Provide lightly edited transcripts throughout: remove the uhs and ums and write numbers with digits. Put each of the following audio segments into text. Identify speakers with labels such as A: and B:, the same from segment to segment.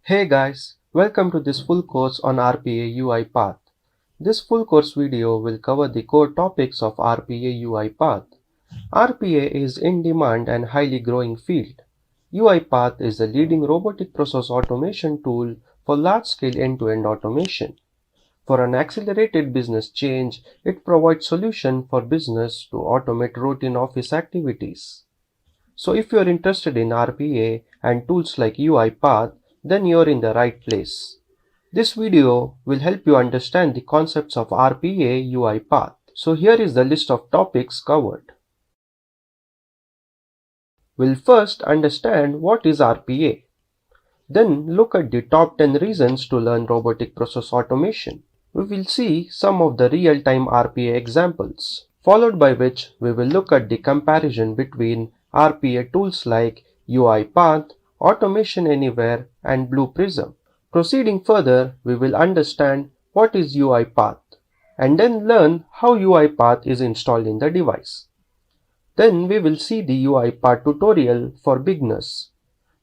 A: Hey guys, welcome to this full course on RPA UiPath. This full course video will cover the core topics of RPA UiPath. RPA is in demand and highly growing field. UiPath is the leading robotic process automation tool for large-scale end-to-end automation. For an accelerated business change, it provides solution for business to automate routine office activities. So if you are interested in RPA and tools like UiPath, then you're in the right place. This video will help you understand the concepts of RPA UiPath. So here is the list of topics covered. We'll first understand what is RPA. Then look at the top 10 reasons to learn robotic process automation. We will see some of the real-time RPA examples, followed by which we will look at the comparison between RPA tools like UiPath, Automation Anywhere, and Blueprism. Proceeding further, we will understand what is UiPath, and then learn how UiPath is installed in the device. Then we will see the UiPath tutorial for beginners,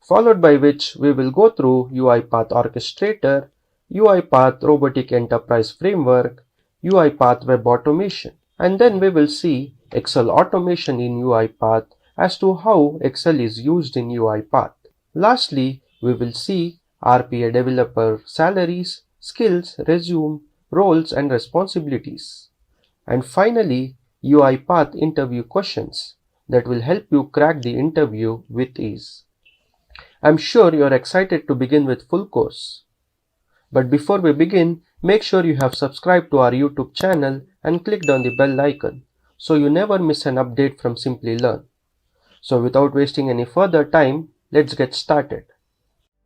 A: followed by which we will go through UiPath Orchestrator, UiPath Robotic Enterprise Framework, UiPath Web Automation, and then we will see Excel automation in UiPath as to how Excel is used in UiPath. Lastly, we will see RPA developer salaries, skills, resume, roles and responsibilities. And finally, UiPath interview questions that will help you crack the interview with ease. I'm sure you're excited to begin with full course. But before we begin, make sure you have subscribed to our YouTube channel and clicked on the bell icon so you never miss an update from Simplilearn. So without wasting any further time, let's get started.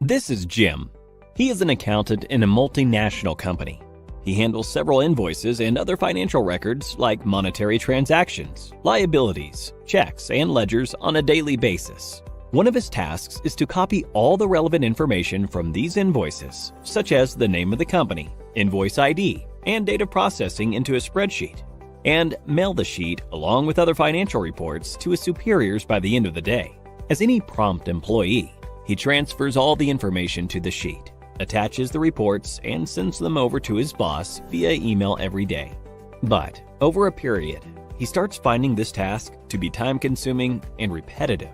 B: This is Jim. He is an accountant in a multinational company. He handles several invoices and other financial records like monetary transactions, liabilities, checks, and ledgers on a daily basis. One of his tasks is to copy all the relevant information from these invoices, such as the name of the company, invoice ID, and date of processing into a spreadsheet, and mail the sheet along with other financial reports to his superiors by the end of the day. As any prompt employee, he transfers all the information to the sheet, attaches the reports, and sends them over to his boss via email every day. But over a period, he starts finding this task to be time-consuming and repetitive.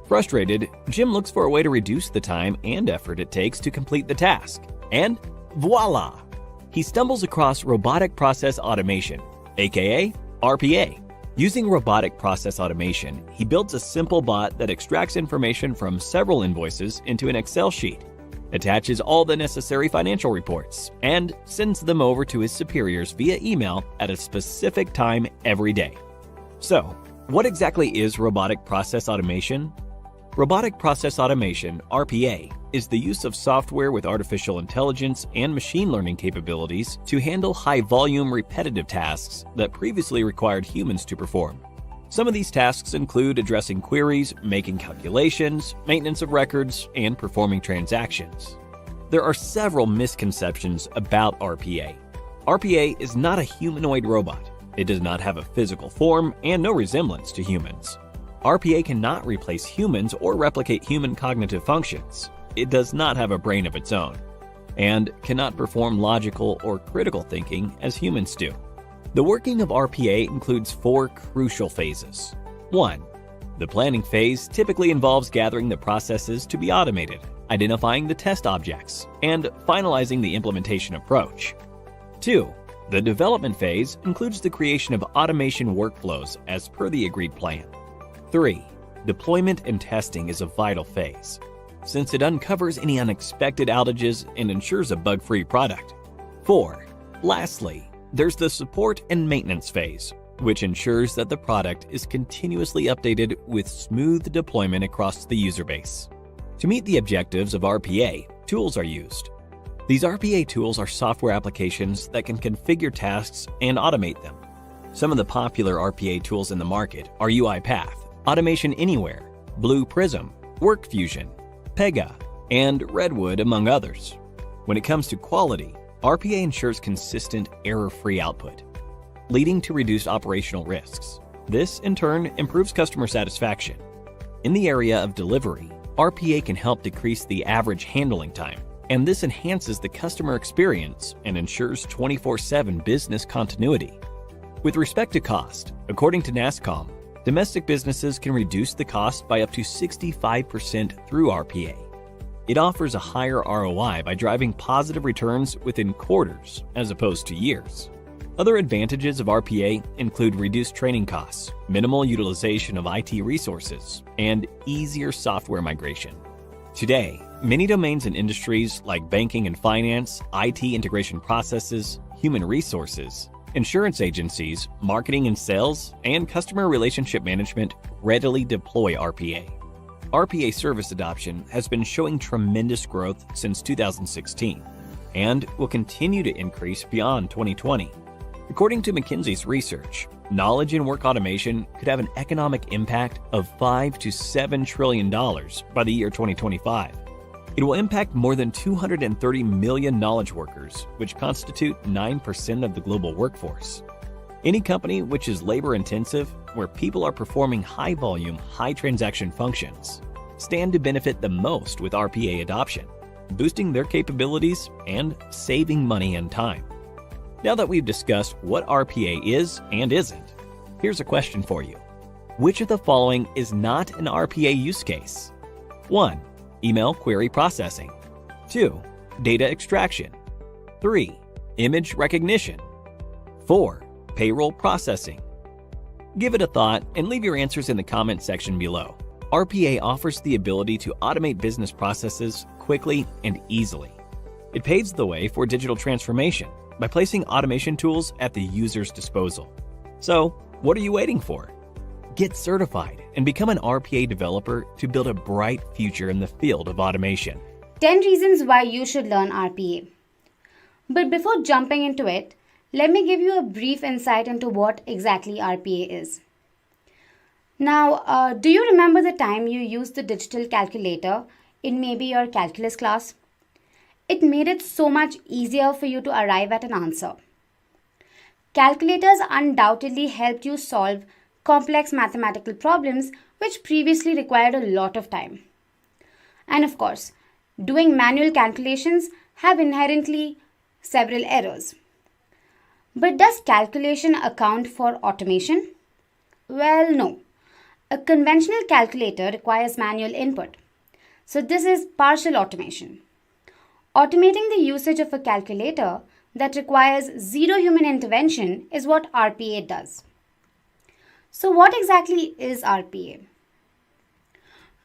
B: Frustrated, Jim looks for a way to reduce the time and effort it takes to complete the task. And voila! He stumbles across robotic process automation, aka RPA. Using robotic process automation, he builds a simple bot that extracts information from several invoices into an Excel sheet, attaches all the necessary financial reports, and sends them over to his superiors via email at a specific time every day. So, what exactly is robotic process automation? Robotic process automation, RPA, is the use of software with artificial intelligence and machine learning capabilities to handle high-volume repetitive tasks that previously required humans to perform. Some of these tasks include addressing queries, making calculations, maintenance of records, and performing transactions. There are several misconceptions about RPA. RPA is not a humanoid robot. It does not have a physical form and no resemblance to humans. RPA cannot replace humans or replicate human cognitive functions. It does not have a brain of its own, and cannot perform logical or critical thinking as humans do. The working of RPA includes 4 crucial phases. 1. The planning phase typically involves gathering the processes to be automated, identifying the test objects, and finalizing the implementation approach. 2. The development phase includes the creation of automation workflows as per the agreed plan. 3. Deployment and testing is a vital phase, since it uncovers any unexpected outages and ensures a bug-free product. 4. Lastly, there's the support and maintenance phase, which ensures that the product is continuously updated with smooth deployment across the user base. To meet the objectives of RPA, tools are used. These RPA tools are software applications that can configure tasks and automate them. Some of the popular RPA tools in the market are UiPath, Automation Anywhere, Blueprism, WorkFusion, Pega, and Redwood, among others. When it comes to quality, RPA ensures consistent, error-free output, leading to reduced operational risks. This, in turn, improves customer satisfaction. In the area of delivery, RPA can help decrease the average handling time, and this enhances the customer experience and ensures 24/7 business continuity. With respect to cost, according to NASSCOM, domestic businesses can reduce the cost by up to 65% through RPA. It offers a higher ROI by driving positive returns within quarters as opposed to years. Other advantages of RPA include reduced training costs, minimal utilization of IT resources, and easier software migration. Today, many domains and industries like banking and finance, IT integration processes, human resources, insurance agencies, marketing and sales, and customer relationship management readily deploy RPA. RPA service adoption has been showing tremendous growth since 2016 and will continue to increase beyond 2020. According to McKinsey's research, knowledge and work automation could have an economic impact of $5 to $7 trillion by the year 2025. It will impact more than 230 million knowledge workers, which constitute 9% of the global workforce. Any company which is labor-intensive, where people are performing high-volume, high-transaction functions, stand to benefit the most with RPA adoption, boosting their capabilities and saving money and time. Now that we've discussed what RPA is and isn't, here's a question for you. Which of the following is not an RPA use case? 1. Email query processing. 2. Data extraction. 3. Image recognition. 4. Payroll processing. Give it a thought and leave your answers in the comment section below. RPA offers the ability to automate business processes quickly and easily. It paves the way for digital transformation by placing automation tools at the user's disposal. So, what are you waiting for? Get certified and become an RPA developer to build a bright future in the field of automation.
C: 10 reasons why you should learn RPA. But before jumping into it, let me give you a brief insight into what exactly RPA is. Now, do you remember the time you used the digital calculator in maybe your calculus class? It made it so much easier for you to arrive at an answer. Calculators undoubtedly helped you solve complex mathematical problems which previously required a lot of time. And of course, doing manual calculations have inherently several errors. But does calculation account for automation? Well, no. A conventional calculator requires manual input. So this is partial automation. Automating the usage of a calculator that requires zero human intervention is what RPA does. So what exactly is RPA?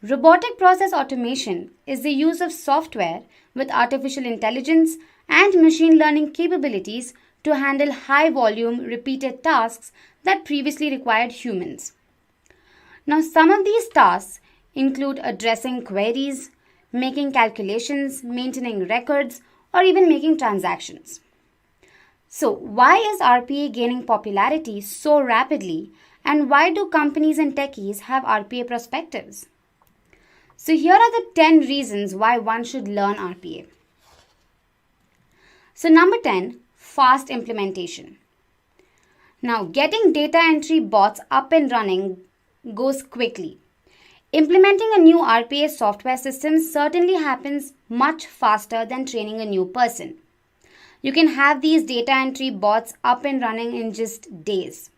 C: Robotic process automation is the use of software with artificial intelligence and machine learning capabilities to handle high-volume, repeated tasks that previously required humans. Now, some of these tasks include addressing queries, making calculations, maintaining records, or even making transactions. So, why is RPA gaining popularity so rapidly, and why do companies and techies have RPA perspectives? So, here are the 10 reasons why one should learn RPA. So, number 10, fast implementation. Now, getting data entry bots up and running goes quickly. Implementing a new RPA software system certainly happens much faster than training a new person. You can have these data entry bots up and running in just days.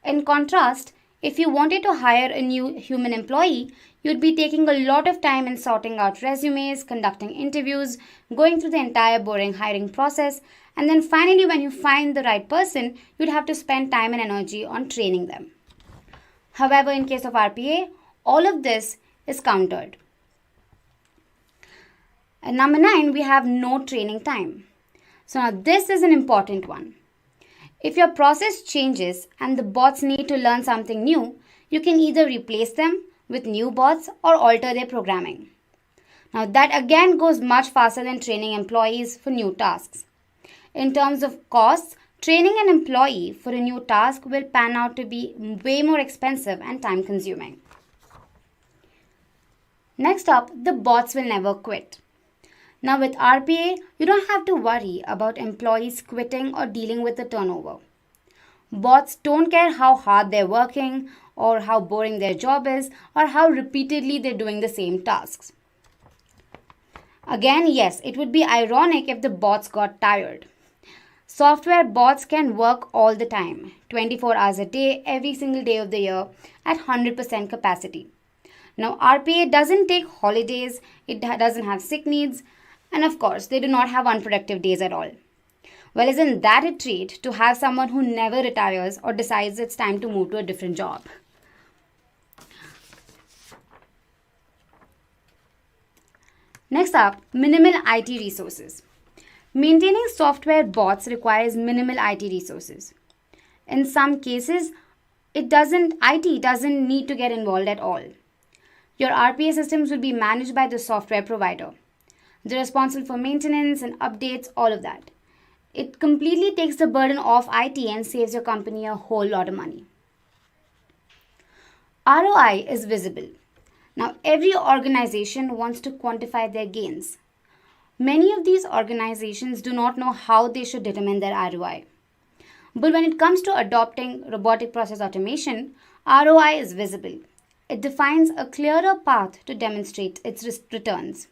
C: In contrast, if you wanted to hire a new human employee, you'd be taking a lot of time in sorting out resumes, conducting interviews, going through the entire boring hiring process, and then finally when you find the right person, you'd have to spend time and energy on training them. However, in case of RPA, all of this is countered. And number 9, we have no training time. So now this is an important one. If your process changes and the bots need to learn something new, you can either replace them with new bots or alter their programming. Now that again goes much faster than training employees for new tasks. In terms of costs, training an employee for a new task will pan out to be way more expensive and time consuming. Next up, the bots will never quit. Now with RPA, you don't have to worry about employees quitting or dealing with the turnover. Bots don't care how hard they're working or how boring their job is or how repeatedly they're doing the same tasks. Again, yes, it would be ironic if the bots got tired. Software bots can work all the time, 24 hours a day, every single day of the year, at 100% capacity. Now, RPA doesn't take holidays, it doesn't have sick needs, and of course, they do not have unproductive days at all. Well, isn't that a treat to have someone who never retires or decides it's time to move to a different job? Next up, minimal IT resources. Maintaining software bots requires minimal IT resources. In some cases, IT doesn't need to get involved at all. Your RPA systems will be managed by the software provider. They're responsible for maintenance and updates, all of that. It completely takes the burden off IT and saves your company a whole lot of money. ROI is visible. Now, every organization wants to quantify their gains. Many of these organizations do not know how they should determine their ROI. But when it comes to adopting robotic process automation, ROI is visible. It defines a clearer path to demonstrate its returns.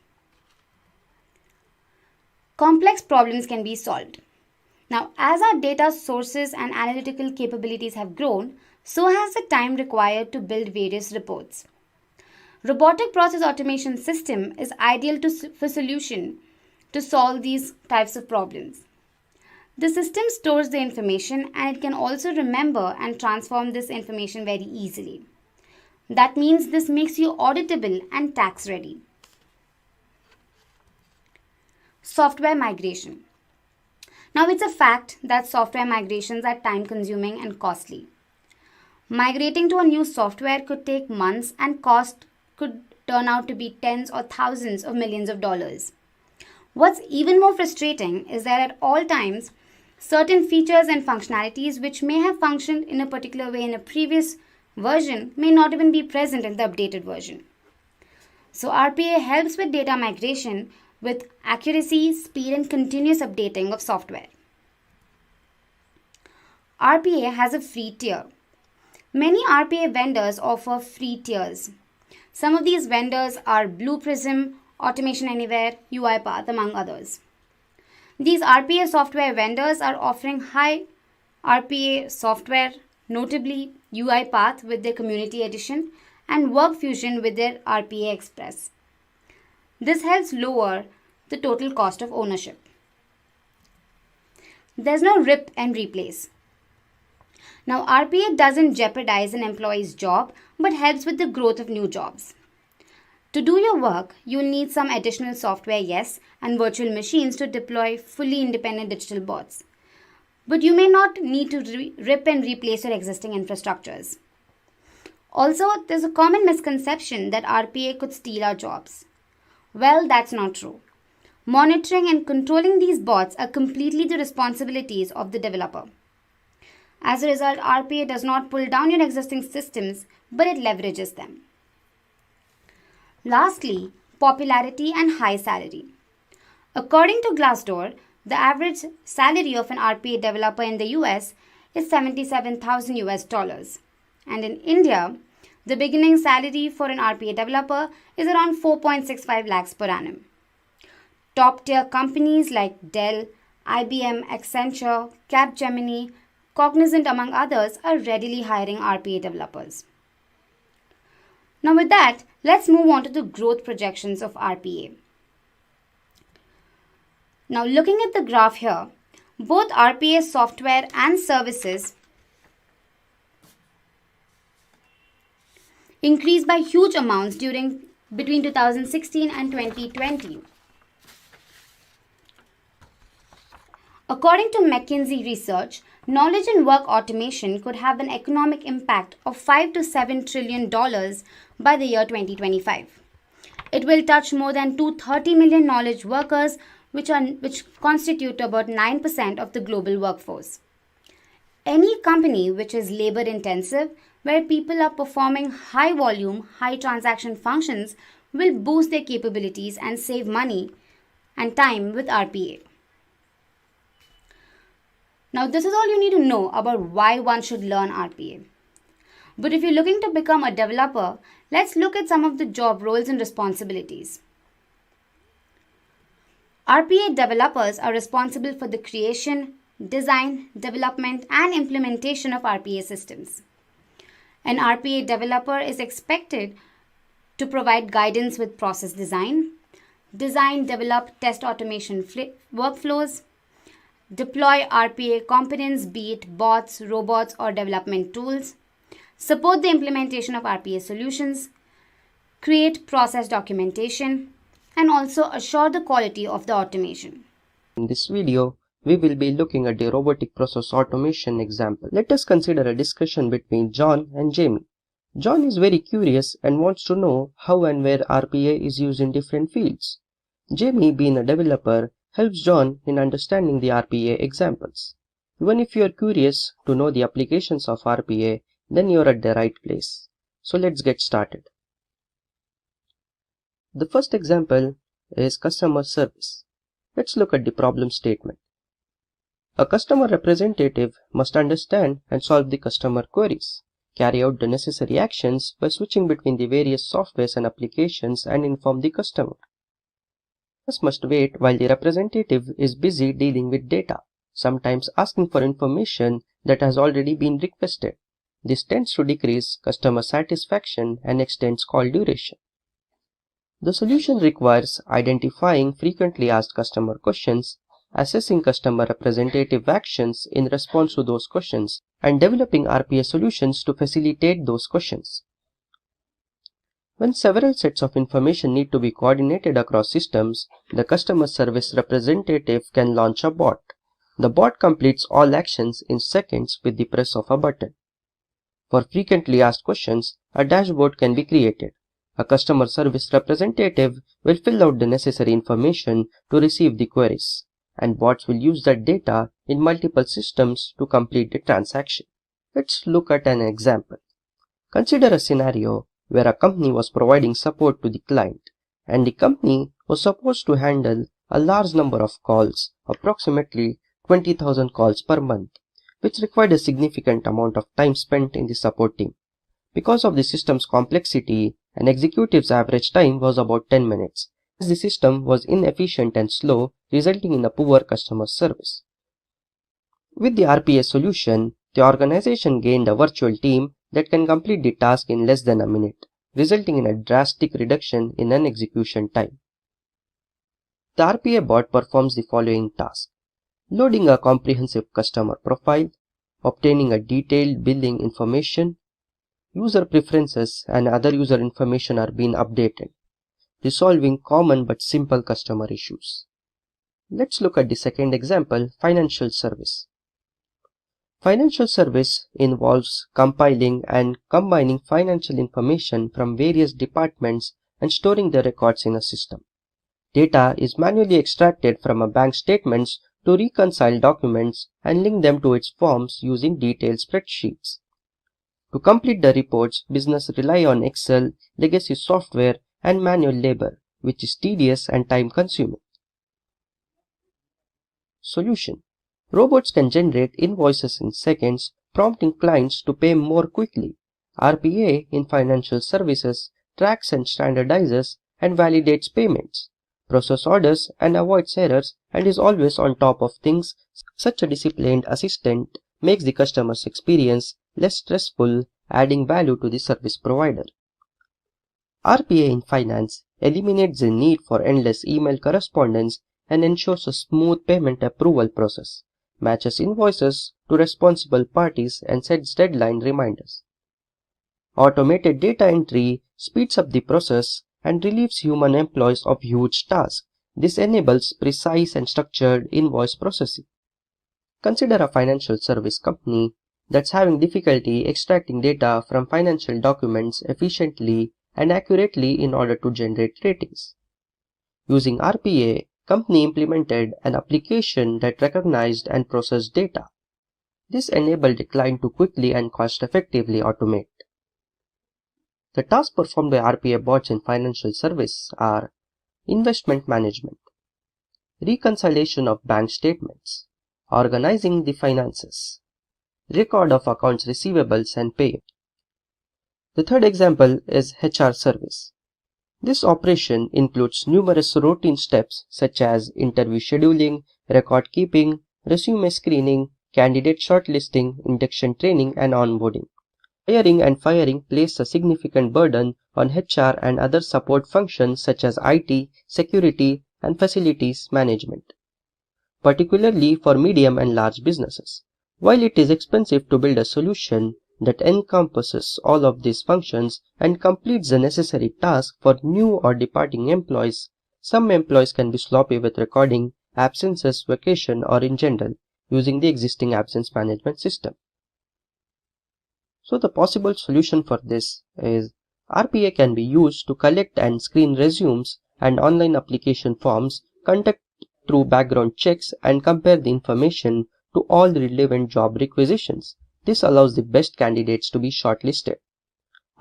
C: Complex problems can be solved. Now, as our data sources and analytical capabilities have grown, so has the time required to build various reports. Robotic process automation system is ideal for solution to solve these types of problems. The system stores the information and it can also remember and transform this information very easily. That means this makes you auditable and tax ready. Software migration. Now, it's a fact that software migrations are time consuming and costly. Migrating to a new software could take months and cost could turn out to be tens or thousands of millions of dollars. What's even more frustrating is that at all times, certain features and functionalities which may have functioned in a particular way in a previous version may not even be present in the updated version. So RPA helps with data migration with accuracy, speed, and continuous updating of software. RPA has a free tier. Many RPA vendors offer free tiers. Some of these vendors are Blueprism, Automation Anywhere, UiPath, among others. These RPA software vendors are offering high RPA software, notably UiPath with their Community Edition and WorkFusion with their RPA Express. This helps lower the total cost of ownership. There's no rip and replace. Now, RPA doesn't jeopardize an employee's job but helps with the growth of new jobs. To do your work, you'll need some additional software, yes, and virtual machines to deploy fully independent digital bots. But you may not need to rip and replace your existing infrastructures. Also, there's a common misconception that RPA could steal our jobs. Well, that's not true. Monitoring and controlling these bots are completely the responsibilities of the developer. As a result, RPA does not pull down your existing systems, but it leverages them. Lastly, popularity and high salary. According to Glassdoor, the average salary of an RPA developer in the US is $77,000 US. And in India, the beginning salary for an RPA developer is around 4.65 lakhs per annum. Top tier companies like Dell, IBM, Accenture, Capgemini, Cognizant, among others, are readily hiring RPA developers. Now with that, let's move on to the growth projections of RPA. Now looking at the graph here, both RPA software and services increased by huge amounts between 2016 and 2020. According to McKinsey research, knowledge and work automation could have an economic impact of $5 to $7 trillion by the year 2025. It will touch more than 230 million knowledge workers, which constitute about 9% of the global workforce. Any company which is labor intensive, where people are performing high volume, high transaction functions, will boost their capabilities and save money and time with RPA. Now, this is all you need to know about why one should learn RPA. But if you're looking to become a developer, let's look at some of the job roles and responsibilities. RPA developers are responsible for the creation, design, development, and implementation of RPA systems. An RPA developer is expected to provide guidance with process design, develop test automation workflows, deploy RPA components, be it bots, robots, or development tools, support the implementation of RPA solutions, create process documentation, and also assure the quality of the automation.
A: In this video, we will be looking at the robotic process automation example. Let us consider a discussion between John and Jamie. John is very curious and wants to know how and where RPA is used in different fields. Jamie, being a developer, helps John in understanding the RPA examples. Even if you are curious to know the applications of RPA, then you are at the right place. So let's get started. The first example is customer service. Let's look at the problem statement. A customer representative must understand and solve the customer queries, carry out the necessary actions by switching between the various softwares and applications, and inform the customer. This must wait while the representative is busy dealing with data, sometimes asking for information that has already been requested. This tends to decrease customer satisfaction and extends call duration. The solution requires identifying frequently asked customer questions, assessing customer representative actions in response to those questions, and developing RPA solutions to facilitate those questions. When several sets of information need to be coordinated across systems, the customer service representative can launch a bot. The bot completes all actions in seconds with the press of a button. For frequently asked questions, a dashboard can be created. A customer service representative will fill out the necessary information to receive the queries, and bots will use that data in multiple systems to complete the transaction. Let's look at an example. Consider a scenario where a company was providing support to the client, and the company was supposed to handle a large number of calls, approximately 20,000 calls per month, which required a significant amount of time spent in the support team. Because of the system's complexity, an executive's average time was about 10 minutes, as the system was inefficient and slow, resulting in a poor customer service. With the RPA solution, the organization gained a virtual team that can complete the task in less than a minute, resulting in a drastic reduction in execution time. The RPA bot performs the following tasks: loading a comprehensive customer profile, obtaining a detailed billing information, user preferences and other user information are being updated, resolving common but simple customer issues. Let's look at the second example, financial service. Financial service involves compiling and combining financial information from various departments and storing the records in a system. Data is manually extracted from a bank statements to reconcile documents and link them to its forms using detailed spreadsheets. To complete the reports, business rely on Excel, legacy software, and manual labor, which is tedious and time-consuming. Solution: robots can generate invoices in seconds, prompting clients to pay more quickly. RPA in financial services tracks and standardizes and validates payments, processes orders and avoids errors, and is always on top of things. Such a disciplined assistant makes the customer's experience less stressful, adding value to the service provider. RPA in finance eliminates the need for endless email correspondence and ensures a smooth payment approval process, matches invoices to responsible parties, and sets deadline reminders. Automated data entry speeds up the process and relieves human employees of huge tasks. This enables precise and structured invoice processing. Consider a financial service company that's having difficulty extracting data from financial documents efficiently and accurately in order to generate ratings. Using RPA, company implemented an application that recognized and processed data. This enabled the client to quickly and cost-effectively automate. The tasks performed by RPA bots in financial service are investment management, reconciliation of bank statements, organizing the finances, record of accounts receivables and pay. The third example is HR service. This operation includes numerous routine steps such as interview scheduling, record keeping, resume screening, candidate shortlisting, induction training, and onboarding. Hiring and firing place a significant burden on HR and other support functions such as IT, security, and facilities management, particularly for medium and large businesses. While it is expensive to build a solution that encompasses all of these functions and completes the necessary tasks for new or departing employees, some employees can be sloppy with recording absences, vacation, or in general, using the existing absence management system. So the possible solution for this is RPA can be used to collect and screen resumes and online application forms, conduct through background checks, and compare the information to all relevant job requisitions. This allows the best candidates to be shortlisted.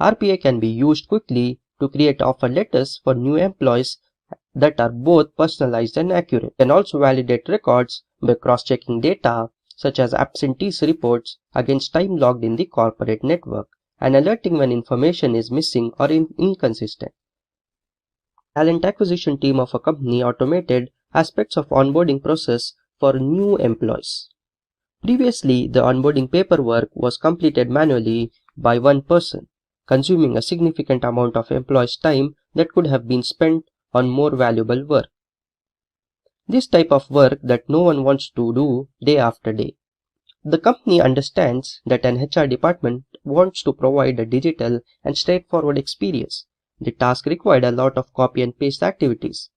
A: RPA can be used quickly to create offer letters for new employees that are both personalized and accurate. It can also validate records by cross-checking data such as absentees reports against time logged in the corporate network and alerting when information is missing or inconsistent. Talent acquisition team of a company automated aspects of onboarding process for new employees. Previously, the onboarding paperwork was completed manually by one person, consuming a significant amount of employees' time that could have been spent on more valuable work. This type of work that no one wants to do day after day. The company understands that an HR department wants to provide a digital and straightforward experience. The task required a lot of copy and paste activities.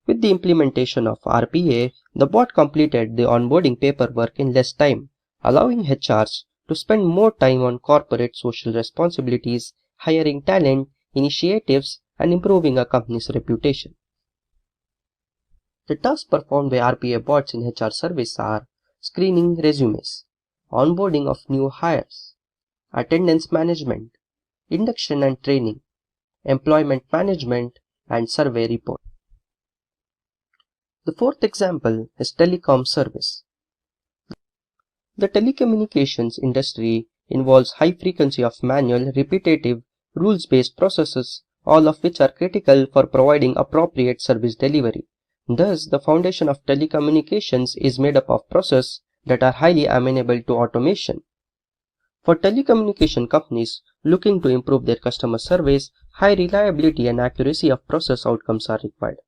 A: With the implementation of RPA, the bot completed the onboarding paperwork in less time, allowing HRs to spend more time on corporate social responsibilities, hiring talent, initiatives, and improving a company's reputation. The tasks performed by RPA bots in HR service are screening resumes, onboarding of new hires, attendance management, induction and training, employment management, and survey report. The fourth example is telecom service. The telecommunications industry involves high frequency of manual, repetitive, rules-based processes, all of which are critical for providing appropriate service delivery. Thus, the foundation of telecommunications is made up of processes that are highly amenable to automation. For telecommunication companies looking to improve their customer service, high reliability and accuracy of process outcomes are required.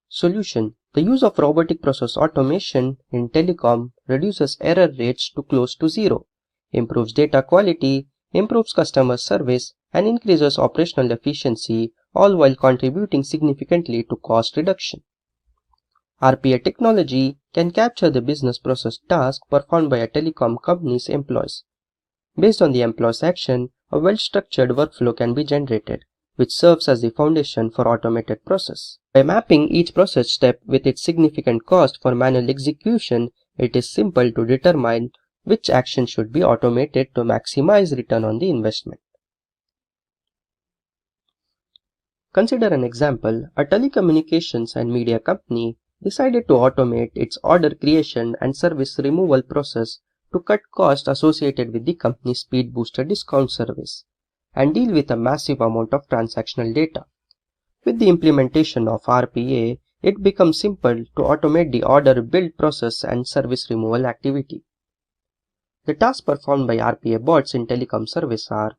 A: Solution: the use of robotic process automation in telecom reduces error rates to close to zero, improves data quality, improves customer service, and increases operational efficiency, all while contributing significantly to cost reduction. RPA technology can capture the business process task performed by a telecom company's employees. Based on the employee's action, a well-structured workflow can be generated, which serves as the foundation for automated process. By mapping each process step with its significant cost for manual execution, it is simple to determine which action should be automated to maximize return on the investment. Consider an example: a telecommunications and media company decided to automate its order creation and service removal process to cut costs associated with the company's speed booster discount service and deal with a massive amount of transactional data. With the implementation of RPA, it becomes simple to automate the order build process and service removal activity. The tasks performed by RPA bots in telecom service are: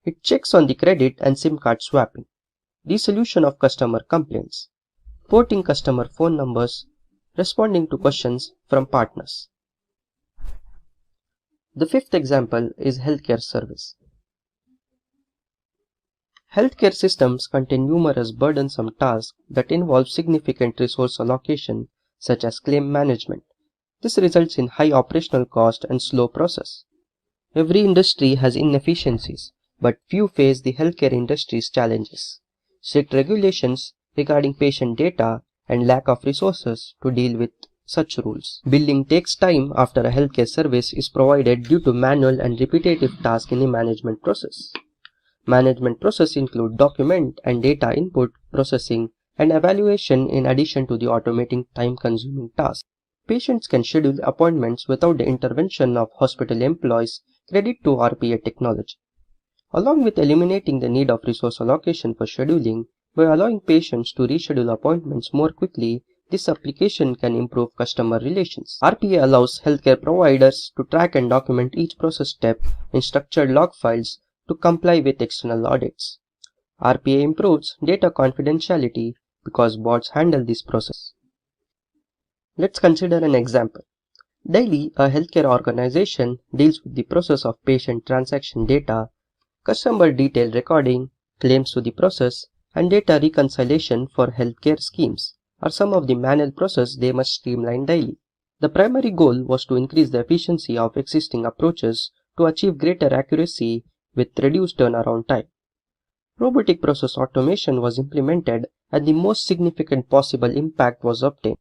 A: it checks on the credit and SIM card swapping, resolution of customer complaints, porting customer phone numbers, responding to questions from partners. The fifth example is healthcare service. Healthcare systems contain numerous burdensome tasks that involve significant resource allocation, such as claim management. This results in high operational cost and slow process. Every industry has inefficiencies, but few face the healthcare industry's challenges. Strict regulations regarding patient data and lack of resources to deal with such rules. Billing takes time after a healthcare service is provided due to manual and repetitive tasks in the management process. Management process include document and data input, processing, and evaluation in addition to the automating time-consuming tasks. Patients can schedule appointments without the intervention of hospital employees, credit to RPA technology. Along with eliminating the need of resource allocation for scheduling, by allowing patients to reschedule appointments more quickly, this application can improve customer relations. RPA allows healthcare providers to track and document each process step in structured log files to comply with external audits. RPA improves data confidentiality because bots handle this process. Let's consider an example. Daily, a healthcare organization deals with the process of patient transaction data, customer detail recording, claims to the process, and data reconciliation for healthcare schemes are some of the manual processes they must streamline daily. The primary goal was to increase the efficiency of existing approaches to achieve greater accuracy with reduced turnaround time. Robotic process automation was implemented and the most significant possible impact was obtained.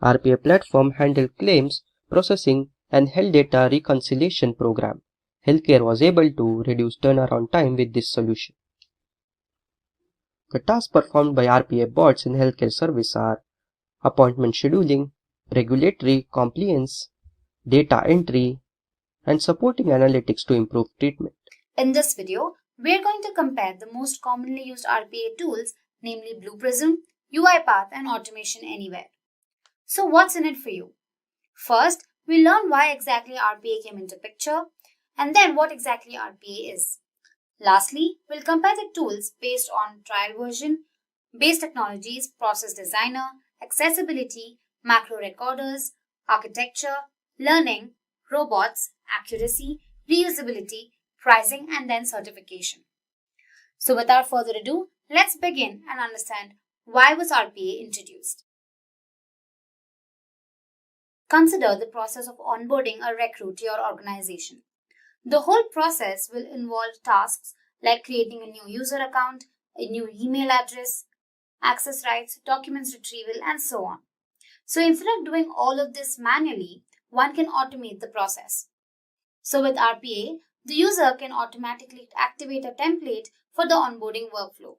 A: RPA platform handled claims, processing, and health data reconciliation program. Healthcare was able to reduce turnaround time with this solution. The tasks performed by RPA bots in healthcare service are appointment scheduling, regulatory compliance, data entry, and supporting analytics to improve treatment.
C: In this video, we are going to compare the most commonly used RPA tools, namely Blueprism, UiPath, and Automation Anywhere. So what's in it for you? First, we'll learn why exactly RPA came into picture, and then what exactly RPA is. Lastly, we'll compare the tools based on trial version, base technologies, process designer, accessibility, macro recorders, architecture, learning, robots, accuracy, reusability, pricing, and then certification. So without further ado, let's begin and understand why was RPA introduced. Consider the process of onboarding a recruit to your organization. The whole process will involve tasks like creating a new user account, a new email address, access rights, documents retrieval, and so on. So instead of doing all of this manually, one can automate the process. So with RPA, the user can automatically activate a template for the onboarding workflow.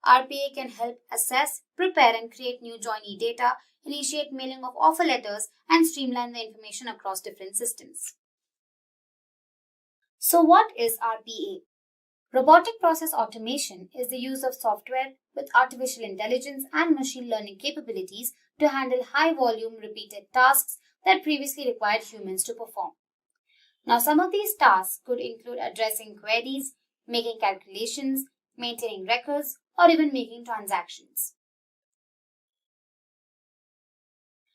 C: RPA can help assess, prepare, and create new joinee data, initiate mailing of offer letters, and streamline the information across different systems. So what is RPA? Robotic process automation is the use of software with artificial intelligence and machine learning capabilities to handle high-volume repeated tasks that previously required humans to perform. Now, some of these tasks could include addressing queries, making calculations, maintaining records, or even making transactions.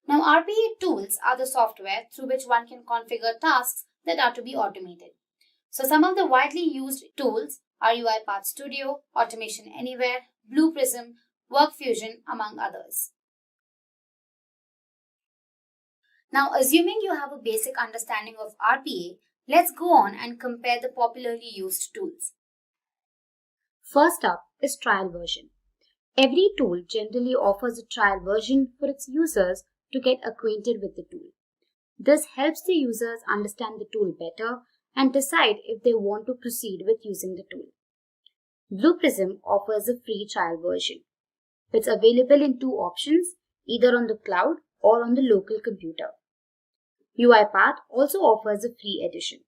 C: Now, RPA tools are the software through which one can configure tasks that are to be automated. So some of the widely used tools are UiPath Studio, Automation Anywhere, Blueprism, WorkFusion, among others. Now, assuming you have a basic understanding of RPA, let's go on and compare the popularly used tools. First up is trial version. Every tool generally offers a trial version for its users to get acquainted with the tool. This helps the users understand the tool better and decide if they want to proceed with using the tool. Blueprism offers a free trial version. It's available in two options, either on the cloud or on the local computer. UiPath also offers a free edition.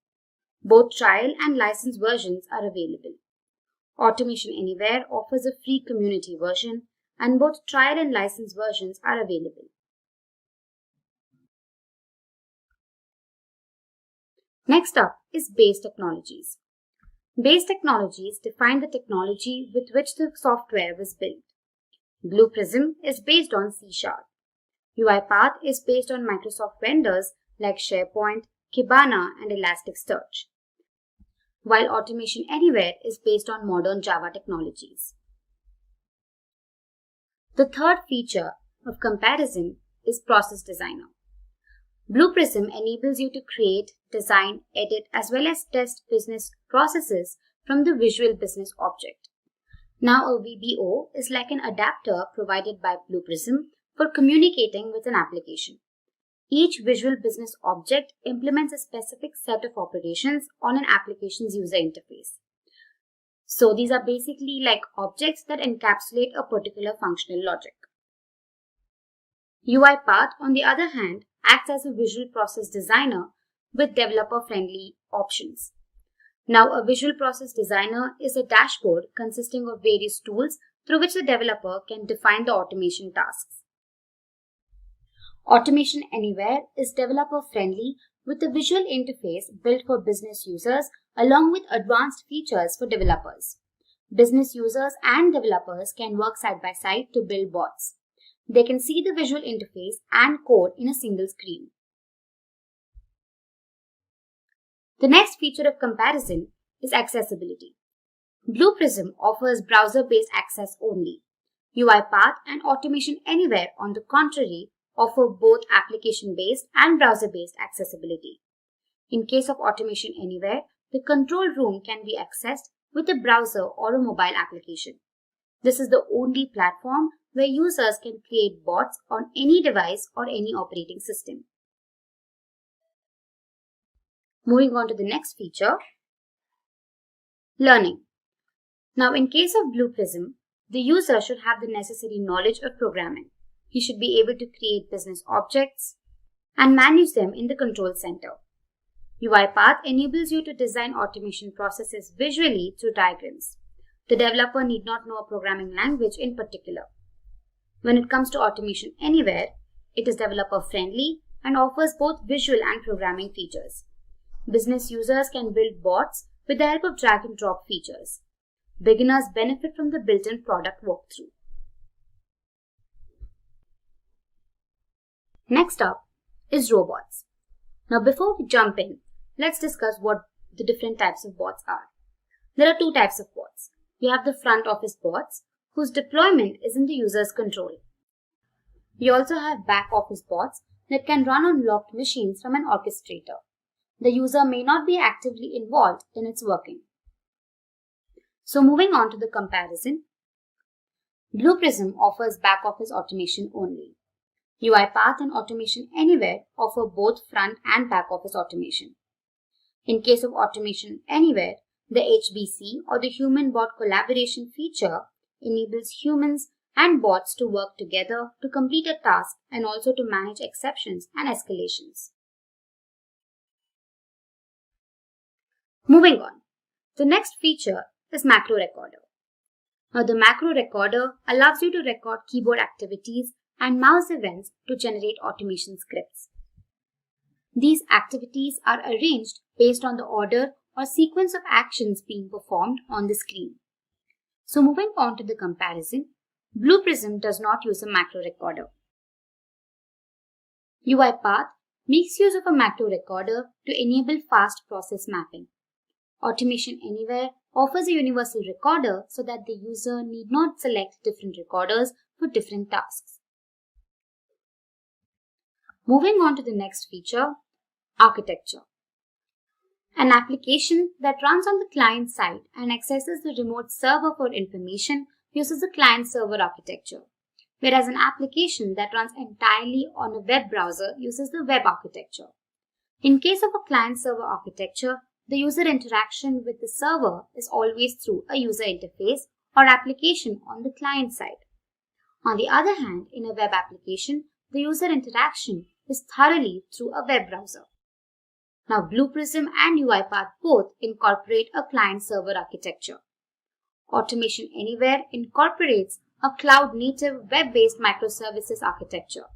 C: Both trial and license versions are available. Automation Anywhere offers a free community version, and both trial and license versions are available. Next up is base technologies. Base technologies define the technology with which the software was built. Blueprism is based on C#. UiPath is based on Microsoft vendors like SharePoint, Kibana, and Elasticsearch, while Automation Anywhere is based on modern Java technologies. The third feature of comparison is Process Designer. Blueprism enables you to create, design, edit, as well as test business processes from the Visual Business Object. Now, a VBO is like an adapter provided by Blueprism for communicating with an application. Each Visual Business Object implements a specific set of operations on an application's user interface. So these are basically like objects that encapsulate a particular functional logic. UiPath, on the other hand, acts as a visual process designer with developer-friendly options. Now, a visual process designer is a dashboard consisting of various tools through which the developer can define the automation tasks. Automation Anywhere is developer-friendly with a visual interface built for business users along with advanced features for developers. Business users and developers can work side by side to build bots. They can see the visual interface and code in a single screen. The next feature of comparison is accessibility. Blueprism offers browser-based access only. UiPath and Automation Anywhere, on the contrary, offer both application-based and browser-based accessibility. In case of Automation Anywhere, the control room can be accessed with a browser or a mobile application. This is the only platform where users can create bots on any device or any operating system. Moving on to the next feature, learning. Now, in case of Blueprism, the user should have the necessary knowledge of programming. He should be able to create business objects and manage them in the control center. UiPath enables you to design automation processes visually through diagrams. The developer need not know a programming language in particular. When it comes to Automation Anywhere, it is developer-friendly and offers both visual and programming features. Business users can build bots with the help of drag and drop features. Beginners benefit from the built-in product walkthrough. Next up is robots. Now, before we jump in, let's discuss what the different types of bots are. There are two types of bots. We have the front office bots, whose deployment is in the user's control. We also have back office bots that can run on locked machines from an orchestrator. The user may not be actively involved in its working. So moving on to the comparison, Blueprism offers back office automation only. UiPath and Automation Anywhere offer both front and back office automation. In case of Automation Anywhere, the HBC or the human bot collaboration feature enables humans and bots to work together to complete a task and also to manage exceptions and escalations. Moving on, the next feature is Macro Recorder. Now, the Macro Recorder allows you to record keyboard activities and mouse events to generate automation scripts. These activities are arranged based on the order or sequence of actions being performed on the screen. So moving on to the comparison, Blueprism does not use a macro recorder. UiPath makes use of a macro recorder to enable fast process mapping. Automation Anywhere offers a universal recorder so that the user need not select different recorders for different tasks. Moving on to the next feature, architecture. An application that runs on the client side and accesses the remote server for information uses a client-server architecture, whereas an application that runs entirely on a web browser uses the web architecture. In case of a client-server architecture, the user interaction with the server is always through a user interface or application on the client side. On the other hand, in a web application, the user interaction is thoroughly through a web browser. Now, Blueprism and UiPath both incorporate a client-server architecture. Automation Anywhere incorporates a cloud-native web-based microservices architecture.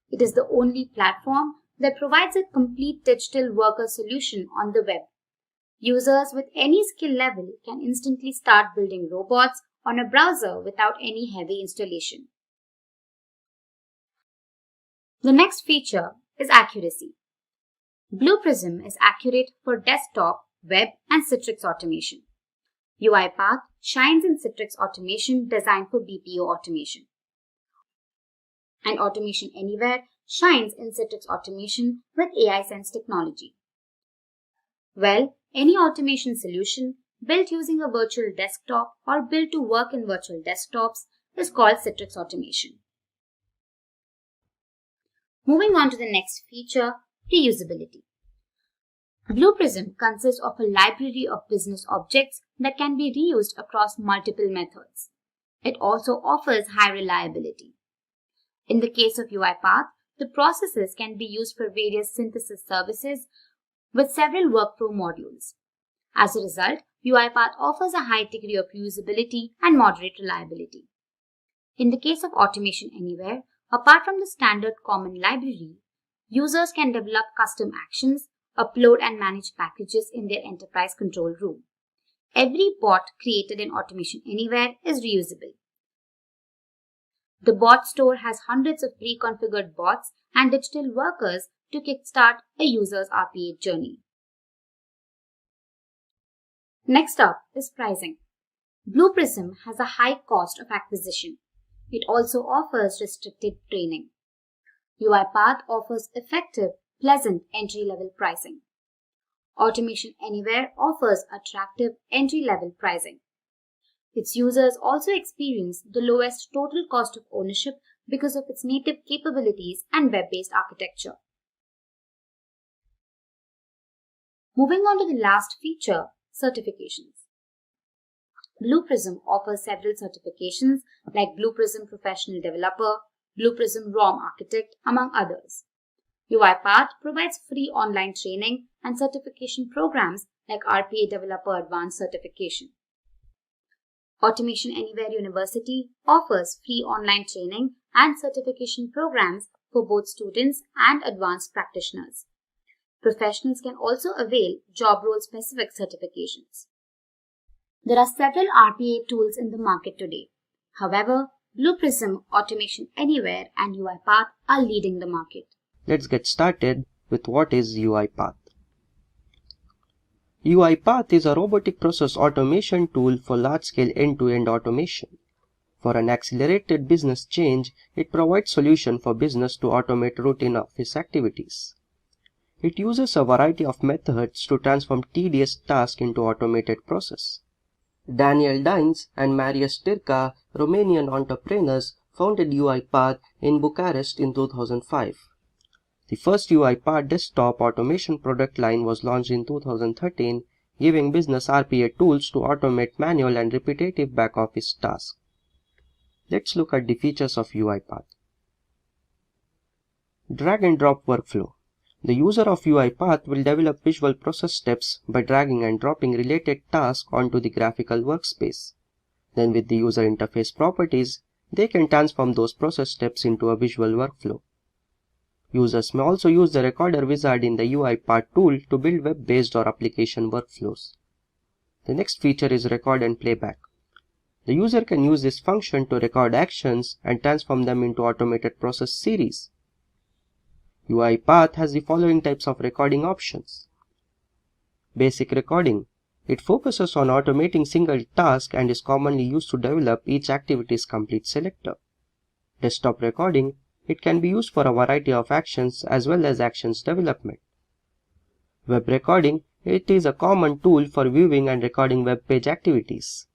C: It is the only platform that provides a complete digital worker solution on the web. Users with any skill level can instantly start building robots on a browser without any heavy installation. The next feature is accuracy. Blueprism is accurate for desktop, web, and Citrix automation. UiPath shines in Citrix automation designed for BPO automation. And Automation Anywhere shines in Citrix automation with AI Sense technology. Well, any automation solution built using a virtual desktop or built to work in virtual desktops is called Citrix automation. Moving on to the next feature, reusability. Blueprism consists of a library of business objects that can be reused across multiple methods. It also offers high reliability. In the case of UiPath, the processes can be used for various synthesis services with several workflow modules. As a result, UiPath offers a high degree of usability and moderate reliability. In the case of Automation Anywhere, apart from the standard common library, users can develop custom actions, upload and manage packages in their enterprise control room. Every bot created in Automation Anywhere is reusable. The bot store has hundreds of pre-configured bots and digital workers to kickstart a user's RPA journey. Next up is pricing. Blueprism has a high cost of acquisition. It also offers restricted training. UiPath offers effective, pleasant entry-level pricing. Automation Anywhere offers attractive entry-level pricing. Its users also experience the lowest total cost of ownership because of its native capabilities and web-based architecture. Moving on to the last feature, certifications. Blueprism offers several certifications like Blueprism Professional Developer, Blueprism ROM Architect, among others. UiPath provides free online training and certification programs like RPA Developer Advanced Certification. Automation Anywhere University offers free online training and certification programs for both students and advanced practitioners. Professionals can also avail job role-specific certifications. There are several RPA tools in the market today. However, Blueprism, Automation Anywhere, and UiPath are leading the market.
A: Let's get started with what is UiPath. UiPath is a robotic process automation tool for large-scale end-to-end automation. For an accelerated business change, it provides solutions for business to automate routine office activities. It uses a variety of methods to transform tedious tasks into automated process. Daniel Dines and Maria Stirka, Romanian entrepreneurs, founded UiPath in Bucharest in 2005. The first UiPath desktop automation product line was launched in 2013, giving business RPA tools to automate manual and repetitive back-office tasks. Let's look at the features of UiPath. Drag and drop workflow. The user of UiPath will develop visual process steps by dragging and dropping related tasks onto the graphical workspace. Then with the user interface properties, they can transform those process steps into a visual workflow. Users may also use the recorder wizard in the UiPath tool to build web-based or application workflows. The next feature is record and playback. The user can use this function to record actions and transform them into automated process series. UiPath has the following types of recording options. Basic recording. It focuses on automating single tasks and is commonly used to develop each activity's complete selector. Desktop recording. It can be used for a variety of actions as well as actions development. Web recording. It is a common tool for viewing and recording web page activities.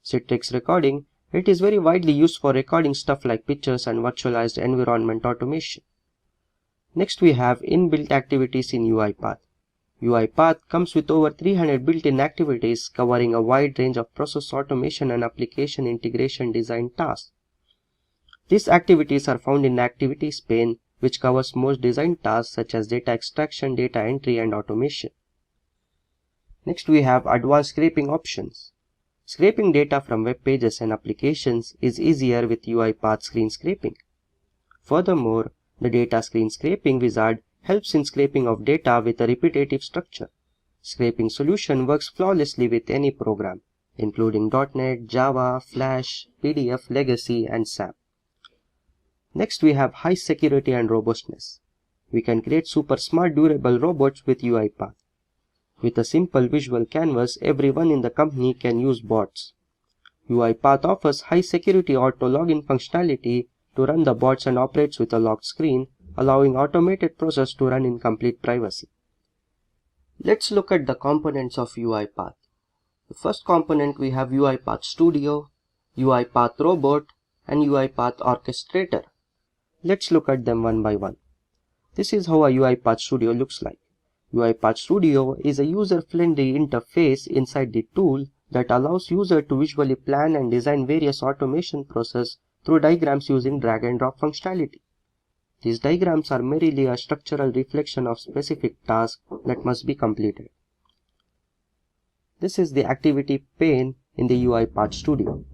A: Citrix recording. It is very widely used for recording stuff like pictures and virtualized environment automation. Next we have inbuilt activities in UiPath. UiPath comes with over 300 built-in activities covering a wide range of process automation and application integration design tasks. These activities are found in the Activities pane, which covers most design tasks such as data extraction, data entry, and automation. Next we have advanced scraping options. Scraping data from web pages and applications is easier with UiPath screen scraping. Furthermore, the data screen scraping wizard helps in scraping of data with a repetitive structure. Scraping solution works flawlessly with any program, including .NET, Java, Flash, PDF, Legacy, and SAP. Next we have high security and robustness. We can create super smart durable robots with UiPath. With a simple visual canvas, everyone in the company can use bots. UiPath offers high security auto login functionality to run the bots and operates with a locked screen, allowing automated process to run in complete privacy. Let's look at the components of UiPath. The first component we have UiPath Studio, UiPath Robot, and UiPath Orchestrator. Let's look at them one by one. This is how a UiPath Studio looks like. UiPath Studio is a user-friendly interface inside the tool that allows users to visually plan and design various automation processes through diagrams using drag and drop functionality. These diagrams are merely a structural reflection of specific tasks that must be completed. This is the activity pane in the UiPath Studio.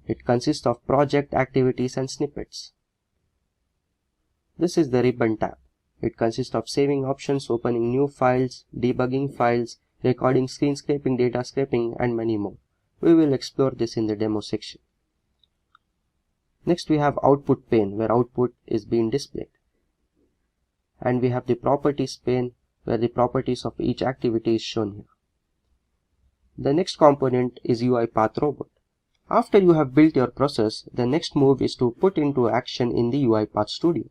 A: It consists of project, activities and snippets. This is the ribbon tab. It consists of saving options, opening new files, debugging files, recording screen scraping, data scraping and many more. We will explore this in the demo section. Next we have output pane where output is being displayed. And we have the properties pane where the properties of each activity is shown here. The next component is UiPath Robot. After you have built your process, the next move is to put into action in the UiPath Studio.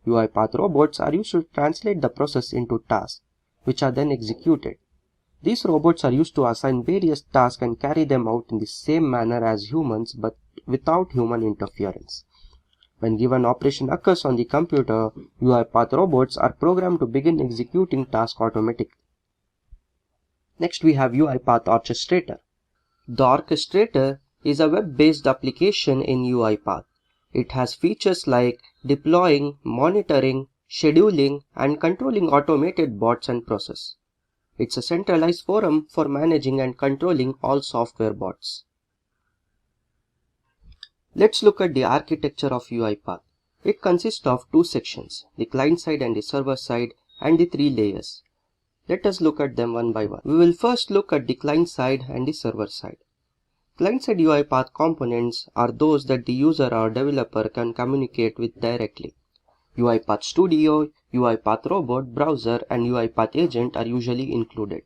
A: UiPath robots are used to translate the process into tasks, which are then executed. These robots are used to assign various tasks and carry them out in the same manner as humans but without human interference. When given operation occurs on the computer, UiPath robots are programmed to begin executing tasks automatically. Next we have UiPath Orchestrator. The Orchestrator is a web-based application in UiPath. It has features like deploying, monitoring, scheduling, and controlling automated bots and processes. It's a centralized forum for managing and controlling all software bots. Let's look at the architecture of UiPath. It consists of two sections, the client side and the server side, and the three layers. Let us look at them one by one. We will first look at the client side and the server side. Client-side UiPath components are those that the user or developer can communicate with directly. UiPath Studio, UiPath Robot, Browser, and UiPath Agent are usually included.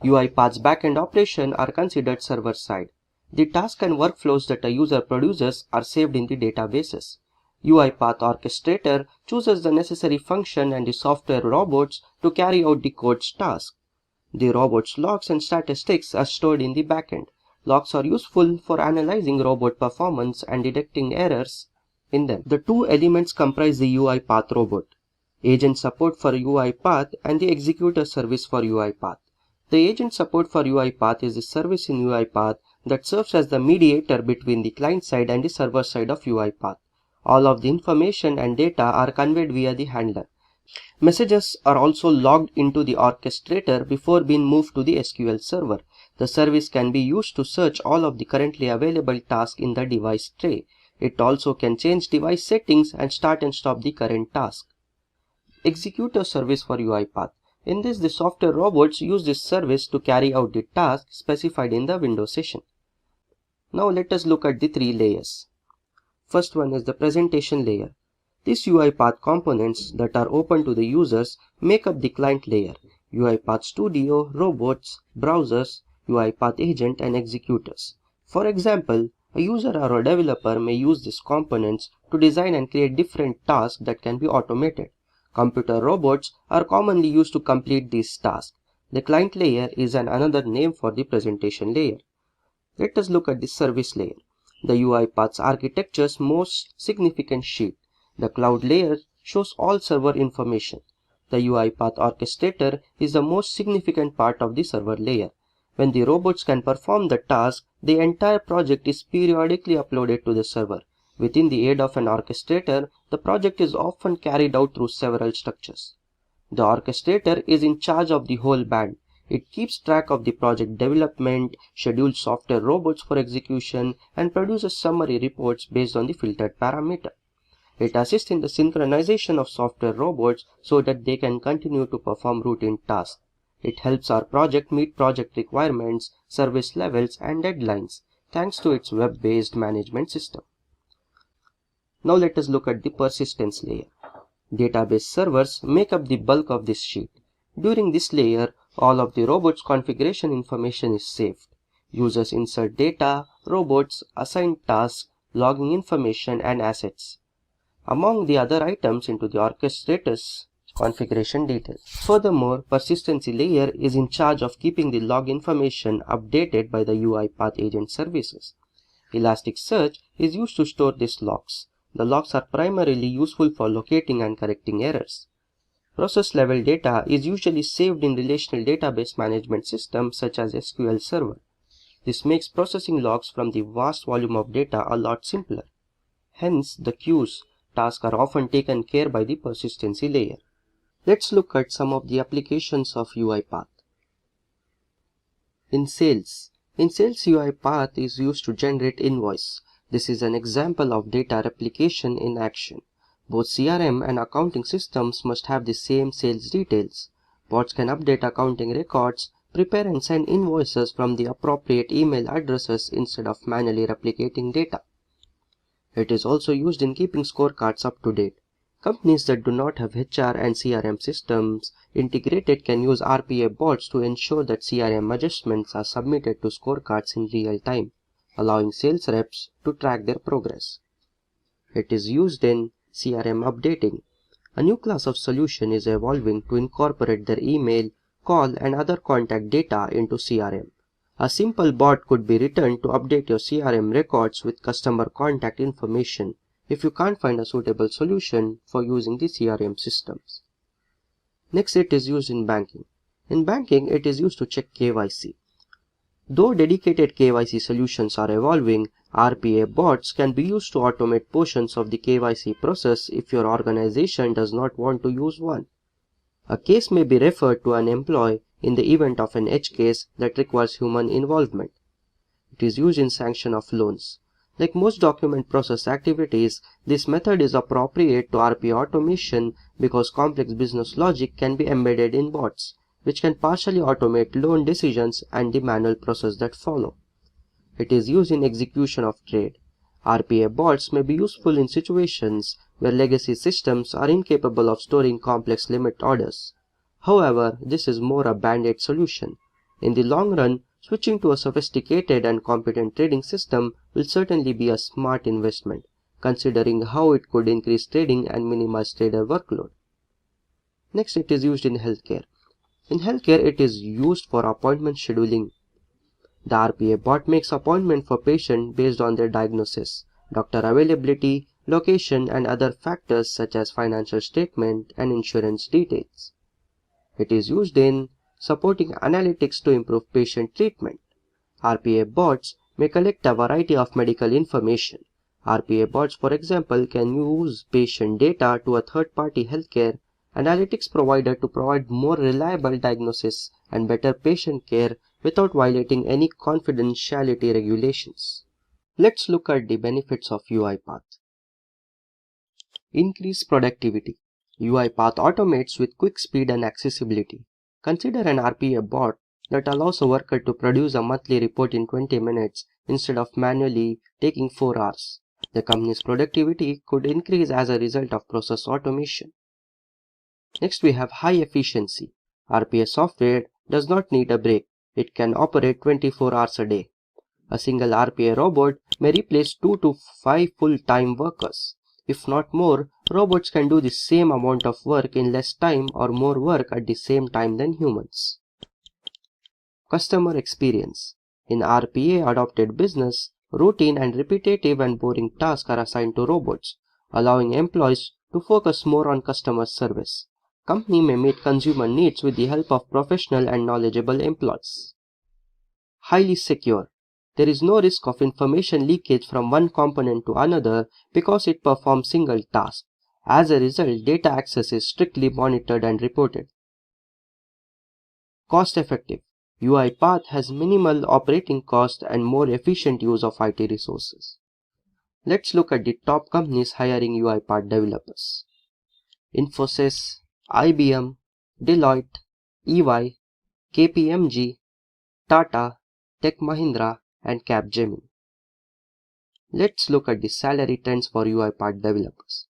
A: UiPath's backend operation are considered server-side. The tasks and workflows that a user produces are saved in the databases. UiPath Orchestrator chooses the necessary function and the software robots to carry out the code's task. The robot's logs and statistics are stored in the backend. Logs are useful for analyzing robot performance and detecting errors in them. The two elements comprise the UiPath robot, agent support for UiPath and the executor service for UiPath. The agent support for UiPath is a service in UiPath that serves as the mediator between the client side and the server side of UiPath. All of the information and data are conveyed via the handler. Messages are also logged into the orchestrator before being moved to the SQL server. The service can be used to search all of the currently available tasks in the device tray. It also can change device settings and start and stop the current task. Executor service for UiPath. In this, the software robots use this service to carry out the task specified in the window session. Now let us look at the three layers. First one is the presentation layer. These UiPath components that are open to the users make up the client layer. UiPath Studio, robots, browsers, UiPath agent and executors. For example, a user or a developer may use these components to design and create different tasks that can be automated. Computer robots are commonly used to complete these tasks. The client layer is another name for the presentation layer. Let us look at the service layer, the UiPath's architecture's most significant sheet. The cloud layer shows all server information. The UiPath Orchestrator is the most significant part of the server layer. When the robots can perform the task, the entire project is periodically uploaded to the server. Within the aid of an orchestrator, the project is often carried out through several structures. The orchestrator is in charge of the whole band. It keeps track of the project development, schedules software robots for execution, and produces summary reports based on the filtered parameter. It assists in the synchronization of software robots so that they can continue to perform routine tasks. It helps our project meet project requirements, service levels, and deadlines, thanks to its web-based management system. Now let us look at the persistence layer. Database servers make up the bulk of this sheet. During this layer, all of the robots' configuration information is saved. Users insert data, robots, assign tasks, logging information, and assets, among the other items, into the orchestrator's configuration details. Furthermore, persistency layer is in charge of keeping the log information updated by the UiPath agent services. Elasticsearch is used to store these logs. The logs are primarily useful for locating and correcting errors. Process level data is usually saved in relational database management systems such as SQL Server. This makes processing logs from the vast volume of data a lot simpler. Hence, the queues tasks are often taken care by the persistency layer. Let's look at some of the applications of UiPath. In sales UiPath is used to generate invoice. This is an example of data replication in action. Both CRM and accounting systems must have the same sales details. Bots can update accounting records, prepare and send invoices from the appropriate email addresses instead of manually replicating data. It is also used in keeping scorecards up to date. Companies that do not have HR and CRM systems integrated can use RPA bots to ensure that CRM adjustments are submitted to scorecards in real time, allowing sales reps to track their progress. It is used in CRM updating. A new class of solution is evolving to incorporate their email, call, and other contact data into CRM. A simple bot could be written to update your CRM records with customer contact information if you can't find a suitable solution for using the CRM systems. Next, it is used in banking. In banking, it is used to check KYC. Though dedicated KYC solutions are evolving, RPA bots can be used to automate portions of the KYC process if your organization does not want to use one. A case may be referred to an employee in the event of an edge case that requires human involvement. It is used in sanction of loans. Like most document process activities, this method is appropriate to RPA automation because complex business logic can be embedded in bots, which can partially automate loan decisions and the manual process that follow. It is used in execution of trade. RPA bots may be useful in situations where legacy systems are incapable of storing complex limit orders. However, this is more a band-aid solution. In the long run, switching to a sophisticated and competent trading system will certainly be a smart investment, considering how it could increase trading and minimize trader workload. Next, it is used in healthcare. In healthcare, it is used for appointment scheduling. The RPA bot makes appointment for patient based on their diagnosis, doctor availability, location, and other factors such as financial statement and insurance details. It is used in supporting analytics to improve patient treatment. RPA bots may collect a variety of medical information. RPA bots, for example, can use patient data to a third-party healthcare analytics provider to provide more reliable diagnosis and better patient care without violating any confidentiality regulations. Let's look at the benefits of UiPath. Increase productivity. UiPath automates with quick speed and accessibility. Consider an RPA bot that allows a worker to produce a monthly report in 20 minutes instead of manually taking 4 hours. The company's productivity could increase as a result of process automation. Next, we have high efficiency. RPA software does not need a break. It can operate 24 hours a day. A single RPA robot may replace 2 to 5 full-time workers. If not more, robots can do the same amount of work in less time or more work at the same time than humans. Customer experience. In RPA-adopted business, routine and repetitive and boring tasks are assigned to robots, allowing employees to focus more on customer service. Company may meet consumer needs with the help of professional and knowledgeable employees. Highly secure. There is no risk of information leakage from one component to another because it performs single tasks. As a result, data access is strictly monitored and reported. Cost effective. UiPath has minimal operating cost and more efficient use of IT resources. Let's look at the top companies hiring UiPath developers. Infosys, IBM, Deloitte, EY, KPMG, Tata, Tech Mahindra, and Capgemini. Let's look at the salary trends for UiPath developers.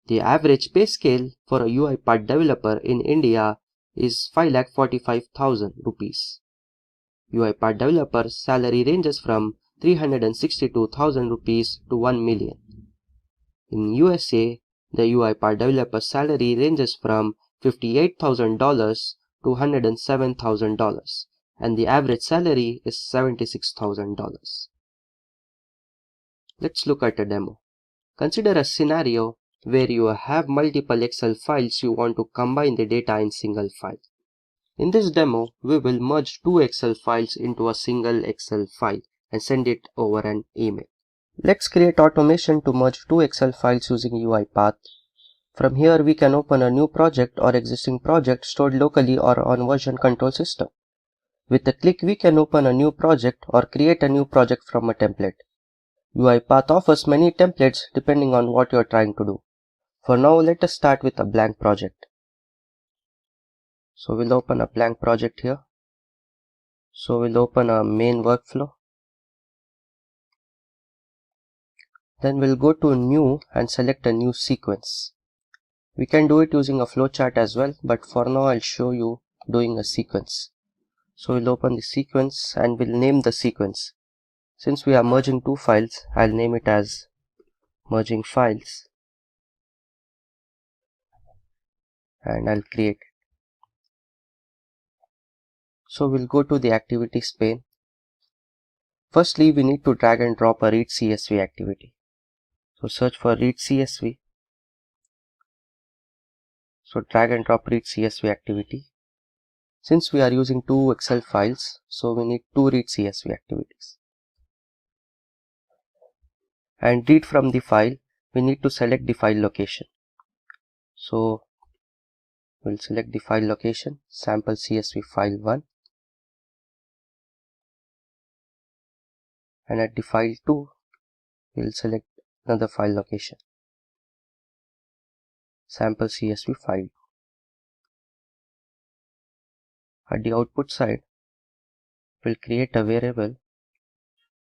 A: The average pay scale for a UiPath developer in India is 5,45,000 rupees. UiPath developers' salary ranges from 362,000 rupees to 1 million. In USA, the UiPath developer salary ranges from $58,000 to $107,000, and the average salary is $76,000. Let's look at a demo. Consider a scenario where you have multiple Excel files you want to combine the data in single file. In this demo, we will merge 2 Excel files into a single Excel file and send it over an email. Let's create automation to merge 2 Excel files using UiPath. From here, we can open a new project or existing project stored locally or on version control system. With a click, we can open a new project or create a new project from a template. UiPath offers many templates depending on what you are trying to do. For now, let us start with a blank project. So we'll open a blank project here. So we'll open a main workflow. Then we'll go to new and select a new sequence. We can do it using a flowchart as well, but for now I'll show you doing a sequence. So we'll open the sequence and we'll name the sequence. Since we are merging two files, I'll name it as merging files and I'll create it. So we'll go to the activities pane. Firstly, we need to drag and drop a read CSV activity. So search for read CSV. So drag and drop read CSV activity. Since we are using two Excel files, so we need two read CSV activities. And read from the file, we need to select the file location. So we'll select the file location, sample CSV file 1. And at the file 2, we'll select another file location, sample CSV file. At the output side, we'll create a variable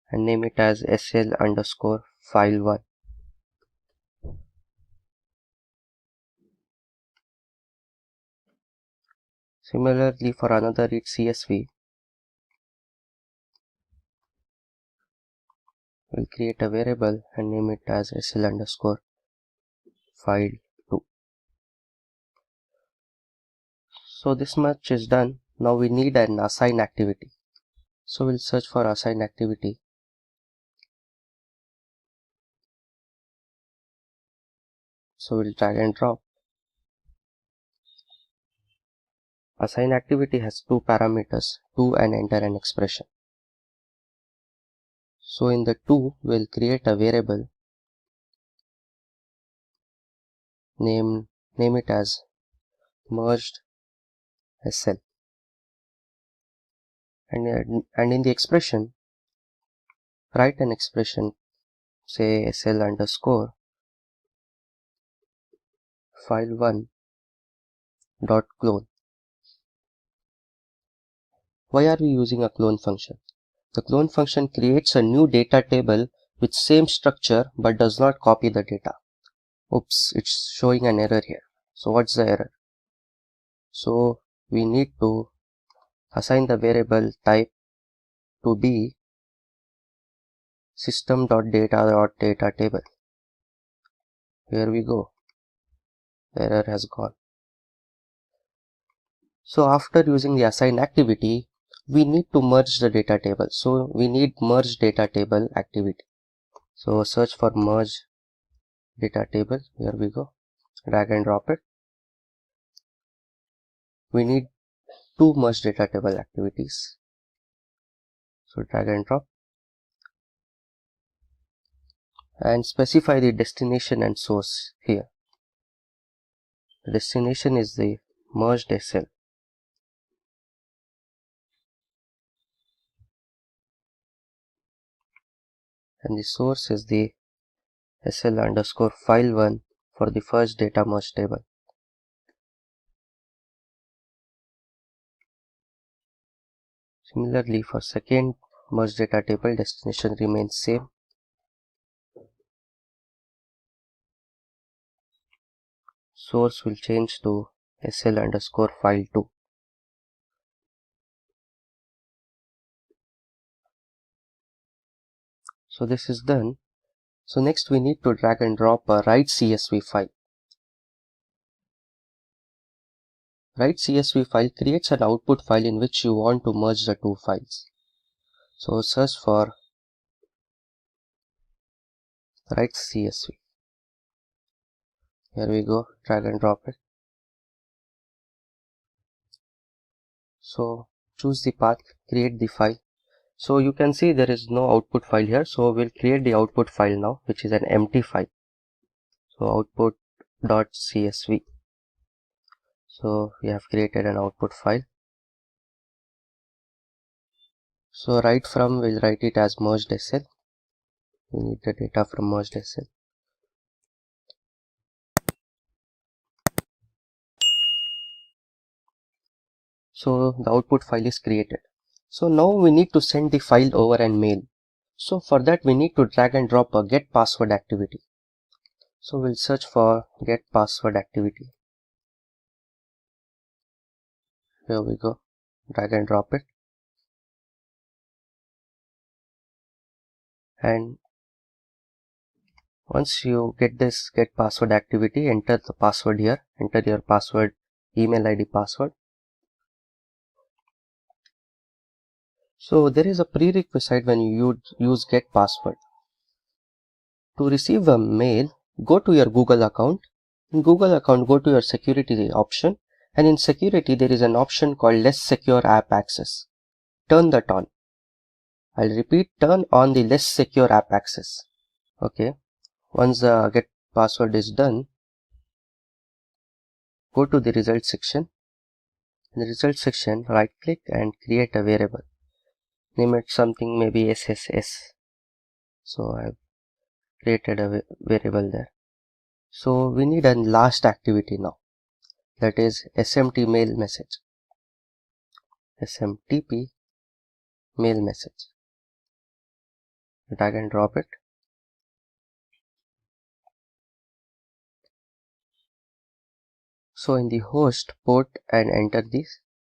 A: and name it as sl underscore file 1. Similarly, for another read CSV, we'll create a variable and name it as sl underscore file 2. So this much is done. Now we need an assign activity. So we'll search for assign activity. So we'll drag and drop. Assign activity has two parameters, to and enter an expression. So in the to, we'll create a variable, name it as merged SL. And in the expression, write an expression, say SL underscore file 1 dot clone. Why are we using a clone function? The clone function creates a new data table with same structure but does not copy the data. Oops, it's showing an error here. So what's the error? So we need to assign the variable type to be system.data.data table. Here we go. The error has gone. So after using the assign activity, we need to merge the data table. So we need merge data table activity. So search for merge data table. Here we go. Drag and drop it. We need two merge data table activities. So drag and drop. And specify the destination and source here. The destination is the merged SL. And the source is the SL underscore file 1 for the first data merge table. Similarly, for second merge data table, destination remains same. Source will change to SL underscore file 2. So this is done. So next we need to drag and drop a write CSV file. Write CSV file creates an output file in which you want to merge the two files. So search for write CSV. Here we go, drag and drop it. So choose the path, create the file. So you can see there is no output file here. So we'll create the output file now, which is an empty file. So output.csv. So we have created an output file. So right from, we'll write it as merged SL. We need the data from merged SL. So the output file is created. So now we need to send the file over and mail. So for that we need to drag and drop a get password activity. So we'll search for get password activity. Here we go. Drag and drop it. And once you get this get password activity, enter the password here. Enter your password, email ID password. So there is a prerequisite when you use get password. To receive a mail, go to your Google account. In Google account, go to your security option, and in security there is an option called less secure app access. Turn that on. I'll repeat, turn on the less secure app access. Okay. Once the get password is done, go to the result section. In the result section, right click and create a variable. Name it something, maybe SSS. So I've created a variable there. So we need a last activity now. That is SMT mail message. SMTP mail message. Drag and drop it. So in the host, port and enter the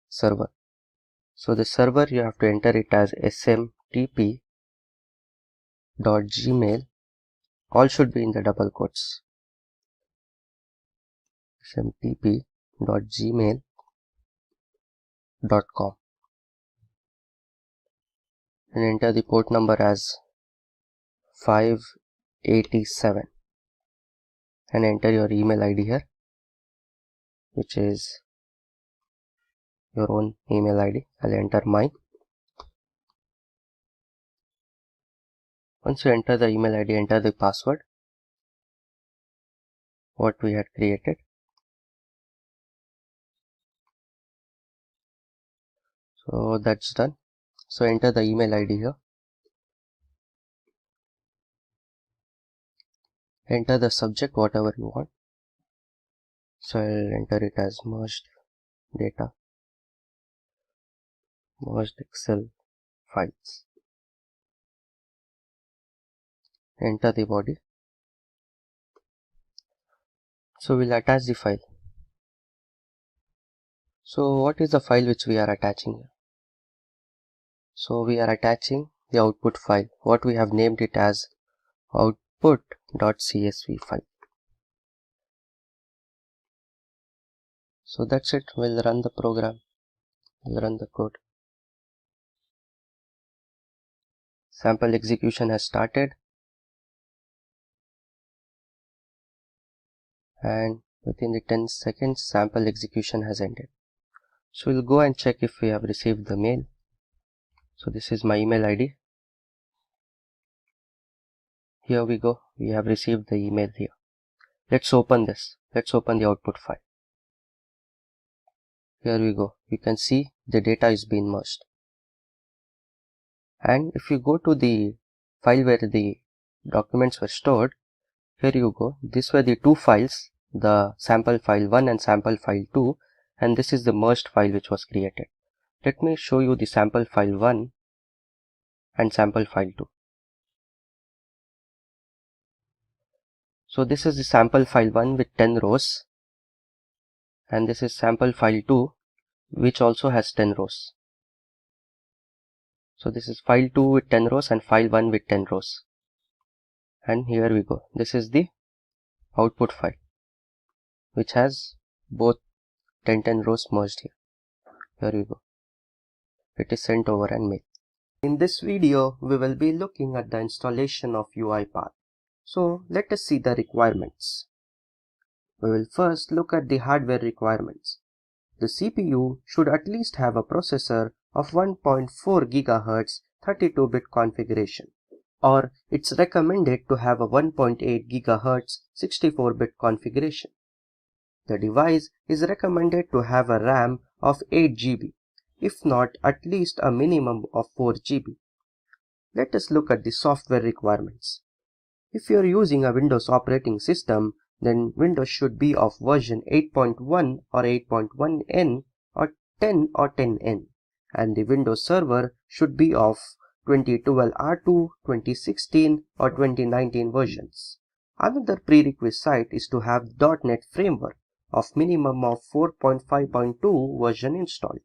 A: server. So the server, you have to enter it as smtp.gmail. All should be in the double quotes. smtp.gmail.com, and enter the port number as 587 and enter your email ID here, which is your own email ID. I'll enter mine. Once you enter the email ID, enter the password what we had created. So that's done. So enter the email ID here. Enter the subject whatever you want. So I'll enter it as merged data, merged Excel files. Enter the body. So we'll attach the file. So what is the file which we are attaching here? So we are attaching the output file. What we have named it as output.csv file. So that's it. We'll run the program. We'll run the code. Sample execution has started. And within the 10 seconds, sample execution has ended. So we'll go and check if we have received the mail. So this is my email ID. Here we go. We have received the email here. Let's open this. Let's open the output file. Here we go. You can see the data is being merged. And if you go to the file where the documents were stored, here you go. These were the two files, the sample file 1 and sample file 2, and this is the merged file which was created. Let me show you the sample file 1 and sample file 2. So this is the sample file 1 with 10 rows, and this is sample file 2 which also has 10 rows. So this is file 2 with 10 rows and file 1 with 10 rows. And here we go. This is the output file which has both 10 rows merged here. Here we go. It is sent over and mailed. In this video, we will be looking at the installation of UiPath. So let us see the requirements. We will first look at the hardware requirements. The CPU should at least have a processor of 1.4 GHz 32-bit configuration, or it's recommended to have a 1.8 GHz 64-bit configuration. The device is recommended to have a RAM of 8 GB. if not at least a minimum of 4 GB. Let us look at the software requirements. If you are using a Windows operating system, then Windows should be of version 8.1 or 8.1N or 10 or 10N, and the Windows Server should be of 2012 R2, 2016 or 2019 versions. Another prerequisite is to have .NET Framework of minimum of 4.5.2 version installed.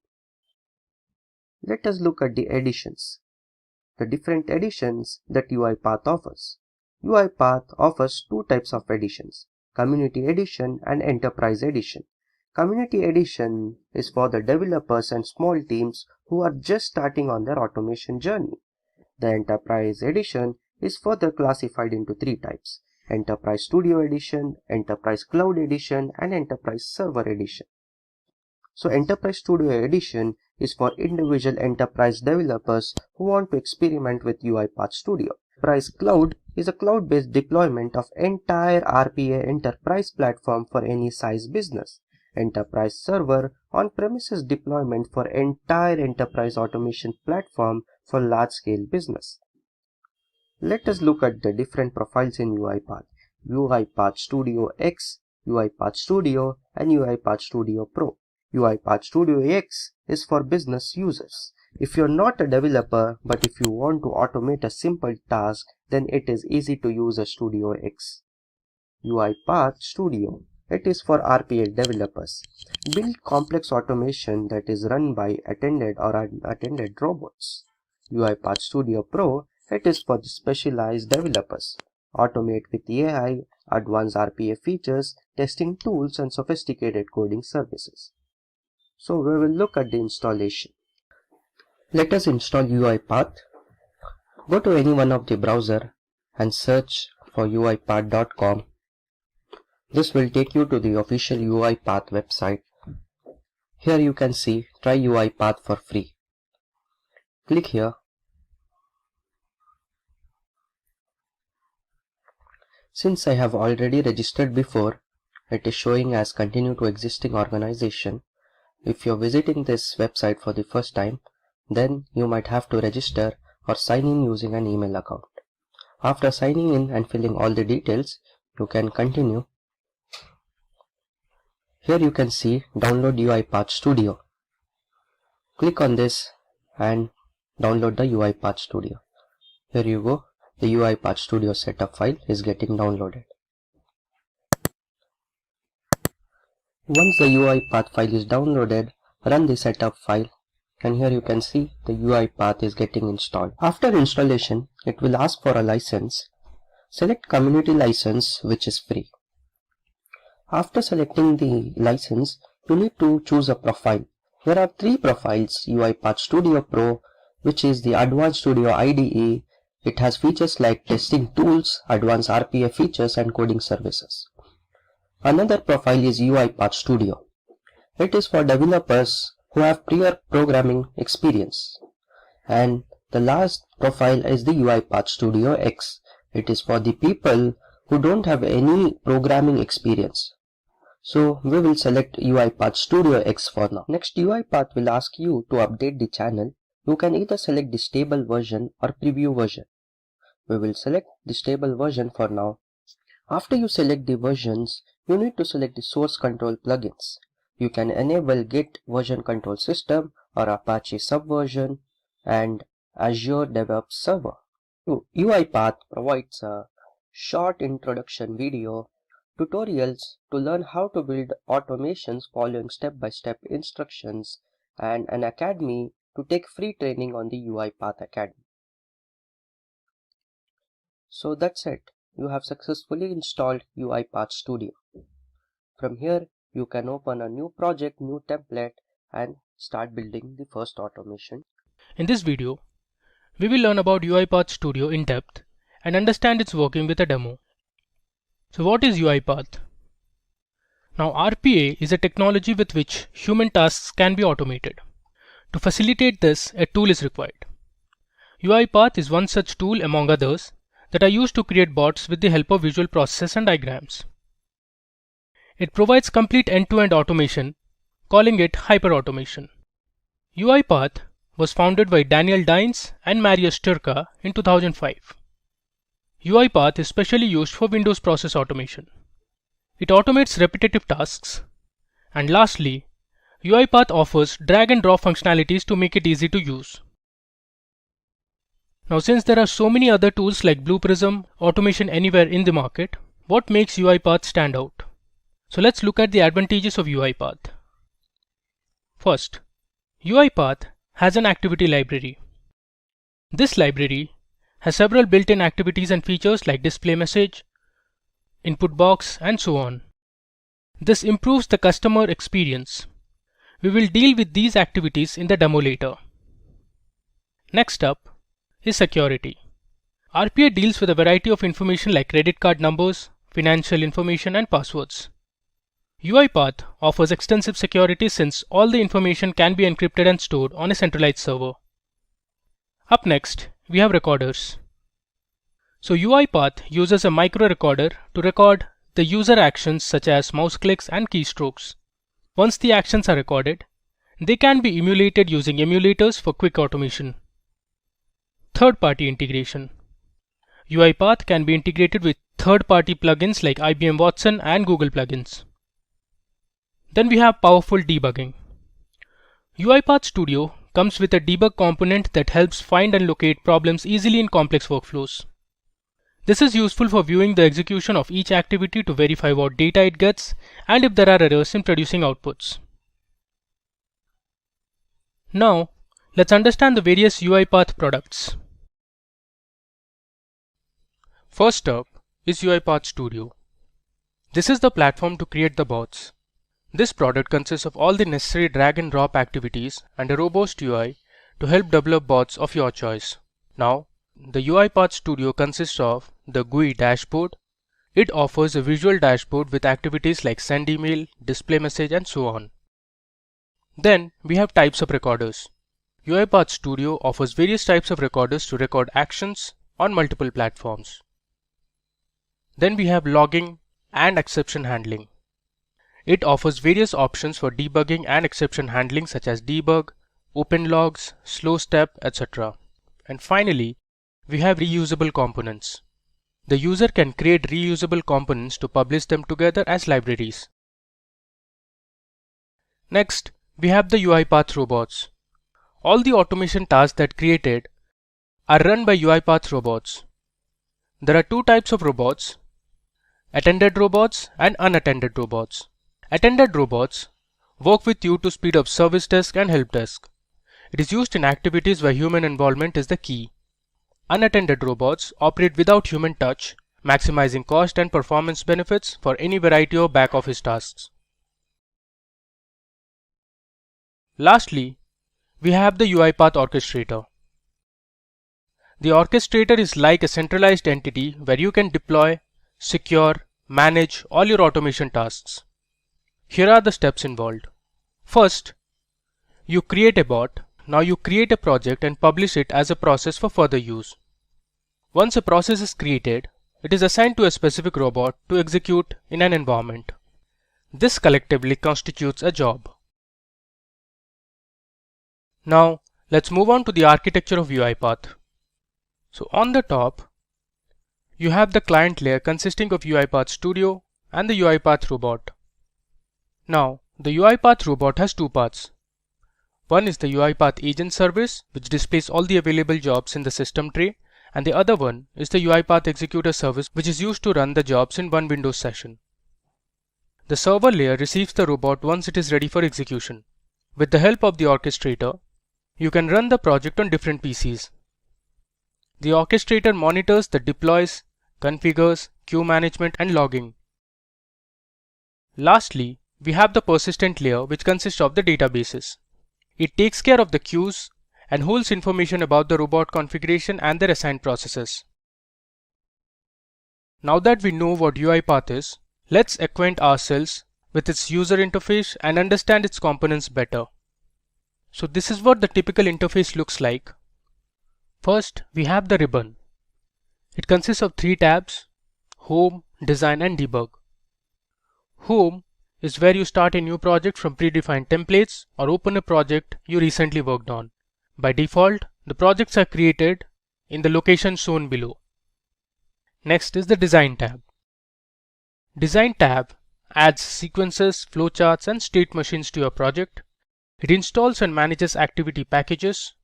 A: Let us look at the editions. The different editions that UiPath offers. UiPath offers two types of editions, Community Edition and Enterprise Edition. Community Edition is for the developers and small teams who are just starting on their automation journey. The Enterprise Edition is further classified into three types, Enterprise Studio Edition, Enterprise Cloud Edition, and Enterprise Server Edition. So Enterprise Studio Edition is for individual enterprise developers who want to experiment with UiPath Studio. Enterprise Cloud is a cloud-based deployment of entire RPA enterprise platform for any size business. Enterprise Server on-premises deployment for entire enterprise automation platform for large-scale business. Let us look at the different profiles in UiPath. UiPath Studio X, UiPath Studio, and UiPath Studio Pro. UiPath Studio X is for business users. If you're not a developer, but if you want to automate a simple task, then it is easy to use a Studio X. UiPath Studio. It is for RPA developers. Build complex automation that is run by attended or unattended robots. UiPath Studio Pro. It is for the specialized developers. Automate with AI, advanced RPA features, testing tools, and sophisticated coding services. So we will look at the installation. Let us install UiPath. Go to any one of the browser and search for uipath.com. This will take you to the official UiPath website. Here you can see try UiPath for free. Click here. Since I have already registered before, it is showing as continue to existing organization. If you're visiting this website for the first time, then you might have to register or sign in using an email account. After signing in and filling all the details, you can continue. Here you can see download UiPath Studio. Click on this and download the UiPath Studio. Here you go. The UiPath Studio setup file is getting downloaded. Once the UiPath file is downloaded, run the setup file, and here you can see the UiPath is getting installed. After installation, it will ask for a license. Select Community License, which is free. After selecting the license, you need to choose a profile. There are three profiles: UiPath Studio Pro, which is the Advanced Studio IDE. It has features like testing tools, advanced RPA features, and coding services. Another profile is UiPath Studio. It is for developers who have prior programming experience. And the last profile is the UiPath Studio X. It is for the people who don't have any programming experience. So we will select UiPath Studio X for now. Next, UiPath will ask you to update the channel. You can either select the stable version or preview version. We will select the stable version for now. After you select the versions, you need to select the source control plugins. You can enable Git version control system or Apache Subversion and Azure DevOps Server. UiPath provides a short introduction video tutorials to learn how to build automations following step-by-step instructions, and an academy to take free training on the UiPath Academy. So that's it. You have successfully installed UiPath Studio. From here, you can open a new project, new template, and start building the first automation.
D: In this video, we will learn about UiPath Studio in depth and understand its working with a demo. So what is UiPath? Now RPA is a technology with which human tasks can be automated. To facilitate this, a tool is required. UiPath is one such tool among others that are used to create bots with the help of visual processes and diagrams. It provides complete end-to-end automation, calling it hyperautomation. UiPath was founded by Daniel Dines and Marius Turka in 2005. UiPath is specially used for Windows process automation. It automates repetitive tasks. And lastly, UiPath offers drag and drop functionalities to make it easy to use. Now, since there are so many other tools like Blueprism, Automation Anywhere in the market, what makes UiPath stand out? So let's look at the advantages of UiPath. First, UiPath has an activity library. This library has several built-in activities and features like display message, input box, and so on. This improves the customer experience. We will deal with these activities in the demo later. Next up is security. RPA deals with a variety of information like credit card numbers, financial information, and passwords. UiPath offers extensive security since all the information can be encrypted and stored on a centralized server. Up next, we have recorders. So UiPath uses a micro recorder to record the user actions such as mouse clicks and keystrokes. Once the actions are recorded, they can be emulated using emulators for quick automation. Third-party integration. UiPath can be integrated with third-party plugins like IBM Watson and Google plugins. Then we have powerful debugging. UiPath Studio comes with a debug component that helps find and locate problems easily in complex workflows. This is useful for viewing the execution of each activity to verify what data it gets and if there are errors in producing outputs. Now, let's understand the various UiPath products. First up is UiPath Studio. This is the platform to create the bots. This product consists of all the necessary drag and drop activities and a robust UI to help develop bots of your choice. Now, the UiPath Studio consists of the GUI dashboard. It offers a visual dashboard with activities like send email, display message, and so on. Then we have types of recorders. UiPath Studio offers various types of recorders to record actions on multiple platforms. Then we have logging and exception handling. It offers various options for debugging and exception handling such as debug, open logs, slow step, etc. And finally, we have reusable components. The user can create reusable components to publish them together as libraries. Next, we have the UiPath robots. All the automation tasks that created are run by UiPath robots. There are two types of robots: attended robots and unattended robots. Attended robots work with you to speed up service desk and help desk. It is used in activities where human involvement is the key. Unattended robots operate without human touch, maximizing cost and performance benefits for any variety of back office tasks. Lastly, we have the UiPath Orchestrator. The Orchestrator is like a centralized entity where you can deploy, secure, manage all your automation tasks. Here are the steps involved. First, you create a bot. Now you create a project and publish it as a process for further use. Once a process is created, it is assigned to a specific robot to execute in an environment. This collectively constitutes a job. Now, let's move on to the architecture of UiPath. So on the top, you have the client layer consisting of UiPath Studio and the UiPath robot. Now, the UiPath robot has two parts. One is the UiPath agent service, which displays all the available jobs in the system tray, and the other one is the UiPath executor service, which is used to run the jobs in one Windows session. The server layer receives the robot once it is ready for execution. With the help of the orchestrator, you can run the project on different PCs. The orchestrator monitors the deploys, configures, queue management, and logging. Lastly, we have the persistent layer, which consists of the databases. It takes care of the queues and holds information about the robot configuration and their assigned processes. Now that we know what UiPath is, let's acquaint ourselves with its user interface and understand its components better. So this is what the typical interface looks like. First, we have the ribbon. It consists of three tabs: Home, Design, and Debug. Home is where you start a new project from predefined templates or open a project you recently worked on. By default, the projects are created in the location shown below. Next is the Design tab. Design tab adds sequences, flowcharts, and state machines to your project. It installs and manages activity packages.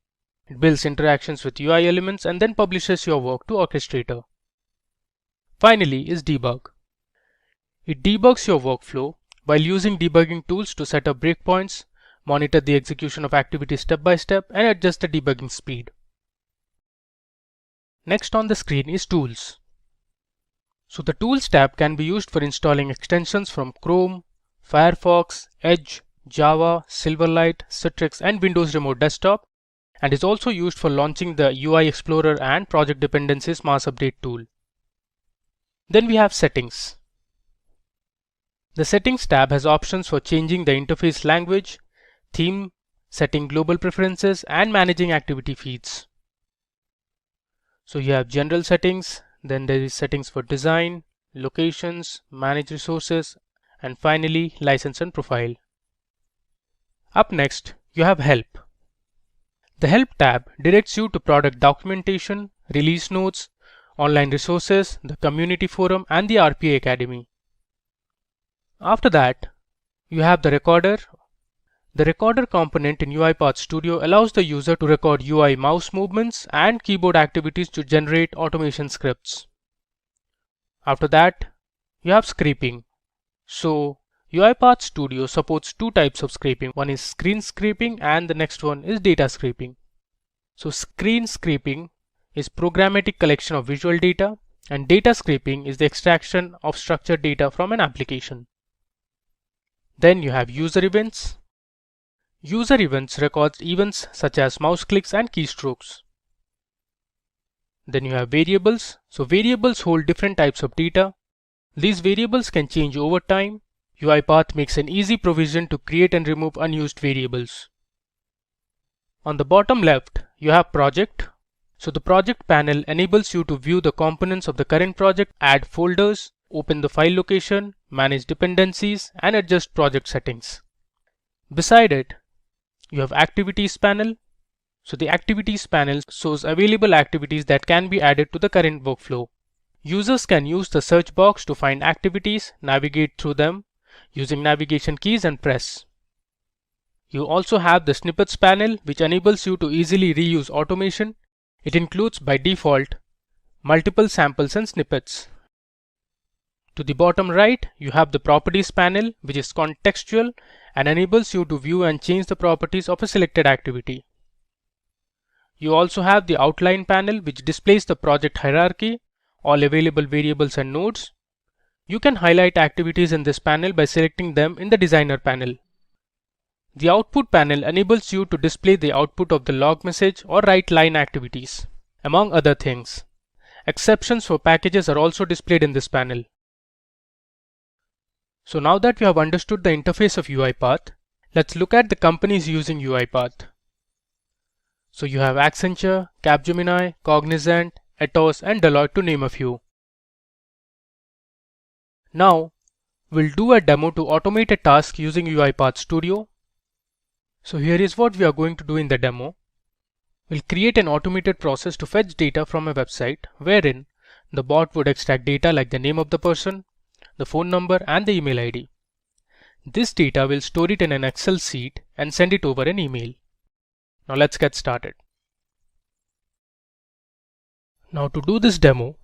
D: It builds interactions with UI elements and then publishes your work to Orchestrator. Finally is Debug. It debugs your workflow while using debugging tools to set up breakpoints, monitor the execution of activities step by step, and adjust the debugging speed. Next on the screen is Tools. So the Tools tab can be used for installing extensions from Chrome, Firefox, Edge, Java, Silverlight, Citrix, and Windows Remote Desktop, and is also used for launching the UI Explorer and Project Dependencies Mass Update tool. Then we have Settings. The Settings tab has options for changing the interface language, theme, setting global preferences, and managing activity feeds. So you have General Settings, then there is Settings for Design, Locations, Manage Resources, and finally License and Profile. Up next, you have Help. The Help tab directs you to product documentation, release notes, online resources, the community forum, and the RPA Academy. After that, you have the Recorder. The Recorder component in UiPath Studio allows the user to record UI mouse movements and keyboard activities to generate automation scripts. After that, you have Scraping. So, UiPath Studio supports two types of scraping. One is screen scraping and the next one is data scraping. So, screen scraping is programmatic collection of visual data, and data scraping is the extraction of structured data from an application. Then you have User Events. User Events records events such as mouse clicks and keystrokes. Then you have Variables. So variables hold different types of data. These variables can change over time. UiPath makes an easy provision to create and remove unused variables. On the bottom left, you have Project. So the Project panel enables you to view the components of the current project, add folders, open the file location, manage dependencies, and adjust project settings. Beside it, you have Activities panel. So the Activities panel shows available activities that can be added to the current workflow. Users can use the search box to find activities, navigate through them using navigation keys, and press. You also have the Snippets panel, which enables you to easily reuse automation. It includes by default multiple samples and snippets. To the bottom right, you have the Properties panel, which is contextual and enables you to view and change the properties of a selected activity. You also have the Outline panel, which displays the project hierarchy, all available variables and nodes. You can highlight activities in this panel by selecting them in the Designer panel. The Output panel enables you to display the output of the log message or write line activities, among other things. Exceptions for packages are also displayed in this panel. So now that we have understood the interface of UiPath, let's look at the companies using UiPath. So you have Accenture, Capgemini, Cognizant, Atos, and Deloitte, to name a few. Now, we'll do a demo to automate a task using UiPath Studio. So here is what we are going to do in the demo. We'll create an automated process to fetch data from a website, wherein the bot would extract data like the name of the person, the phone number, and the email ID. This data will store it in an Excel sheet and send it over an email. Now let's get started. Now to do this demo,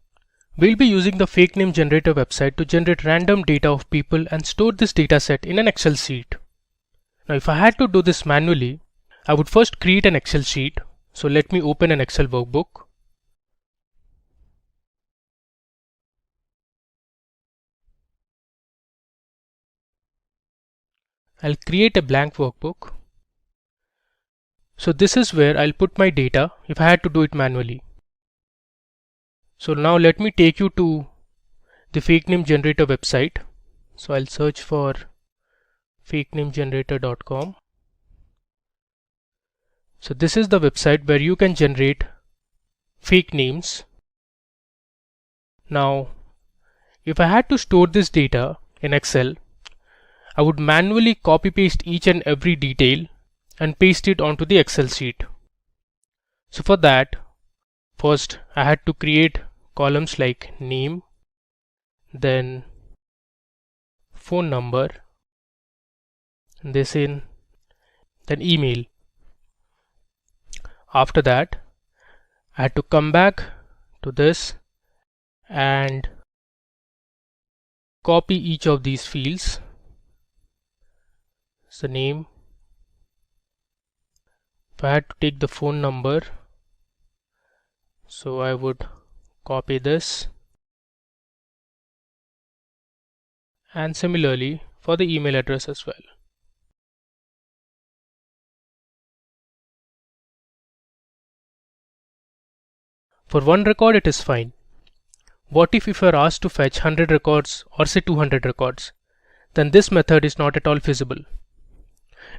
D: we'll be using the fake name generator website to generate random data of people and store this data set in an Excel sheet. Now if I had to do this manually, I would first create an Excel sheet. So let me open an Excel workbook. I'll create a blank workbook. So this is where I'll put my data if I had to do it manually. So now let me take you to the fake name generator website. So I'll search for fakenamegenerator.com. So this is the website where you can generate fake names. Now, if I had to store this data in Excel, I would manually copy paste each and every detail and paste it onto the Excel sheet. So for that, first I had to create columns like name, then phone number, then email. After that, I had to come back to this and copy each of these fields. So name, if I had to take the phone number, so I would copy this, and similarly for the email address as well. For one record it is fine. What if you are asked to fetch 100 records or say 200 records? Then this method is not at all feasible.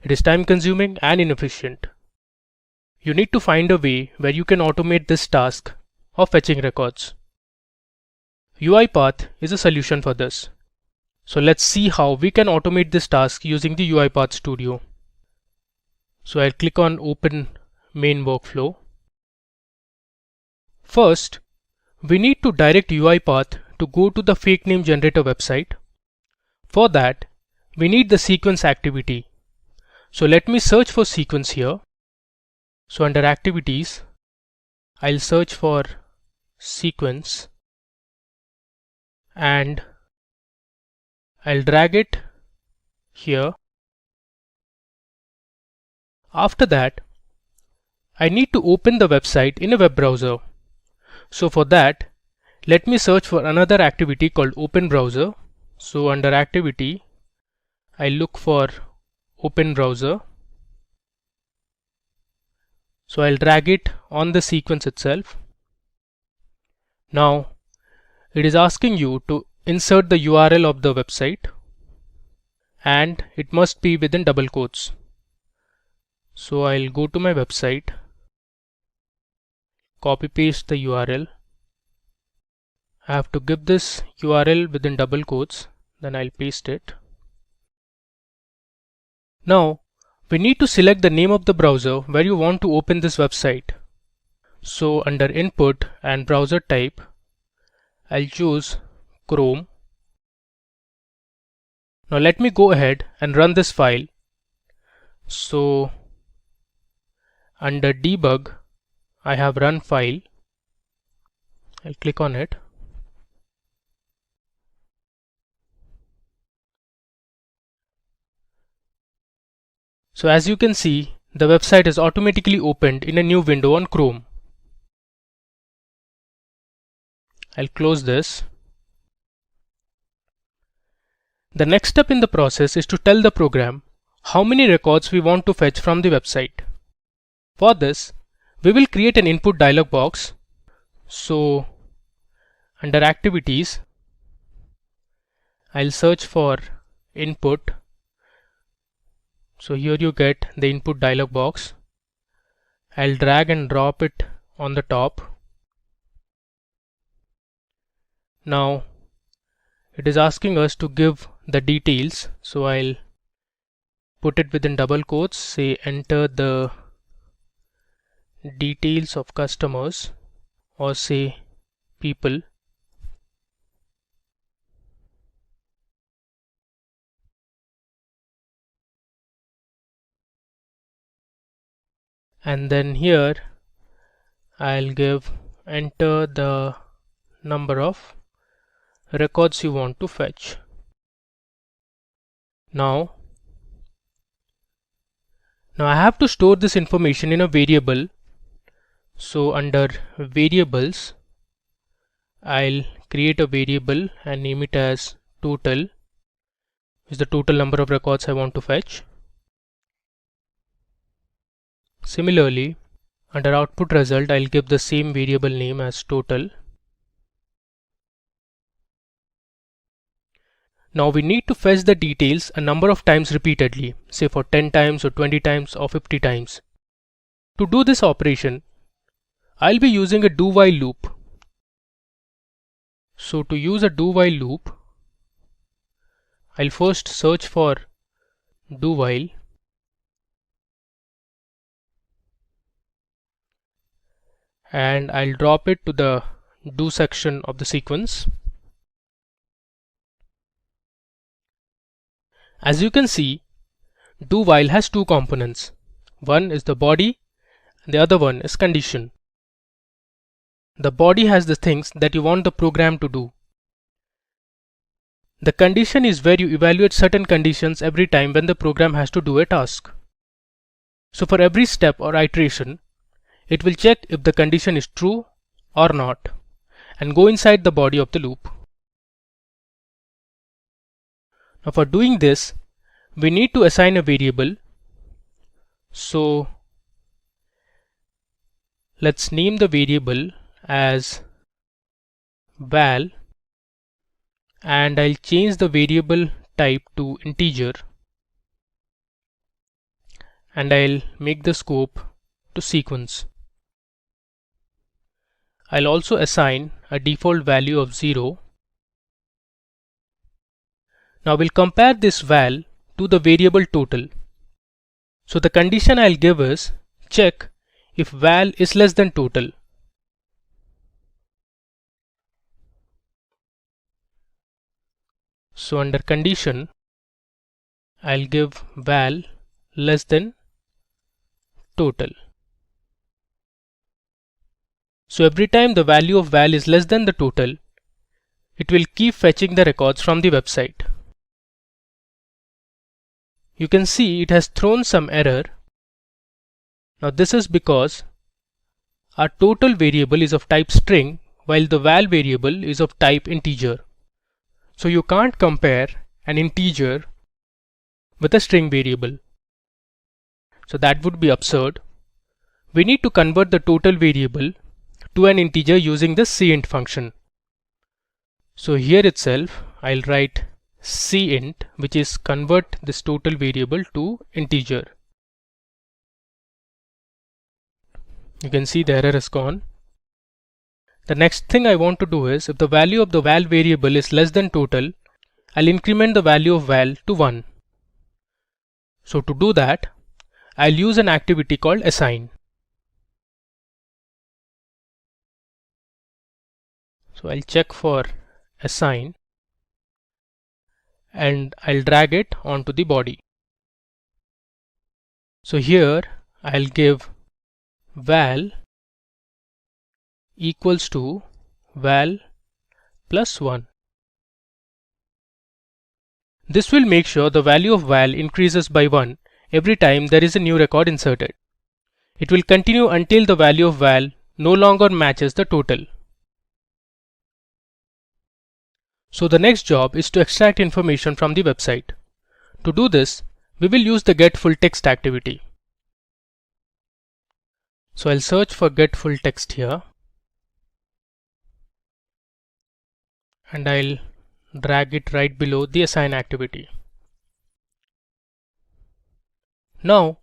D: It is time consuming and inefficient. You need to find a way where you can automate this task of fetching records. UiPath is a solution for this. So let's see how we can automate this task using the UiPath Studio. So I'll click on Open Main Workflow. First, we need to direct UiPath to go to the fake name generator website. For that, we need the sequence activity. So let me search for sequence here. So under activities, I'll search for sequence and I'll drag it here. After that, I need to open the website in a web browser. So for that, let me search for another activity called Open Browser. So under activity, I look for Open Browser. So I'll drag it on the sequence itself. Now it is asking you to insert the URL of the website, and it must be within double quotes. So I'll go to my website, copy paste the URL. I have to give this URL within double quotes, then I'll paste it. Now we need to select the name of the browser where you want to open this website. So under input and browser type, I'll choose Chrome. Now let me go ahead and run this file. So under debug, I have run file. I'll click on it. So as you can see, the website is automatically opened in a new window on Chrome. I'll close this. The next step in the process is to tell the program how many records we want to fetch from the website. For this, we will create an input dialog box. So under activities, I'll search for input. So here you get the input dialog box. I'll drag and drop it on the top. Now it is asking us to give the details. So I'll put it within double quotes, say enter the details of customers, or say people. And then here I'll give enter the number of records you want to fetch. Now I have to store this information in a variable. So under variables, I'll create a variable and name it as total, is the total number of records I want to fetch. Similarly, under output result, I'll give the same variable name as total. Now we need to fetch the details a number of times repeatedly, say for 10 times or 20 times or 50 times. To do this operation, I'll be using a do-while loop. So to use a do-while loop, I'll first search for do while, and I'll drop it to the do section of the sequence. As you can see, do while has two components. One is the body, the other one is condition. The body has the things that you want the program to do. The condition is where you evaluate certain conditions every time when the program has to do a task. So for every step or iteration, it will check if the condition is true or not and go inside the body of the loop. Now for doing this, we need to assign a variable. So let's name the variable as val, and I'll change the variable type to integer, and I'll make the scope to sequence. I'll also assign a default value of 0. Now we'll compare this val to the variable total. So the condition I'll give is check if val is less than total. So under condition, I'll give val less than total. So every time the value of val is less than the total, it will keep fetching the records from the website. You can see it has thrown some error. Now this is because our total variable is of type string while the val variable is of type integer. So you can't compare an integer with a string variable. So that would be absurd. We need to convert the total variable to an integer using the cint function. So here itself I'll write cint, which is convert this total variable to integer. You can see the error is gone. The next thing I want to do is, if the value of the val variable is less than total, I'll increment the value of val to 1. So to do that, I'll use an activity called assign. So I'll check for assign and I'll drag it onto the body. So here I'll give val equals to val plus 1. This will make sure the value of val increases by 1 every time there is a new record inserted. It will continue until the value of val no longer matches the total. So the next job is to extract information from the website. To do this, we will use the get full text activity. So I'll search for get full text here, and I'll drag it right below the assign activity. Now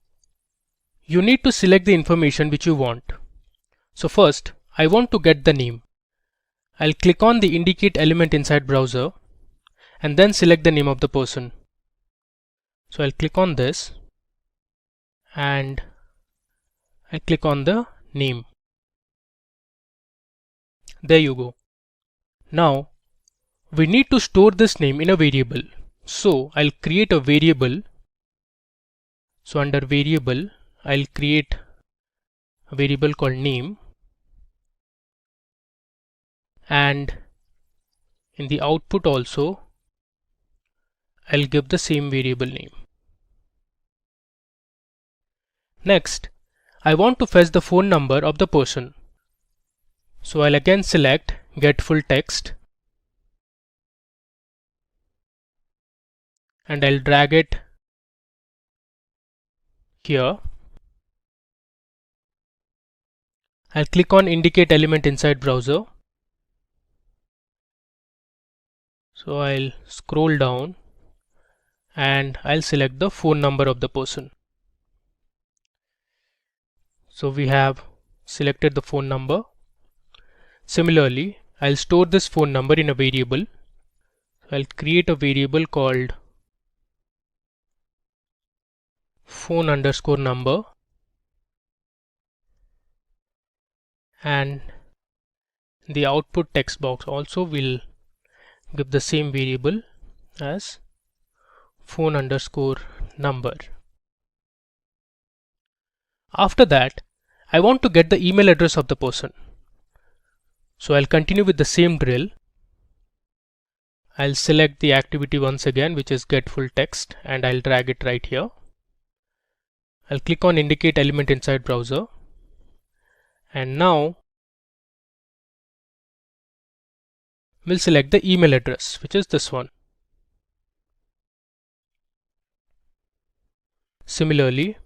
D: you need to select the information which you want. So first I want to get the name. I'll click on the indicate element inside browser and then select the name of the person. So I'll click on this and I'll click on the name. There you go. Now we need to store this name in a variable. So I'll create a variable. So under variable, I'll create a variable called name, and in the output also I'll give the same variable name. Next, I want to fetch the phone number of the person. So I'll again select get full text and I'll drag it here. I'll click on indicate element inside browser. So I'll scroll down and I'll select the phone number of the person. So we have selected the phone number. Similarly, I'll store this phone number in a variable. I'll create a variable called phone underscore number, and the output text box also will give the same variable as phone underscore number. After that, I want to get the email address of the person. So I'll continue with the same drill. I'll select the activity once again, which is get full text, and I'll drag it right here. I'll click on indicate element inside browser, and now we'll select the email address, which is this one. Similarly,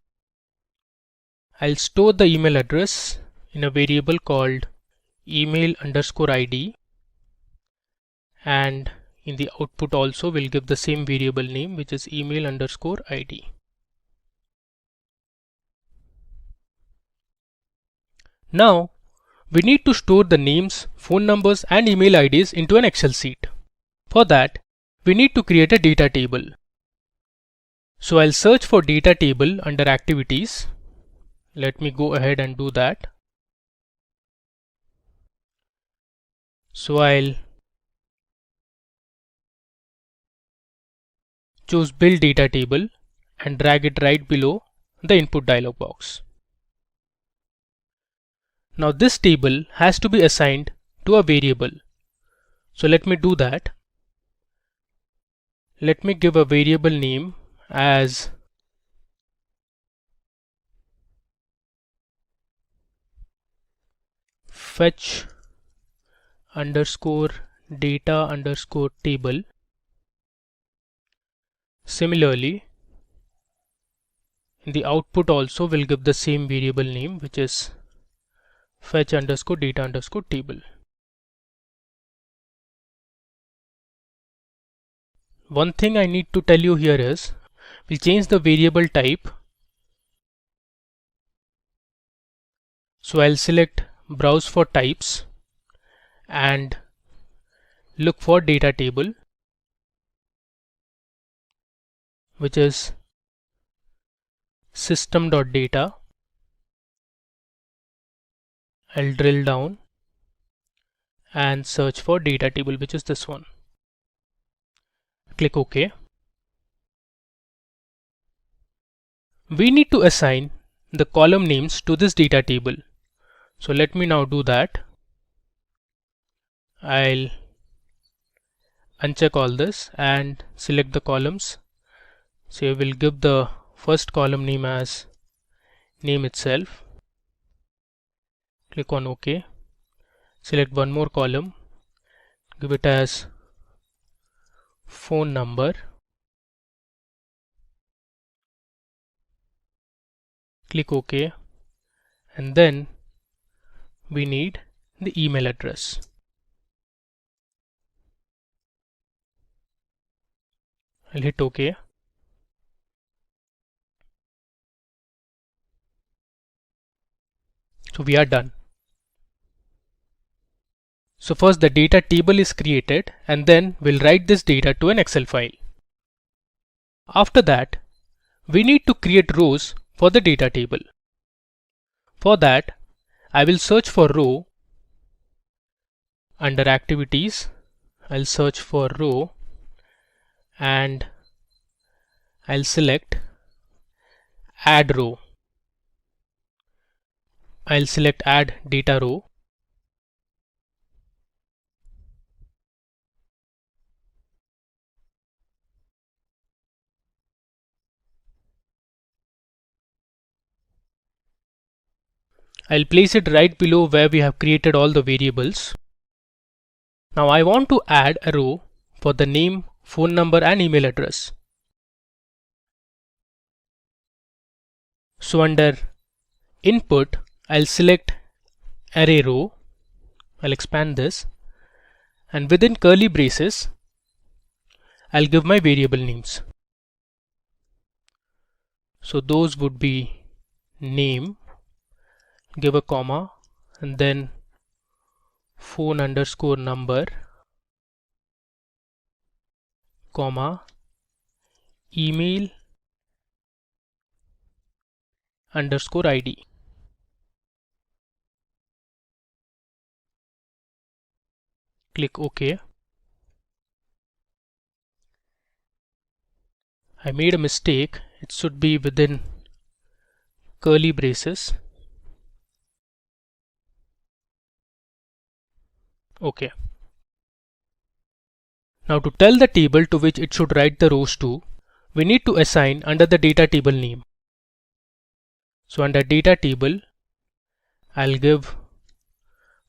D: I'll store the email address in a variable called email underscore ID, and in the output also we'll give the same variable name, which is email underscore ID. Now we need to store the names, phone numbers and email IDs into an Excel sheet. For that, we need to create a data table. So I'll search for data table under activities. Let me go ahead and do that. So I'll choose build data table and drag it right below the input dialog box. Now this table has to be assigned to a variable. So let me do that. Let me give a variable name as fetch underscore data underscore table. Similarly, in the output also we'll give the same variable name, which is fetch underscore data underscore table. One thing I need to tell you here is we'll change the variable type. So I'll select browse for types and look for data table, which is system.data. I'll drill down and search for data table, which is this one. Click OK. We need to assign the column names to this data table. So let me now do that. I'll uncheck all this and select the columns. So we'll give the first column name as name itself. Click on OK. Select one more column, give it as phone number. Click OK, and then we need the email address. I'll hit OK. So we are done. So first the data table is created, and then we'll write this data to an Excel file. After that, we need to create rows for the data table. For that, I will search for row. Under activities, I'll search for row and I'll select add row. I'll select add data row. I'll place it right below where we have created all the variables. Now I want to add a row for the name, phone number and email address. So under input, I'll select array row. I'll expand this, and within curly braces, I'll give my variable names. So those would be name, give a comma, and then phone underscore number, comma, email underscore ID. Click OK. I made a mistake. It should be within curly braces. OK. Now to tell the table to which it should write the rows to, we need to assign under the data table name. So under data table, I'll give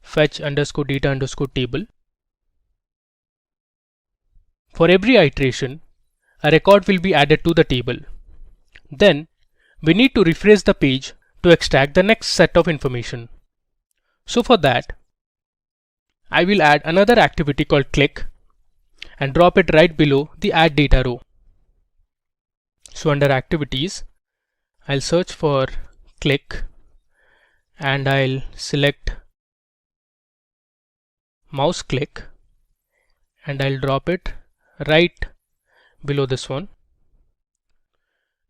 D: fetch underscore data underscore table. For every iteration, a record will be added to the table. Then we need to refresh the page to extract the next set of information. So for that, I will add another activity called click and drop it right below the add data row. So under activities, I'll search for click and I'll select mouse click and I'll drop it right below this one.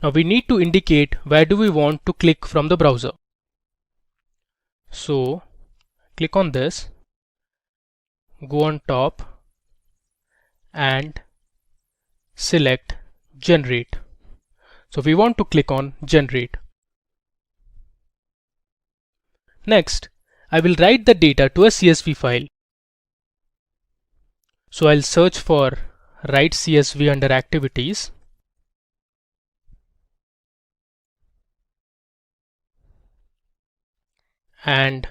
D: Now we need to indicate where do we want to click from the browser. So click on this, go on top and select generate. So we want to click on generate. Next, I will write the data to a CSV file. So I'll search for write CSV under activities. And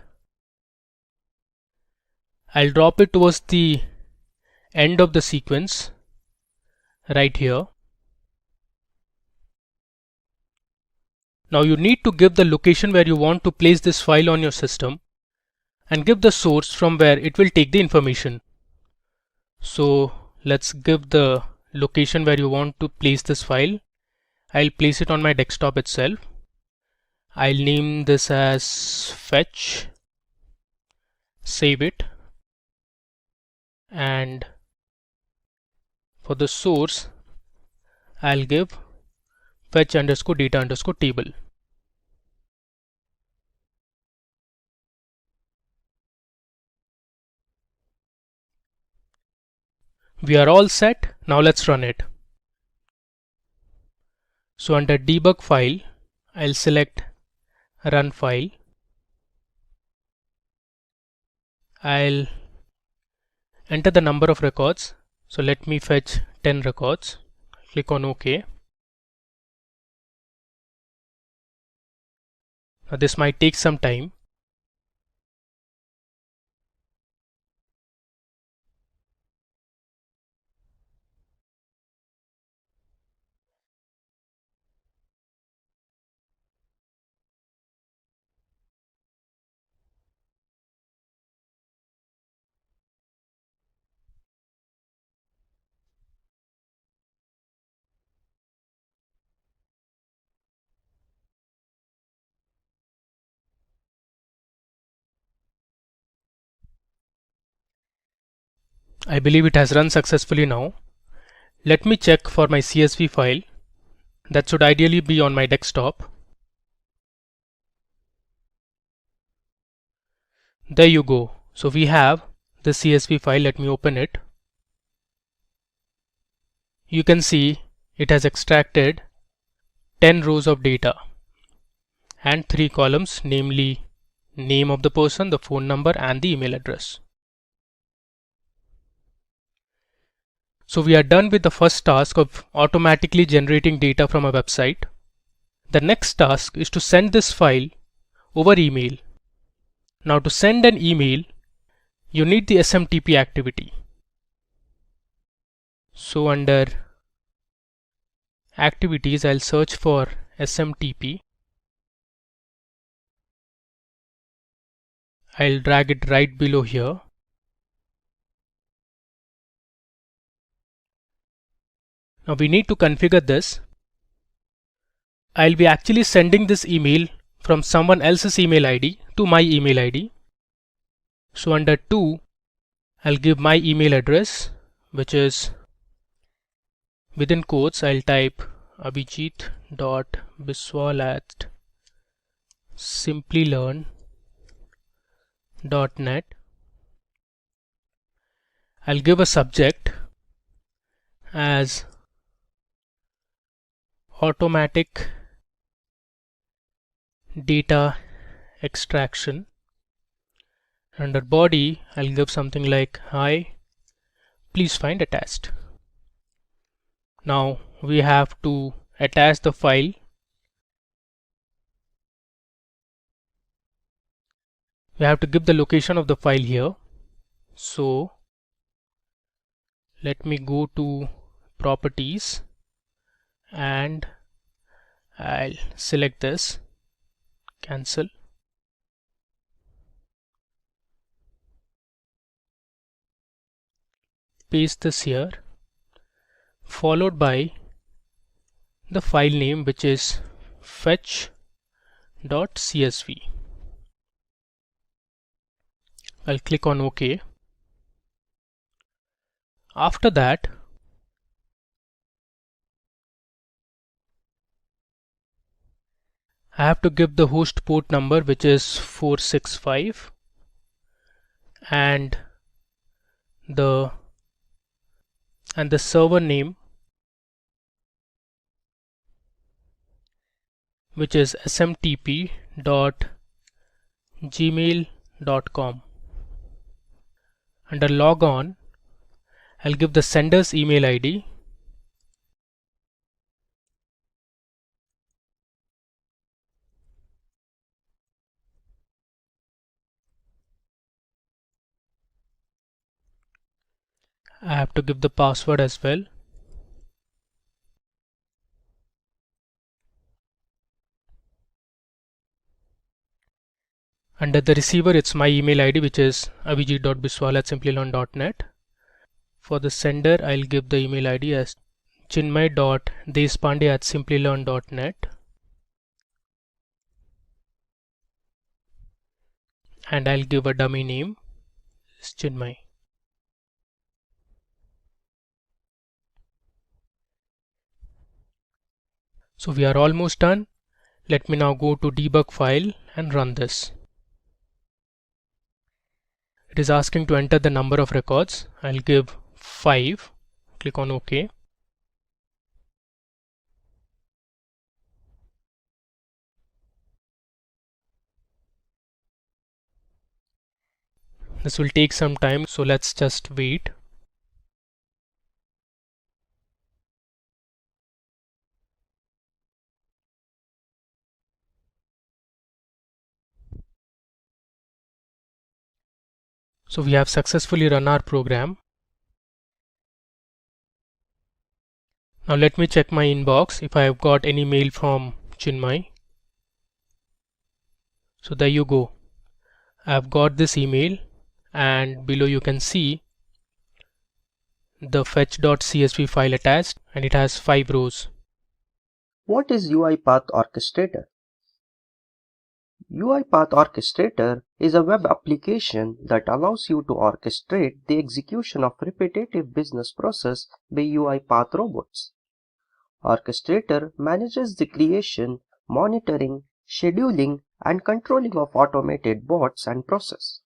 D: I'll drop it towards the end of the sequence right here. Now you need to give the location where you want to place this file on your system and give the source from where it will take the information. So let's give the location where you want to place this file. I'll place it on my desktop itself. I'll name this as fetch, save it, and for the source I'll give fetch underscore data underscore table. We are all set. Now let's run it. So under debug file, I'll select run file. I'll enter the number of records. So let me fetch 10 records. Click on OK. Now this might take some time. I believe it has run successfully now. Let me check for my CSV file. That should ideally be on my desktop. There you go. So we have the CSV file. Let me open it. You can see it has extracted 10 rows of data and 3 columns, namely name of the person, the phone number and the email address. So we are done with the first task of automatically generating data from a website. The next task is to send this file over email. Now to send an email, you need the SMTP activity. So under activities, I'll search for SMTP. I'll drag it right below here. Now we need to configure this. I'll be actually sending this email from someone else's email ID to my email ID. So under to, I'll give my email address, which is within quotes, I'll type abhijit.biswal@ Simplilearn.net. I'll give a subject as automatic data extraction. Under body, I'll give something like hi, please find attached. Now we have to attach the file. We have to give the location of the file here. So let me go to properties and I'll select this, cancel. Paste this here, followed by the file name, which is fetch.csv. I'll click on OK. After that, I have to give the host port number, which is 465, and the server name, which is smtp.gmail.com. Under logon, I'll give the sender's email ID, I have to give the password as well. Under the receiver, it's my email ID, which is avijit.biswal@simplilearn.net. For the sender, I'll give the email ID as chinmay.deshpande@simplilearn.net, and I'll give a dummy name, is Chinmay. So we are almost done. Let me now go to debug file and run this. It is asking to enter the number of records. I'll give 5. Click on OK. This will take some time, so let's just wait. So we have successfully run our program. Now let me check my inbox if I have got any mail from Chinmay. So there you go. I have got this email, and below you can see the fetch.csv file attached, and it has 5 rows.
A: What is UiPath Orchestrator? UiPath Orchestrator is a web application that allows you to orchestrate the execution of repetitive business process by UiPath robots. Orchestrator manages the creation, monitoring, scheduling, and controlling of automated bots and process.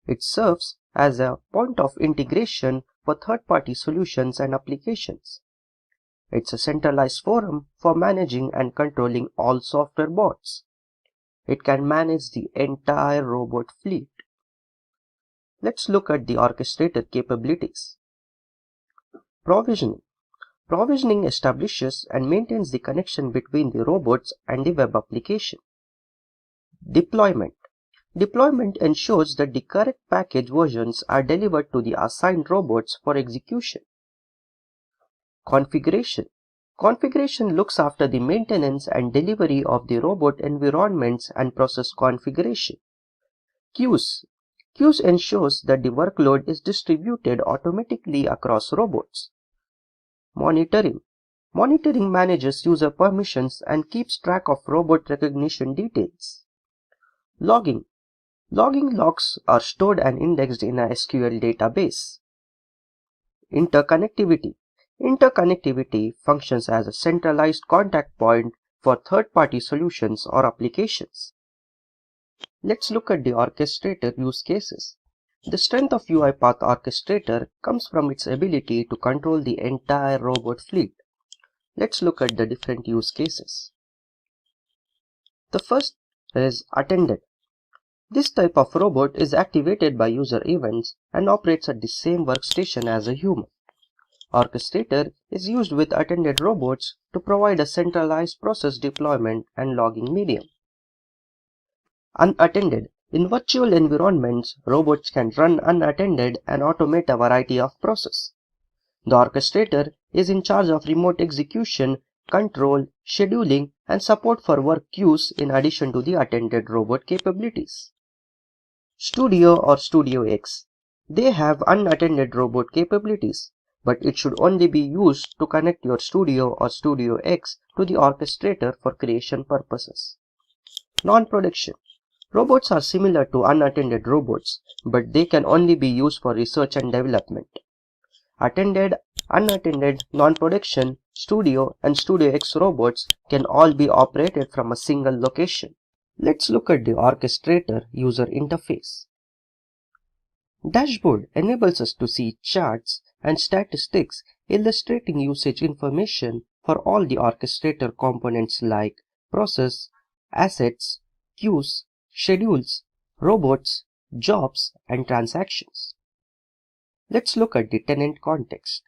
A: It serves as a point of integration for third-party solutions and applications. It's a centralized forum for managing and controlling all software bots. It can manage the entire robot fleet. Let's look at the orchestrator capabilities. Provisioning. Provisioning establishes and maintains the connection between the robots and the web application. Deployment. Deployment ensures that the correct package versions are delivered to the assigned robots for execution. Configuration. Configuration looks after the maintenance and delivery of the robot environments and process configuration. Queues. Queues ensures that the workload is distributed automatically across robots. Monitoring. Monitoring manages user permissions and keeps track of robot recognition details. Logging. Logging logs are stored and indexed in a SQL database. Interconnectivity. Interconnectivity functions as a centralized contact point for third-party solutions or applications. Let's look at the Orchestrator use cases. The strength of UiPath Orchestrator comes from its ability to control the entire robot fleet. Let's look at the different use cases. The first is attended. This type of robot is activated by user events and operates at the same workstation as a human. Orchestrator is used with attended robots to provide a centralized process deployment and logging medium. Unattended. In virtual environments, robots can run unattended and automate a variety of processes. The orchestrator is in charge of remote execution, control, scheduling, and support for work queues in addition to the attended robot capabilities. Studio or Studio X. They have unattended robot capabilities, but it should only be used to connect your Studio or Studio X to the orchestrator for creation purposes. Non-production. Robots are similar to unattended robots, but they can only be used for research and development. Attended, unattended, non-production, Studio, and Studio X robots can all be operated from a single location. Let's look at the Orchestrator user interface. Dashboard enables us to see charts and statistics illustrating usage information for all the Orchestrator components like process, assets, queues, schedules, robots, jobs, and transactions. Let's look at the tenant context.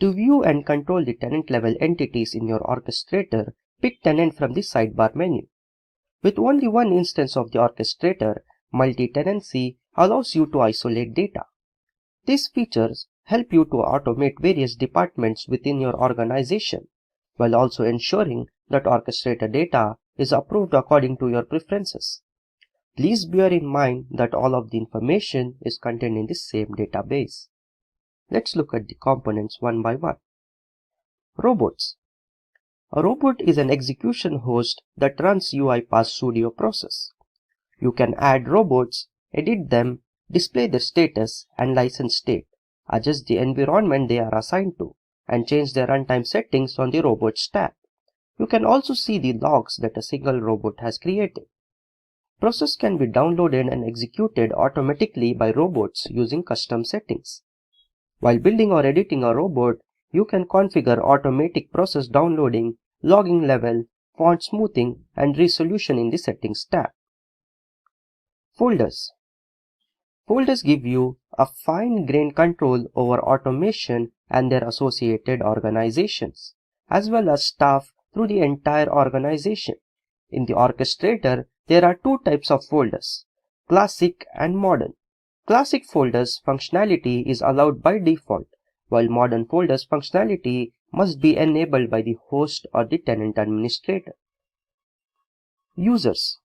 A: To view and control the tenant level entities in your orchestrator, pick tenant from the sidebar menu. With only one instance of the orchestrator, multi-tenancy allows you to isolate data. These features help you to automate various departments within your organization, while also ensuring that orchestrator data is approved according to your preferences. Please bear in mind that all of the information is contained in the same database. Let's look at the components one by one. Robots. A robot is an execution host that runs UiPath Studio process. You can add robots, edit them, display their status and license state, adjust the environment they are assigned to, and change their runtime settings on the Robots tab. You can also see the logs that a single robot has created. Process can be downloaded and executed automatically by robots using custom settings. While building or editing a robot, you can configure automatic process downloading, logging level, font smoothing, and resolution in the Settings tab. Folders. Folders give you a fine-grained control over automation and their associated organizations, as well as staff through the entire organization. In the orchestrator, there are two types of folders, classic and modern. Classic folders functionality is allowed by default, while modern folders functionality must be enabled by the host or the tenant administrator. Users.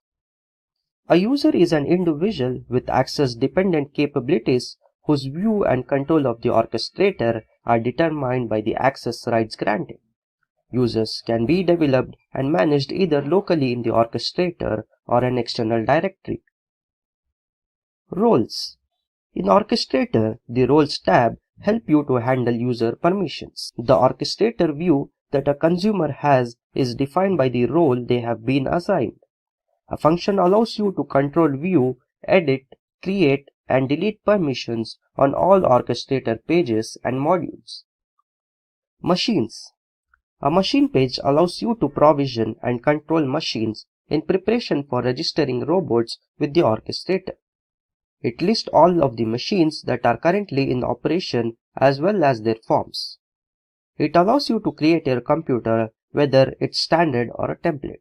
A: A user is an individual with access-dependent capabilities whose view and control of the orchestrator are determined by the access rights granted. Users can be developed and managed either locally in the orchestrator or an external directory. Roles. In Orchestrator, the Roles tab help you to handle user permissions. The orchestrator view that a consumer has is defined by the role they have been assigned. A function allows you to control view, edit, create, and delete permissions on all orchestrator pages and modules. Machines. A machine page allows you to provision and control machines in preparation for registering robots with the orchestrator. It lists all of the machines that are currently in operation as well as their forms. It allows you to create your computer whether it's standard or a template.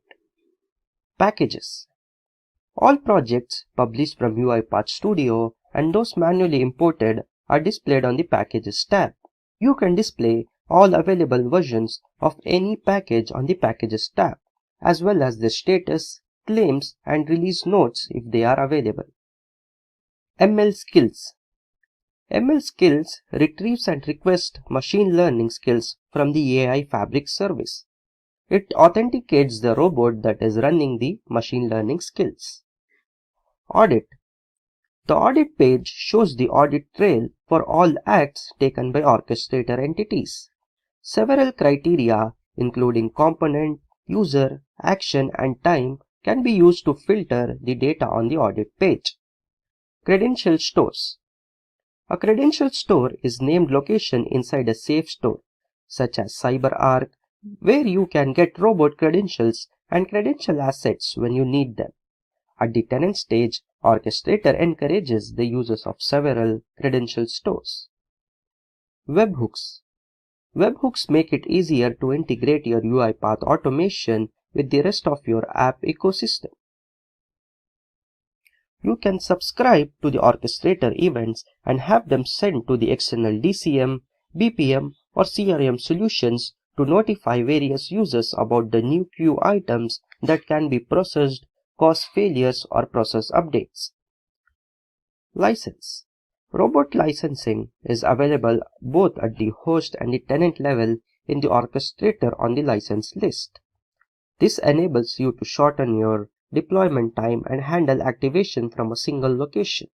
A: Packages. All projects published from UiPath Studio and those manually imported are displayed on the Packages tab. You can display all available versions of any package on the Packages tab, as well as their status, claims, and release notes if they are available. ML Skills. ML Skills retrieves and requests machine learning skills from the AI Fabric service. It authenticates the robot that is running the machine learning skills. Audit. The audit page shows the audit trail for all acts taken by orchestrator entities. Several criteria, including component, user, action, and time, can be used to filter the data on the audit page. Credential stores. A credential store is named location inside a safe store, such as CyberArk, where you can get robot credentials and credential assets when you need them. At the tenant stage, Orchestrator encourages the users of several credential stores. Webhooks. Webhooks make it easier to integrate your UiPath automation with the rest of your app ecosystem. You can subscribe to the Orchestrator events and have them sent to the external DCM, BPM, or CRM solutions to notify various users about the new queue items that can be processed, cause failures, or process updates. License. Robot licensing is available both at the host and the tenant level in the Orchestrator on the license list. This enables you to shorten your deployment time and handle activation from a single location.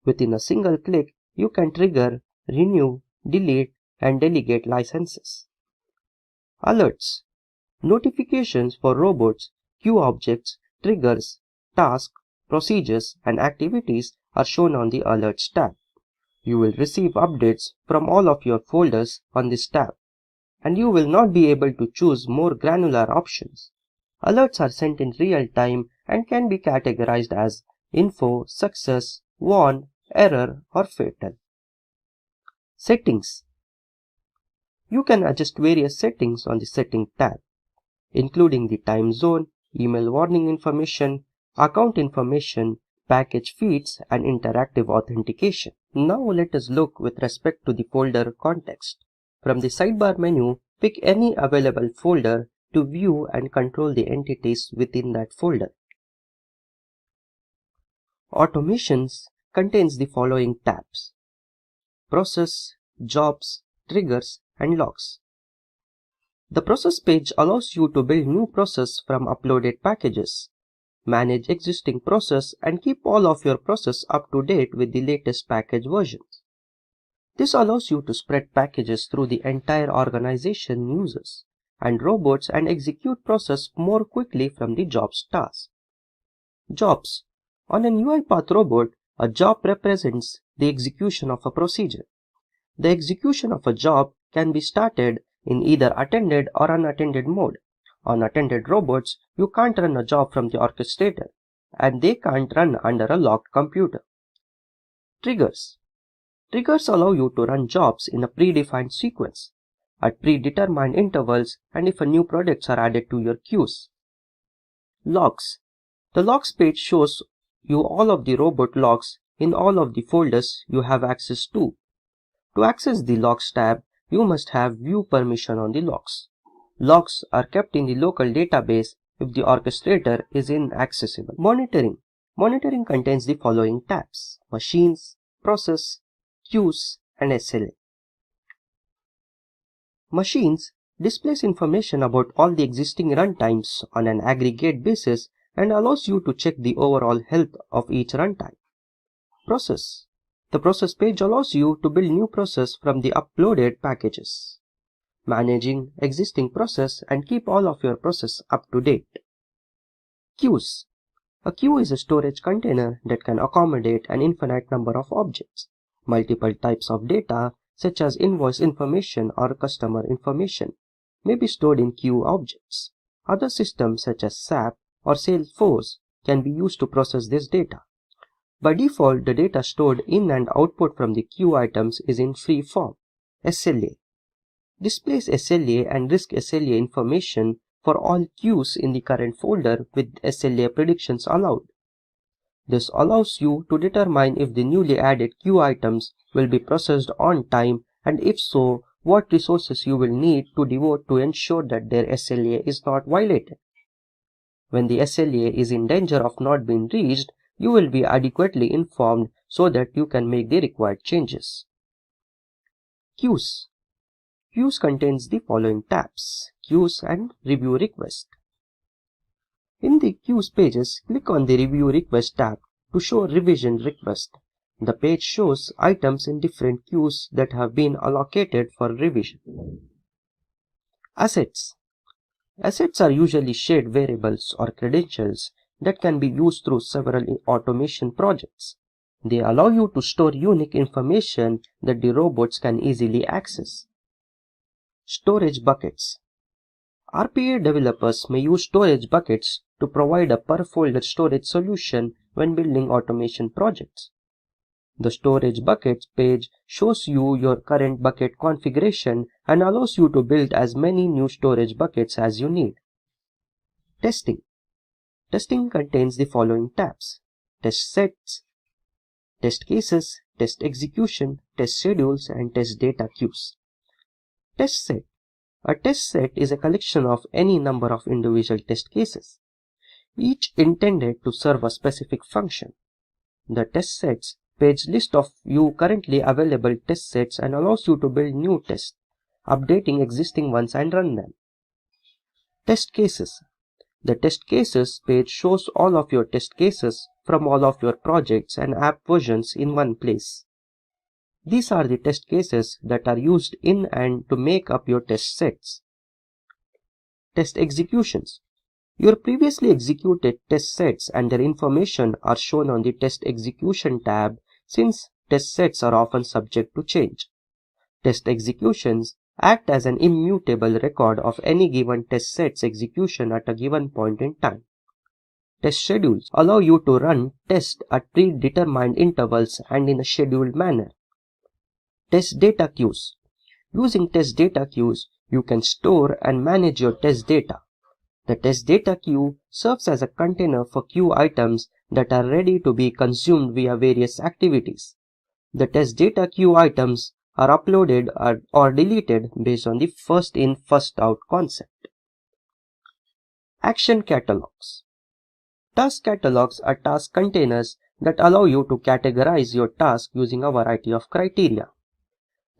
A: Within a single click, you can trigger, renew, delete, and delegate licenses. Alerts. Notifications for robots, queue objects, triggers, tasks, procedures, and activities are shown on the Alerts tab. You will receive updates from all of your folders on this tab, and you will not be able to choose more granular options. Alerts are sent in real time and can be categorized as info, success, warn, error, or fatal. Settings. You can adjust various settings on the Setting tab, including the time zone, email warning information, account information, package feeds, and interactive authentication. Now let us look with respect to the folder context. From the sidebar menu, pick any available folder to view and control the entities within that folder. Automations contains the following tabs: Process, Jobs, Triggers, and Logs. The process page allows you to build new process from uploaded packages, manage existing process, and keep all of your process up to date with the latest package versions. This allows you to spread packages through the entire organization users and robots and execute process more quickly from the jobs task. Jobs. On an UiPath robot, a job represents the execution of a procedure. The execution of a job can be started in either attended or unattended mode. On attended robots, you can't run a job from the Orchestrator, and they can't run under a locked computer. Triggers. Triggers allow you to run jobs in a predefined sequence, at predetermined intervals, and if a new products are added to your queues. Logs. The logs page shows you all of the robot logs in all of the folders you have access to. To access the Logs tab, you must have view permission on the logs. Logs are kept in the local database if the Orchestrator is inaccessible. Monitoring. Monitoring contains the following tabs: Machines, Process, Queues, and SLA. Machines displays information about all the existing runtimes on an aggregate basis and allows you to check the overall health of each runtime. Process. The process page allows you to build new process from the uploaded packages, managing existing process and keep all of your process up to date. Queues. A queue is a storage container that can accommodate an infinite number of objects. Multiple types of data, such as invoice information or customer information, may be stored in queue objects. Other systems such as SAP or Salesforce can be used to process this data. By default, the data stored in and output from the queue items is in free form. SLA displays SLA and risk SLA information for all queues in the current folder with SLA predictions allowed. This allows you to determine if the newly added queue items will be processed on time, and if so, what resources you will need to devote to ensure that their SLA is not violated. When the SLA is in danger of not being reached, you will be adequately informed so that you can make the required changes. Queues. Queues contains the following tabs: Queues and Review Request. In the Queues pages, click on the Review Request tab to show revision request. The page shows items in different queues that have been allocated for revision. Assets. Assets are usually shared variables or credentials that can be used through several automation projects. They allow you to store unique information that the robots can easily access. Storage buckets. RPA developers may use storage buckets to provide a per-folder storage solution when building automation projects. The storage buckets page shows you your current bucket configuration and allows you to build as many new storage buckets as you need. Testing. Testing contains the following tabs: test sets, test cases, test execution, test schedules, and test data queues. Test set. A test set is a collection of any number of individual test cases, each intended to serve a specific function. The test sets page lists of you currently available test sets and allows you to build new tests, updating existing ones and run them. Test cases. The test cases page shows all of your test cases from all of your projects and app versions in one place. These are the test cases that are used in and to make up your test sets. Test executions. Your previously executed test sets and their information are shown on the Test Execution tab, since test sets are often subject to change. Test executions act as an immutable record of any given test set's execution at a given point in time. Test schedules allow you to run tests at predetermined intervals and in a scheduled manner. Test data queues. Using test data queues, you can store and manage your test data. The test data queue serves as a container for queue items that are ready to be consumed via various activities. The test data queue items are uploaded or deleted based on the first in, first out concept. Action catalogs. Task catalogs are task containers that allow you to categorize your task using a variety of criteria.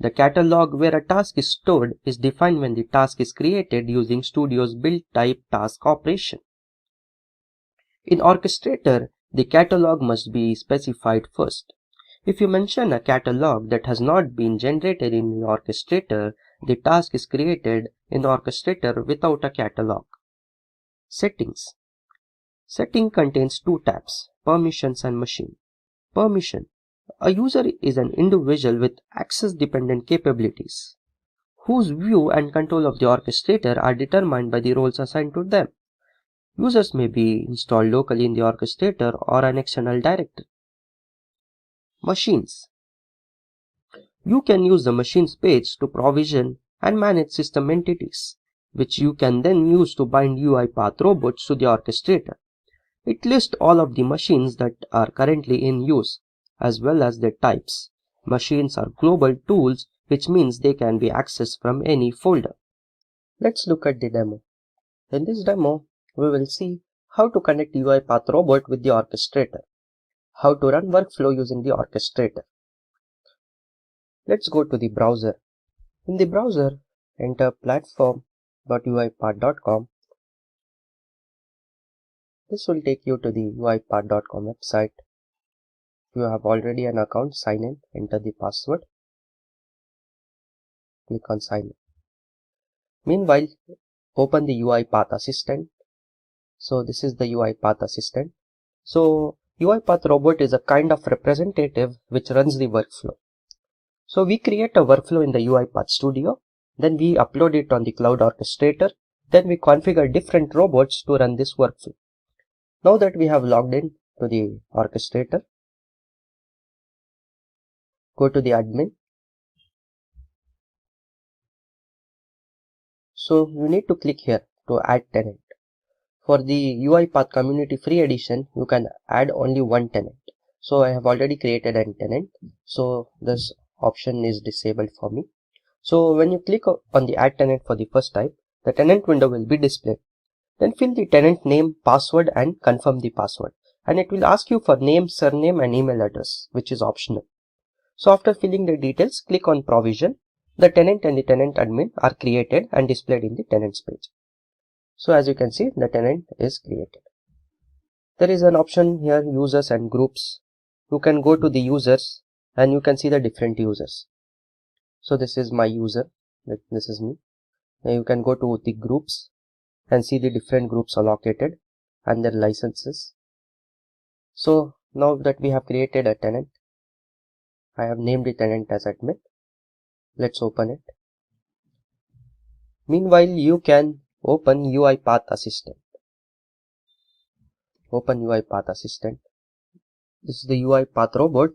A: The catalog where a task is stored is defined when the task is created using Studio's build type task operation. In Orchestrator, the catalog must be specified first. If you mention a catalog that has not been generated in Orchestrator, the task is created in Orchestrator without a catalog. Settings. Setting contains two tabs: permissions and machine. Permission. A user is an individual with access-dependent capabilities, whose view and control of the orchestrator are determined by the roles assigned to them. Users may be installed locally in the orchestrator or an external directory. Machines. You can use the machines page to provision and manage system entities, which you can then use to bind UiPath robots to the orchestrator. It lists all of the machines that are currently in use, as well as their types. Machines are global tools, which means they can be accessed from any folder. Let's look at the demo. In this demo, we will see how to connect UiPath robot with the orchestrator, how to run workflow using the orchestrator. Let's go to the browser. In the browser, enter platform.uipath.com. This will take you to the uipath.com website. If you have already an account, sign in, enter the password, click on sign in. Meanwhile, open the UiPath Assistant. So this is the UiPath Assistant. So UiPath robot is a kind of representative which runs the workflow. So we create a workflow in the UiPath Studio, then we upload it on the cloud orchestrator, then we configure different robots to run this workflow. Now that we have logged in to the orchestrator, go to the admin. So you need to click here to add tenant. For the UiPath Community Free Edition, you can add only one tenant. So I have already created a tenant, so this option is disabled for me. So when you click on the add tenant for the first time, the tenant window will be displayed. Then fill the tenant name, password and confirm the password. And it will ask you for name, surname and email address, which is optional. So after filling the details, click on provision. The tenant and the tenant admin are created and displayed in the tenants page. So as you can see, the tenant is created. There is an option here, users and groups. You can go to the users and you can see the different users. So this is my user, this is me. Now you can go to the groups and see the different groups allocated and their licenses. So now that we have created a tenant, I have named the tenant as admin. Let's open it. Meanwhile, you can open UiPath Assistant. Open UiPath Assistant. This is the UiPath robot.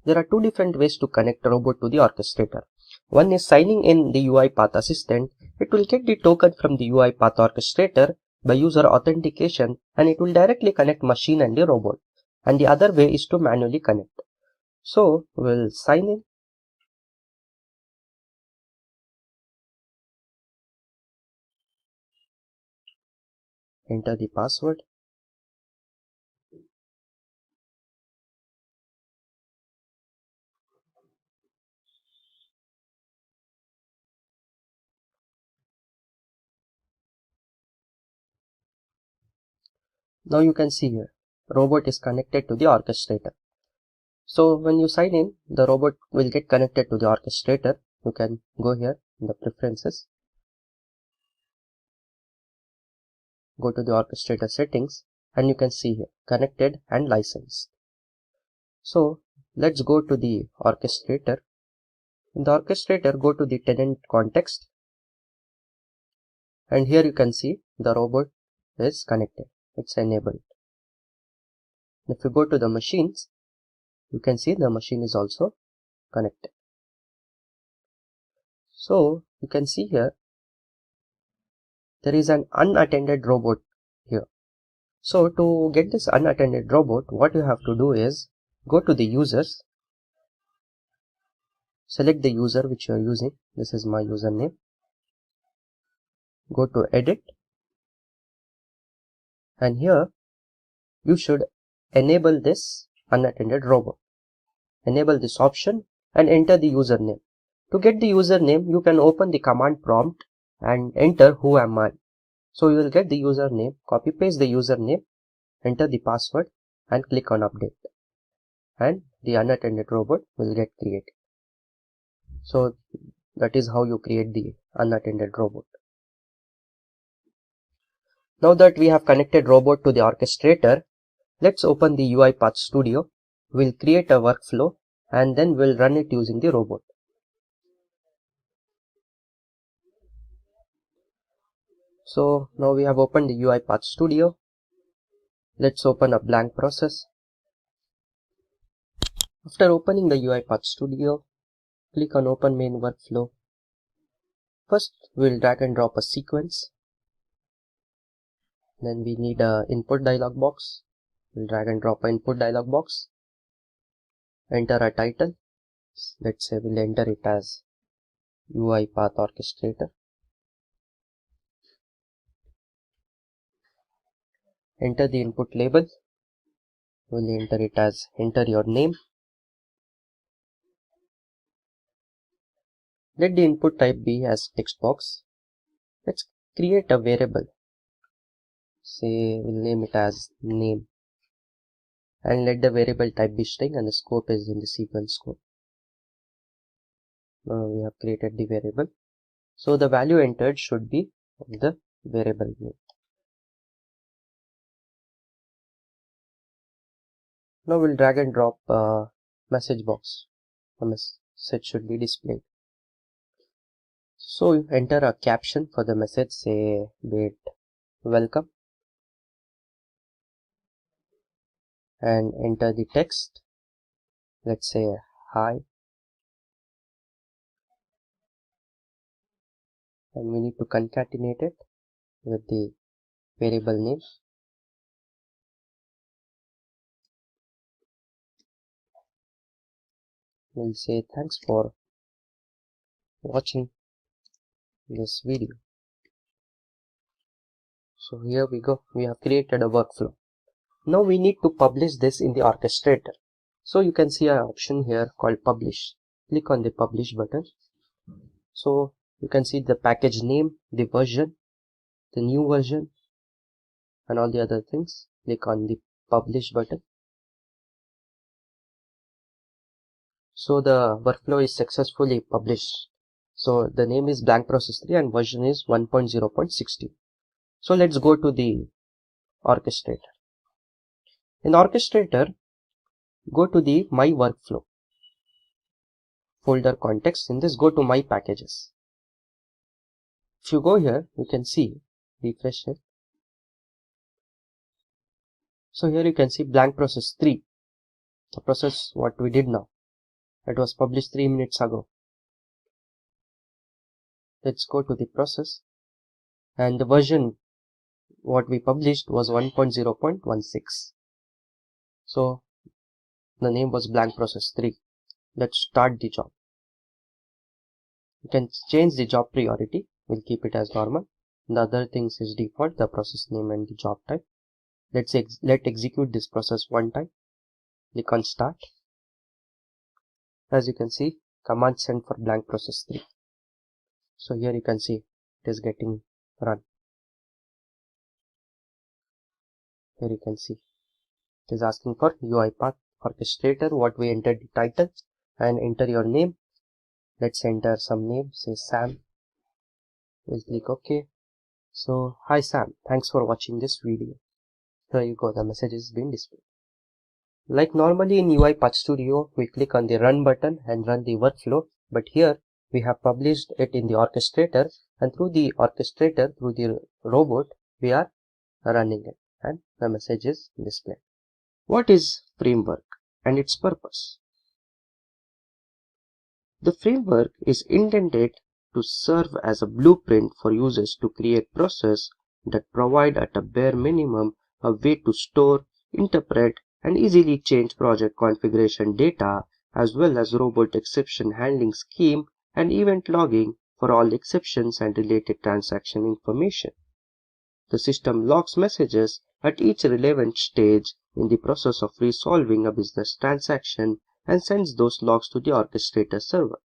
A: There are two different ways to connect a robot to the orchestrator. One is signing in the UiPath Assistant. It will get the token from the UiPath orchestrator by user authentication, and it will directly connect machine and the robot. And the other way is to manually connect. So we'll sign in. Enter the password. Now you can see here, robot is connected to the orchestrator. So when you sign in, the robot will get connected to the orchestrator. You can go here in the preferences, go to the orchestrator settings, and you can see here connected and licensed. So let's go to the orchestrator. In the orchestrator, go to the tenant context, and here you can see the robot is connected. It's enabled. If you go to the machines, you can see the machine is also connected. So you can see here there is an unattended robot here. So to get this unattended robot, what you have to do is go to the users, select the user which you are using. This is my username. Go to edit, and here you should enable this unattended robot. Enable this option and enter the username. To get the username, you can open the command prompt and enter who am I. So you will get the username, copy paste the username, enter the password and click on update, and the unattended robot will get created. So that is how you create the unattended robot. Now that we have connected robot to the orchestrator, let's open the UiPath Studio. We'll create a workflow and then we'll run it using the robot. So now we have opened the UiPath Studio. Let's open a blank process. After opening the UiPath Studio, click on Open Main Workflow. First, we'll drag and drop a sequence. Then we need an input dialog box. We'll drag and drop an input dialog box. Enter a title. Let's say we'll enter it as UiPath Orchestrator. Enter the input label. We'll enter it as enter your name. Let the input type be as text box. Let's create a variable. Say we'll name it as name. And let the variable type be string and the scope is in the sequence scope. Now we have created the variable. So the value entered should be of the variable name. Now we'll drag and drop a message box. A message should be displayed. So you enter a caption for the message, say be it welcome, and enter the text. Let's say hi, and we need to concatenate it with the variable name. We'll say thanks for watching this video. So here we go. We have created a workflow. Now we need to publish this in the orchestrator. So you can see an option here called publish. Click on the publish button. So you can see the package name, the version, the new version, and all the other things. Click on the publish button. So the workflow is successfully published. So the name is blank process 3 and version is 1.0.16. So let's go to the Orchestrator. In Orchestrator, go to the My Workflow folder context. In this, go to My Packages. If you go here, you can see, refresh it. So here you can see blank process 3, the process what we did now. It was published 3 minutes ago. Let's go to the process, and the version what we published was 1.0.16. So the name was blank process 3. Let's start the job. You can change the job priority. We'll keep it as normal. The other things is default, the process name and the job type. Let execute this process one time. Click on start. As you can see, command sent for blank process 3. So here you can see it is getting run. Here you can see it is asking for UiPath Orchestrator. What we entered the title and enter your name. Let's enter some name, say Sam. We'll click OK. So hi Sam, thanks for watching this video. Here you go, the message is being displayed. Like normally in UiPath Studio, we click on the run button and run the workflow, but here we have published it in the Orchestrator, and through the Orchestrator, through the robot, we are running it and the message is displayed. What is framework and its purpose? The framework is intended to serve as a blueprint for users to create processes that provide at a bare minimum a way to store, interpret, and easily change project configuration data, as well as robot exception handling scheme and event logging for all exceptions and related transaction information. The system logs messages at each relevant stage in the process of resolving a business transaction and sends those logs to the Orchestrator server.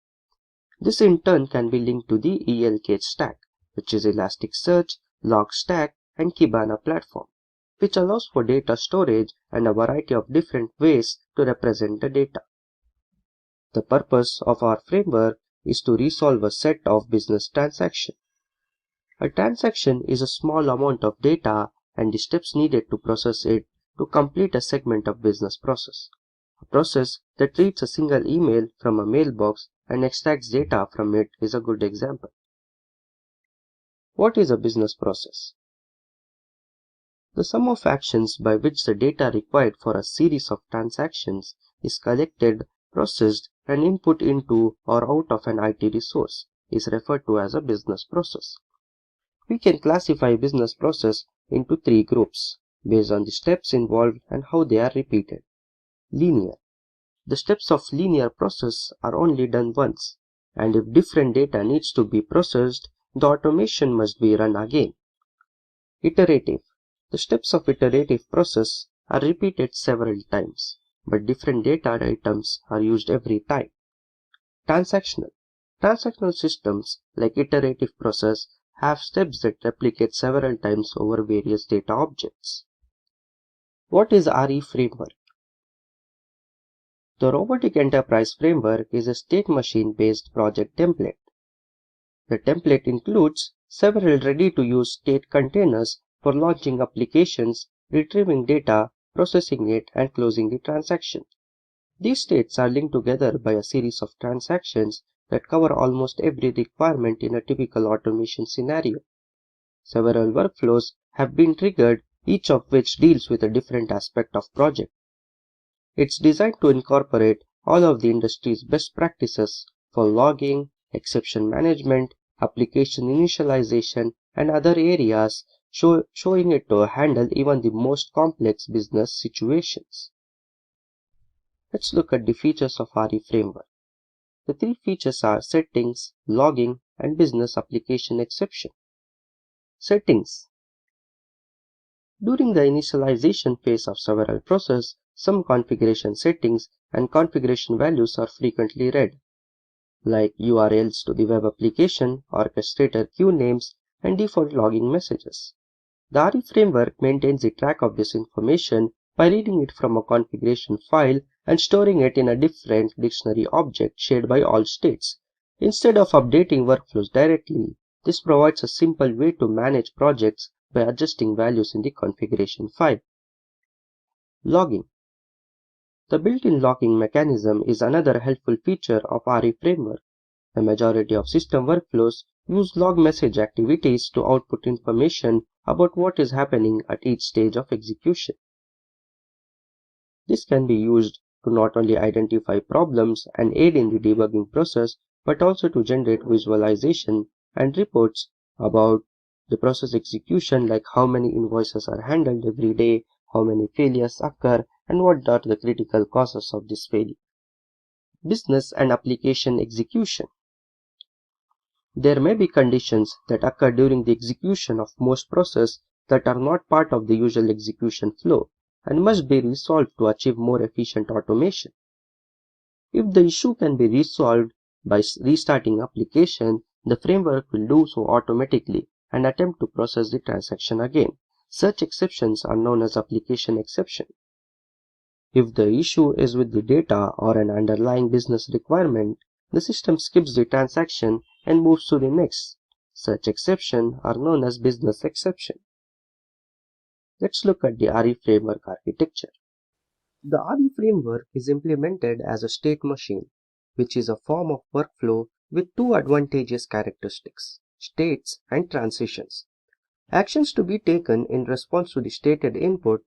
A: This in turn can be linked to the ELK stack, which is Elasticsearch, Logstack, and Kibana platform, which allows for data storage and a variety of different ways to represent the data. The purpose of our framework is to resolve a set of business transactions. A transaction is a small amount of data and the steps needed to process it to complete a segment of business process. A process that reads a single email from a mailbox and extracts data from it is a good example. What is a business process? The sum of actions by which the data required for a series of transactions is collected, processed, and input into or out of an IT resource is referred to as a business process. We can classify business process into 3 groups based on the steps involved and how they are repeated. Linear. The steps of linear process are only done once, and if different data needs to be processed, the automation must be run again. Iterative. The steps of iterative process are repeated several times, but different data items are used every time. Transactional. Transactional systems like iterative process have steps that replicate several times over various data objects. What is RE framework? The Robotic Enterprise Framework is a state machine-based project template. The template includes several ready-to-use state containers for launching applications, retrieving data, processing it, and closing the transaction. These states are linked together by a series of transactions that cover almost every requirement in a typical automation scenario. Several workflows have been triggered, each of which deals with a different aspect of project. It's designed to incorporate all of the industry's best practices for logging, exception management, application initialization, and other areas, showing it to handle even the most complex business situations. Let's look at the features of RE framework. The 3 features are settings, logging, and business application exception. Settings. During the initialization phase of several processes, some configuration settings and configuration values are frequently read, like URLs to the web application, orchestrator queue names, and default logging messages. The RE framework maintains the track of this information by reading it from a configuration file and storing it in a different dictionary object shared by all states. Instead of updating workflows directly, this provides a simple way to manage projects by adjusting values in the configuration file. Logging. The built-in logging mechanism is another helpful feature of RE framework. The majority of system workflows use log message activities to output information about what is happening at each stage of execution. This can be used to not only identify problems and aid in the debugging process, but also to generate visualization and reports about the process execution, like how many invoices are handled every day, how many failures occur, and what are the critical causes of this failure. Business and application execution. There may be conditions that occur during the execution of most processes that are not part of the usual execution flow and must be resolved to achieve more efficient automation. If the issue can be resolved by restarting application, the framework will do so automatically and attempt to process the transaction again. Such exceptions are known as application exception. If the issue is with the data or an underlying business requirement, the system skips the transaction and moves to the next. Such exceptions are known as business exception. Let's look at the RE framework architecture. The RE framework is implemented as a state machine, which is a form of workflow with two advantageous characteristics: states and transitions. Actions to be taken in response to the stated input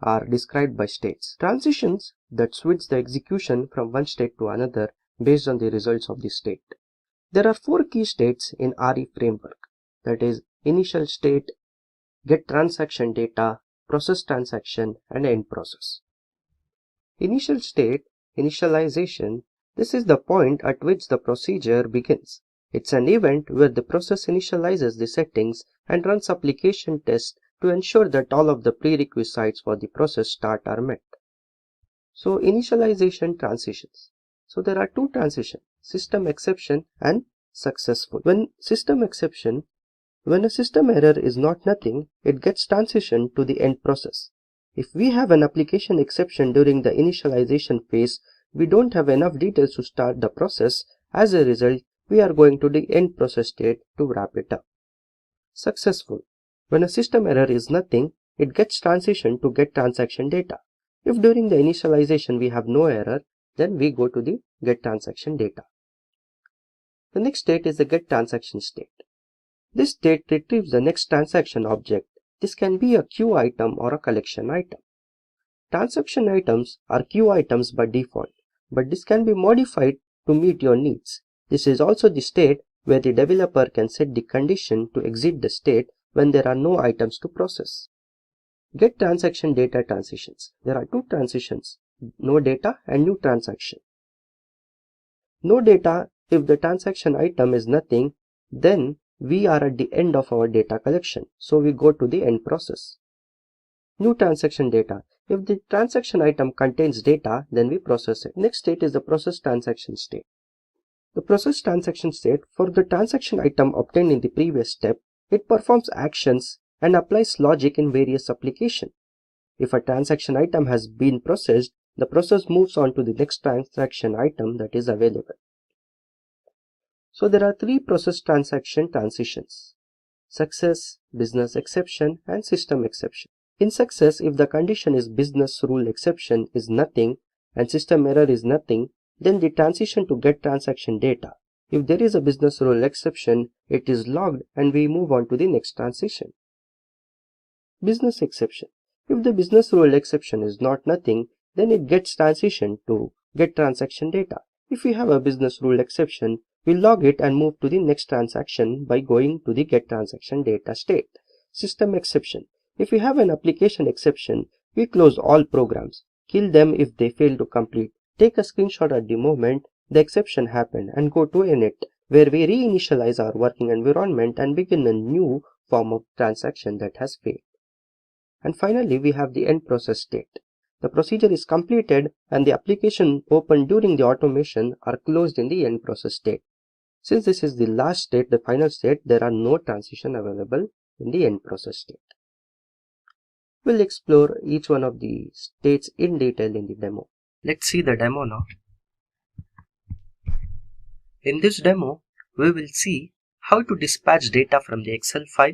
A: are described by states. Transitions that switch the execution from one state to another based on the results of the state. There are four key states in RE framework, that is, initial state, get transaction data, process transaction, and end process. Initial state, initialization, this is the point at which the procedure begins. It's an event where the process initializes the settings and runs application tests to ensure that all of the prerequisites for the process start are met. So initialization transitions. So there are two transitions, system exception and successful. When a system error is not nothing, it gets transitioned to the end process. If we have an application exception during the initialization phase, we don't have enough details to start the process. As a result, we are going to the end process state to wrap it up. Successful. When a system error is nothing, it gets transitioned to get transaction data. If during the initialization we have no error, then we go to the get transaction data. The next state is the get transaction state. This state retrieves the next transaction object. This can be a queue item or a collection item. Transaction items are queue items by default, but this can be modified to meet your needs. This is also the state where the developer can set the condition to exit the state when there are no items to process. Get transaction data transitions. There are two transitions, no data and new transaction. No data, if the transaction item is nothing, then we are at the end of our data collection, so we go to the end process. New transaction data. If the transaction item contains data, then we process it. Next state is the process transaction state. The process transaction state, for the transaction item obtained in the previous step, it performs actions and applies logic in various applications. If a transaction item has been processed, the process moves on to the next transaction item that is available. So there are three process transaction transitions: success, business exception, and system exception. In success, if the condition is business rule exception is nothing and system error is nothing, then the transition to get transaction data. If there is a business rule exception, it is logged and we move on to the next transition. Business exception. If the business rule exception is not nothing, then it gets transitioned to get transaction data. If we have a business rule exception, we log it and move to the next transaction by going to the get transaction data state. System exception. If we have an application exception, we close all programs, kill them if they fail to complete, take a screenshot at the moment the exception happened, and go to init, where we reinitialize our working environment and begin a new form of transaction that has failed. And finally, we have the end process state. The procedure is completed and the application opened during the automation are closed in the end process state. Since this is the last state, the final state, there are no transition available in the end process state. We'll explore each one of the states in detail in the demo. Let's see the demo now. In this demo, we will see how to dispatch data from the Excel file,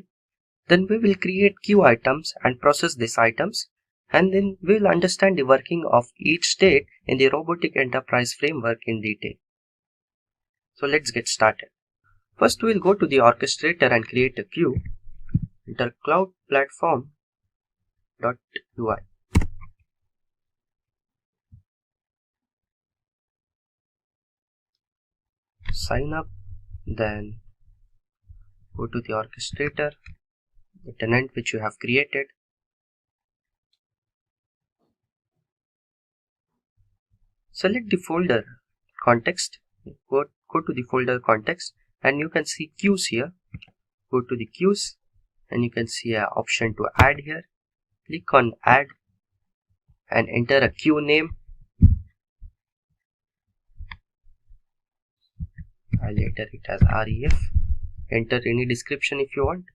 A: Then we will create queue items and process these items, and then we will understand the working of each state in the robotic enterprise framework in detail. So let's get started. First we will go to the Orchestrator and create a queue. Enter cloudplatform.ui. Sign up, then go to the Orchestrator, the tenant which you have created. Select the folder context, go to the folder context, and you can see queues here. Go to the queues and you can see an option to add here. Click on add and enter a queue name. I'll enter it as REF. Enter any description if you want.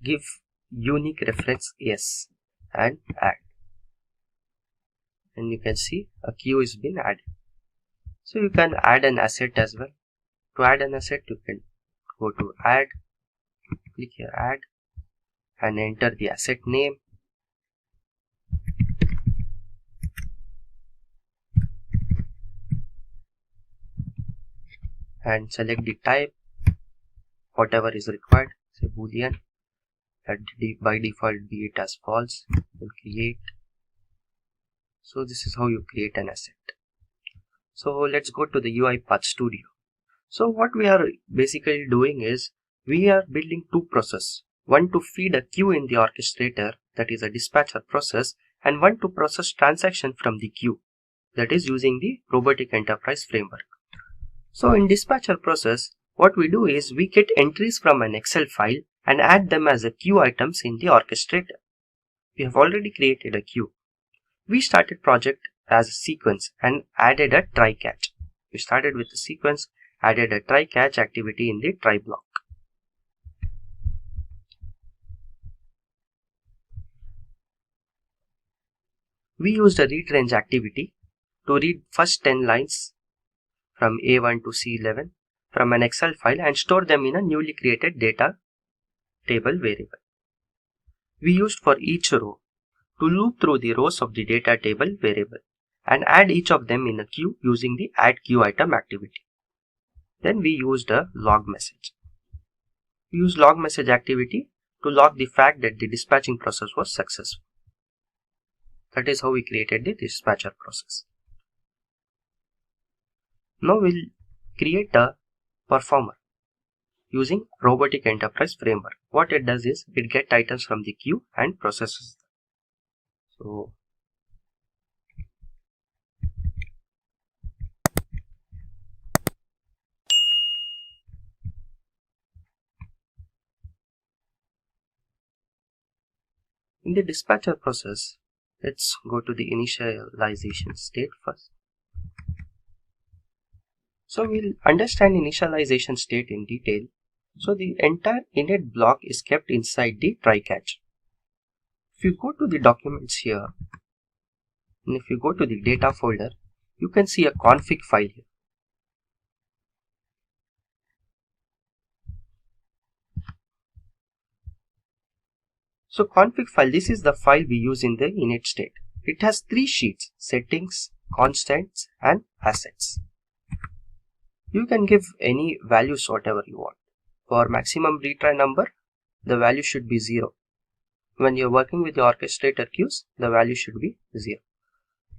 A: Give unique reference yes and add. And you can see a queue is been added. So you can add an asset as well. To add an asset, you can go to add, click here add, and enter the asset name. And select the type, whatever is required, say boolean. Let by default be it as false. Then create. So this is how you create an asset. So let's go to the UiPath Studio. So what we are basically doing is we are building two processes. One to feed a queue in the orchestrator, that is a dispatcher process, and one to process transaction from the queue, that is using the robotic enterprise framework. So in dispatcher process, what we do is we get entries from an Excel file and add them as a queue items in the orchestrator. We have already created a queue. We started project as a sequence and added a try catch. We started with the sequence, added a try catch activity in the try block. We used a read range activity to read first 10 lines from A1 to C11 from an Excel file and store them in a newly created data table variable. We used for each row to loop through the rows of the data table variable and add each of them in a queue using the add queue item activity. Then we used a log message. We used log message activity to log the fact that the dispatching process was successful. That is how we created the dispatcher process. Now we'll create a performer using robotic enterprise framework. What it does is it gets items from the queue and processes them. So in the dispatcher process, let's go to the initialization state first. So we'll understand initialization state in detail. So the entire init block is kept inside the try catch. If you go to the documents here, and if you go to the data folder, you can see a config file here. So config file, this is the file we use in the init state. It has three sheets: settings, constants, and assets. You can give any values whatever you want. For maximum retry number, the value should be 0. When you're working with the orchestrator queues, the value should be 0.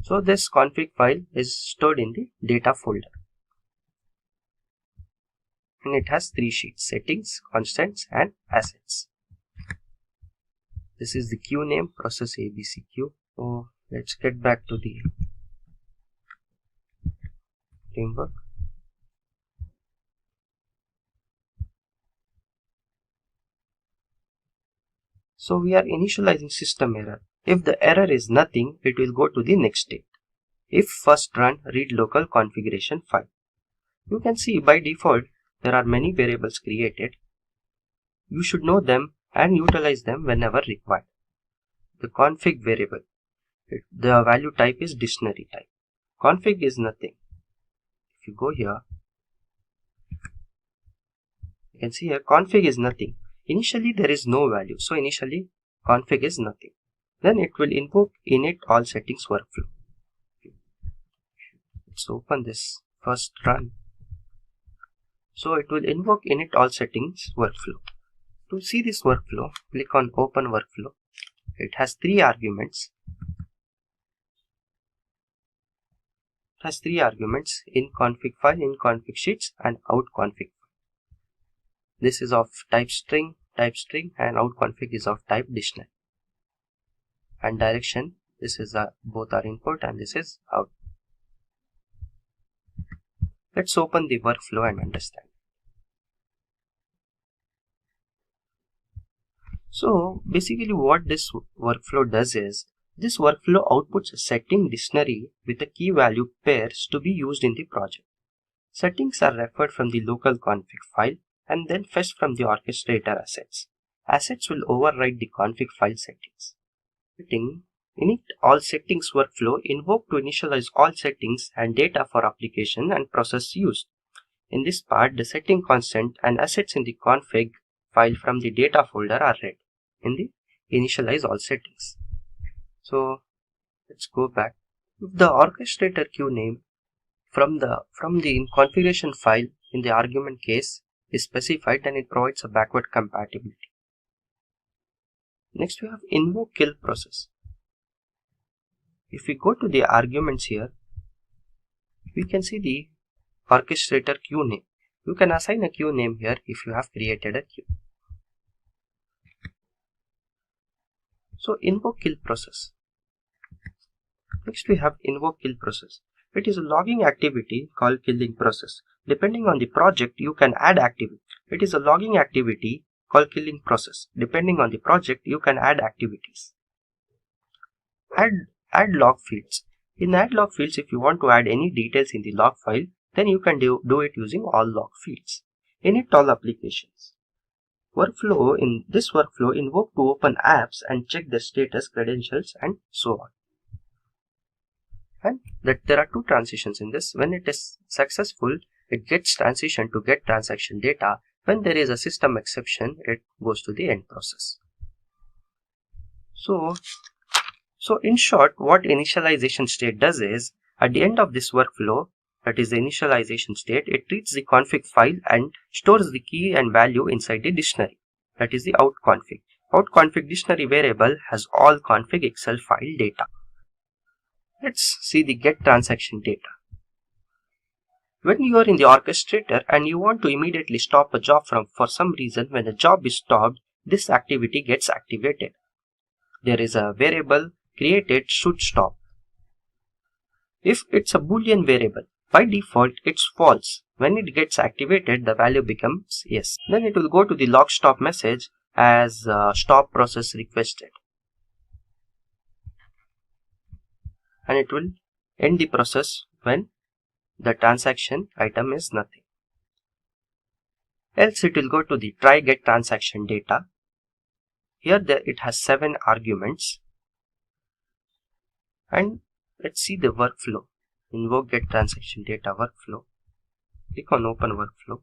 A: So this config file is stored in the data folder. And it has three sheets: settings, constants, and assets. This is the queue name, process ABC queue. So let's get back to the framework. So we are initializing system error. If the error is nothing, it will go to the next state. If first run read local configuration file. You can see by default there are many variables created. You should know them and utilize them whenever required. The config variable, the value type is dictionary type. Config is nothing. If you go here, you can see here config is nothing. Initially there is no value, so initially config is nothing. Then it will invoke init all settings workflow. Let's open this first run. So it will invoke init all settings workflow. To see this workflow, click on open workflow. It has three arguments. In config file, in config sheets, and out config. This is of type string, and out config is of type dictionary. And direction, this is both are input and this is out. Let's open the workflow and understand. So basically what this workflow does is, this workflow outputs a setting dictionary with a key value pairs to be used in the project. Settings are referred from the local config file and then fetched from the orchestrator assets. Assets will override the config file settings. Init all settings workflow invoke to initialize all settings and data for application and process used. In this part, the setting constant and assets in the config file from the data folder are read in the initialize all settings. So let's go back. If the orchestrator queue name from the configuration file in the argument case is specified, then it provides a backward compatibility. Next we have invoke kill process. If we go to the arguments here, we can see the orchestrator queue name. You can assign a queue name here if you have created a queue. So invoke kill process. Next we have invoke kill process. It is a logging activity called killing process. Depending on the project, you can add activity. It is a logging activity called killing process. Depending on the project, you can add activities. Add log fields. In add log fields, if you want to add any details in the log file, then you can do it using all log fields. Init all applications. In this workflow, invoke to open apps and check the status, credentials, and so on. And that there are two transitions in this. When it is successful, it gets transition to get transaction data. When there is a system exception, it goes to the end process. So in short, what initialization state does is, at the end of this workflow, that is the initialization state, it reads the config file and stores the key and value inside the dictionary. That is the out config. Out config dictionary variable has all config Excel file data. Let's see the get transaction data. When you are in the orchestrator and you want to immediately stop a job for some reason, when a job is stopped, this activity gets activated. There is a variable created should stop. If it's a boolean variable, by default it's false. When it gets activated, the value becomes yes. Then it will go to the log stop message as stop process requested. And it will end the process when the transaction item is nothing. Else it will go to the try get transaction data. Here it has 7 arguments. And let's see the workflow. Invoke get transaction data workflow. Click on open workflow.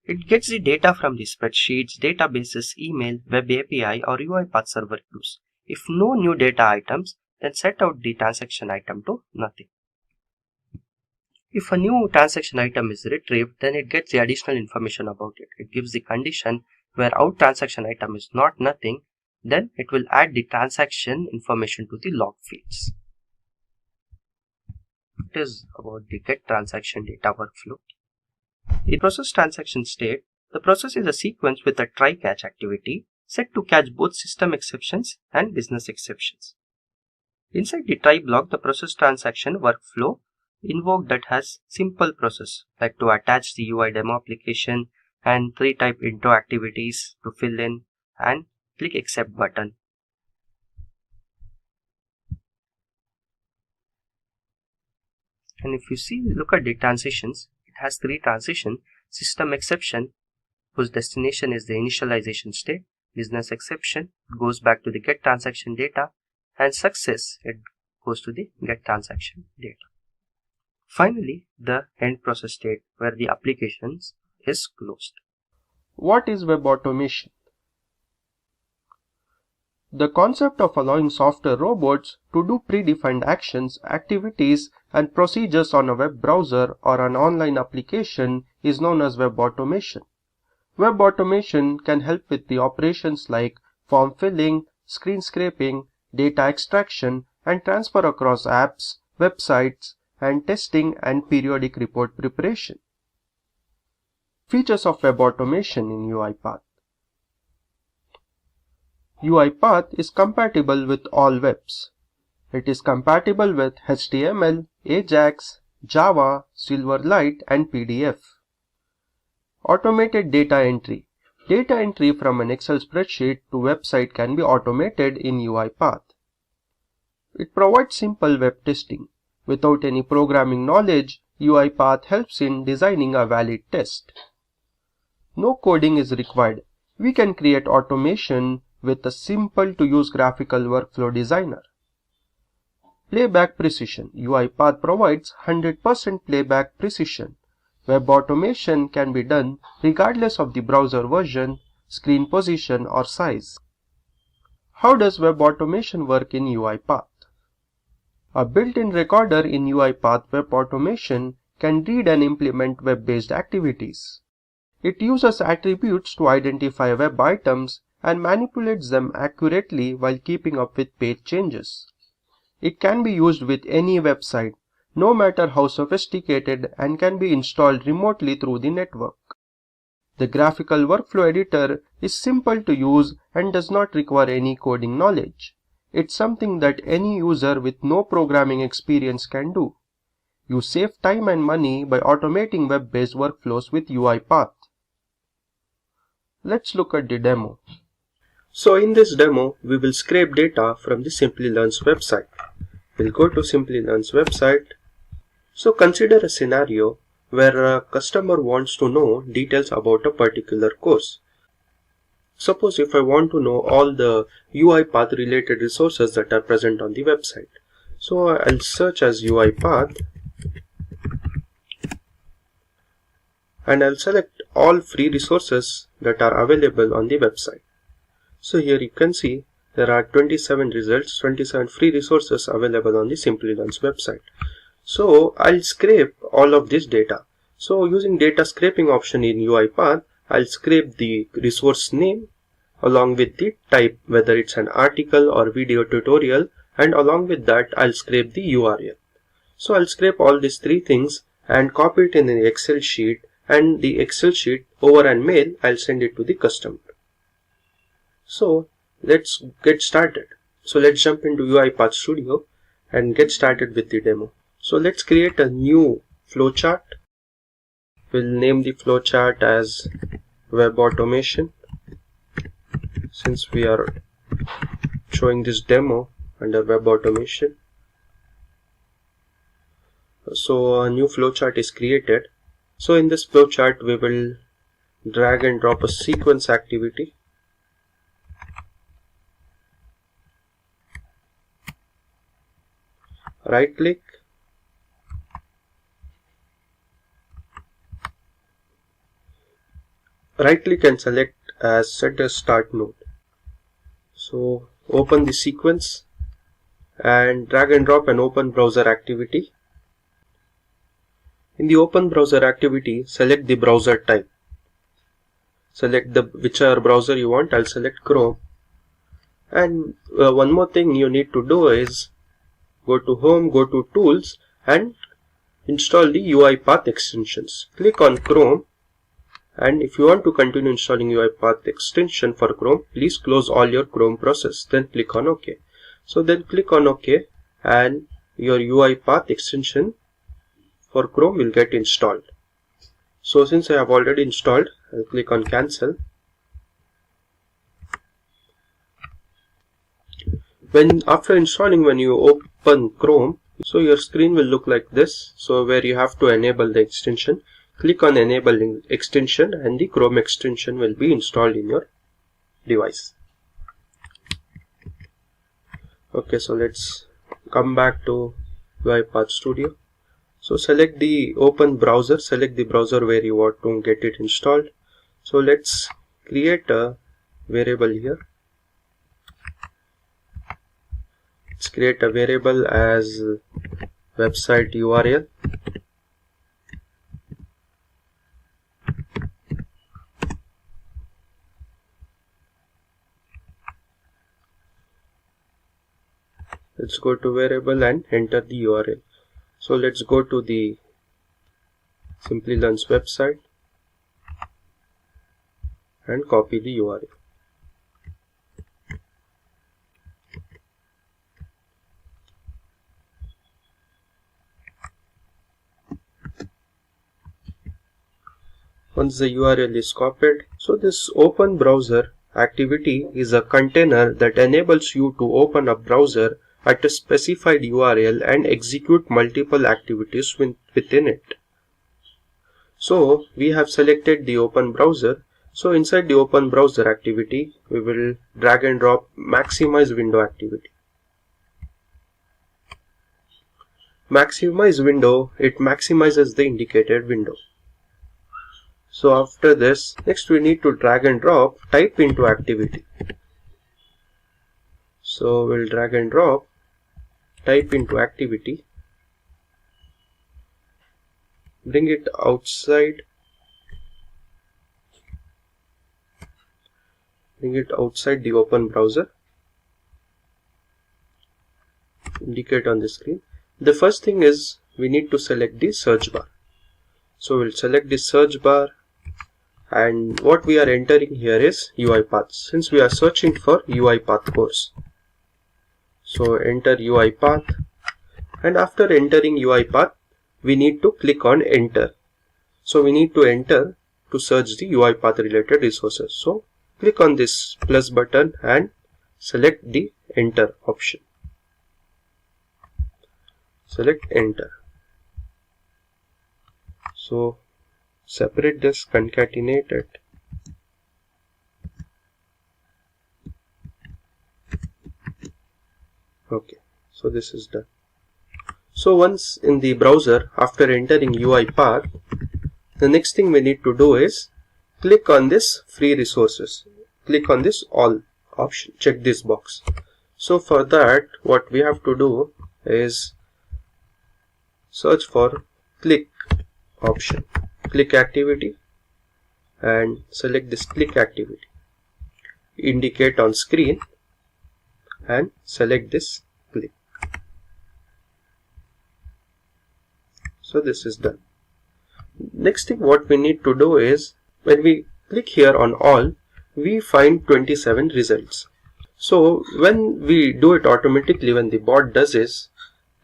A: It gets the data from the spreadsheets, databases, email, web API, or UiPath server queues. If no new data items, then set out the transaction item to nothing. If a new transaction item is retrieved, then it gets the additional information about it. It gives the condition where out transaction item is not nothing, then it will add the transaction information to the log fields. It is about the get transaction data workflow. In process transaction state, the process is a sequence with a try catch activity set to catch both system exceptions and business exceptions. Inside the try block, the process transaction workflow invoke that has simple process like to attach the UI demo application and 3 type into activities to fill in and click accept button. And if you look at the transitions, it has 3 transitions: system exception, whose destination is the initialization state; business exception, it goes back to the get transaction data; and success, it goes to the get transaction data. Finally, the end process state where the application is closed. What is web automation? The concept of allowing software robots to do predefined actions, activities, and procedures on a web browser or an online application is known as web automation. Web automation can help with the operations like form filling, screen scraping, data extraction, and transfer across apps, websites, and testing and periodic report preparation. Features of web automation in UiPath. UiPath is compatible with all webs. It is compatible with HTML, Ajax, Java, Silverlight, and PDF. Automated data entry. Data entry from an Excel spreadsheet to website can be automated in UiPath. It provides simple web testing. Without any programming knowledge, UiPath helps in designing a valid test. No coding is required. We can create automation with a simple to use graphical workflow designer. Playback precision. UiPath provides 100% playback precision. Web automation can be done regardless of the browser version, screen position, or size. How does web automation work in UiPath? A built-in recorder in UiPath Web Automation can read and implement web-based activities. It uses attributes to identify web items and manipulates them accurately while keeping up with page changes. It can be used with any website, no matter how sophisticated, and can be installed remotely through the network. The graphical workflow editor is simple to use and does not require any coding knowledge. It's something that any user with no programming experience can do. You save time and money by automating web-based workflows with UiPath. Let's look at the demo. So in this demo, we will scrape data from the Simplilearn's website. We'll go to Simplilearn's website. So consider a scenario where a customer wants to know details about a particular course. Suppose if I want to know all the UiPath related resources that are present on the website. So I'll search as UiPath and I'll select all free resources that are available on the website. So here you can see there are 27 results, 27 free resources available on the Simplilearn's website. So I'll scrape all of this data. So using data scraping option in UiPath, I'll scrape the resource name along with the type, whether it's an article or video tutorial, and along with that I'll scrape the URL. So I'll scrape all these three things and copy it in an Excel sheet, and the Excel sheet over an mail I'll send it to the customer. So let's get started. So let's jump into UiPath Studio and get started with the demo. So let's create a new flowchart. We'll name the flowchart as Web Automation, since we are showing this demo under Web Automation. So a new flowchart is created. So in this flowchart, we will drag and drop a sequence activity. Right click, and select as set as start node. So open the sequence and drag and drop an open browser activity. In the open browser activity, select the browser type. Select whichever browser you want. I'll select Chrome. And one more thing you need to do is go to Home, go to Tools, and install the UiPath extensions. Click on Chrome, and if you want to continue installing UiPath extension for Chrome, please close all your Chrome process. Then click on OK. So then click on OK, and your UiPath extension for Chrome will get installed. So since I have already installed, I'll click on Cancel. After installing, when you open Chrome, so your screen will look like this. So where you have to enable the extension, click on enabling extension, and the Chrome extension will be installed in your device. Okay, so let's come back to UiPath Studio. So select the open browser, select the browser where you want to get it installed. So let's create a variable here. Let's create a variable as website URL. Let's go to variable and enter the URL. So let's go to the Simplilearn's website and copy the URL. Once the URL is copied, so this open browser activity is a container that enables you to open a browser at a specified URL and execute multiple activities within it. So we have selected the open browser. So inside the open browser activity, we will drag and drop maximize window activity. Maximize window, it maximizes the indicated window. So after this, next we need to drag and drop type into activity. So we'll drag and drop type into activity, bring it outside the open browser, indicate on the screen. The first thing is we need to select the search bar. So we'll select the search bar, and what we are entering here is UiPath, since we are searching for UiPath course. So enter UiPath, and after entering UiPath, we need to click on enter. So we need to enter to search the UiPath related resources. So click on this plus button and select the enter option. Select enter. So separate this, concatenate it. Okay, so this is done. So once in the browser, after entering UiPath, the next thing we need to do is click on this free resources. Click on this all option, check this box. So for that, what we have to do is search for click option, click activity, and select this click activity. Indicate on screen and select this click. So this is done. Next thing what we need to do is, when we click here on all, we find 27 results. So when we do it automatically, when the bot does this,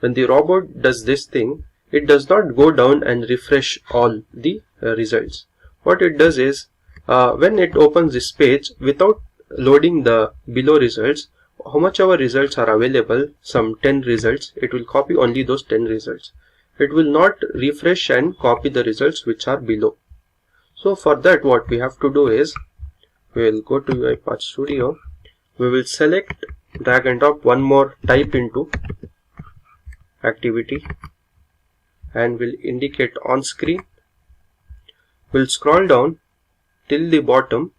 A: when the robot does this thing, it does not go down and refresh all the results. What it does is, when it opens this page, without loading the below results, how much our results are available, some 10 results, it will copy only those 10 results. It will not refresh and copy the results which are below. So for that, what we have to do is, we will go to UiPath Studio, we will select, drag and drop one more type into activity, and will indicate on screen. We'll scroll down till the bottom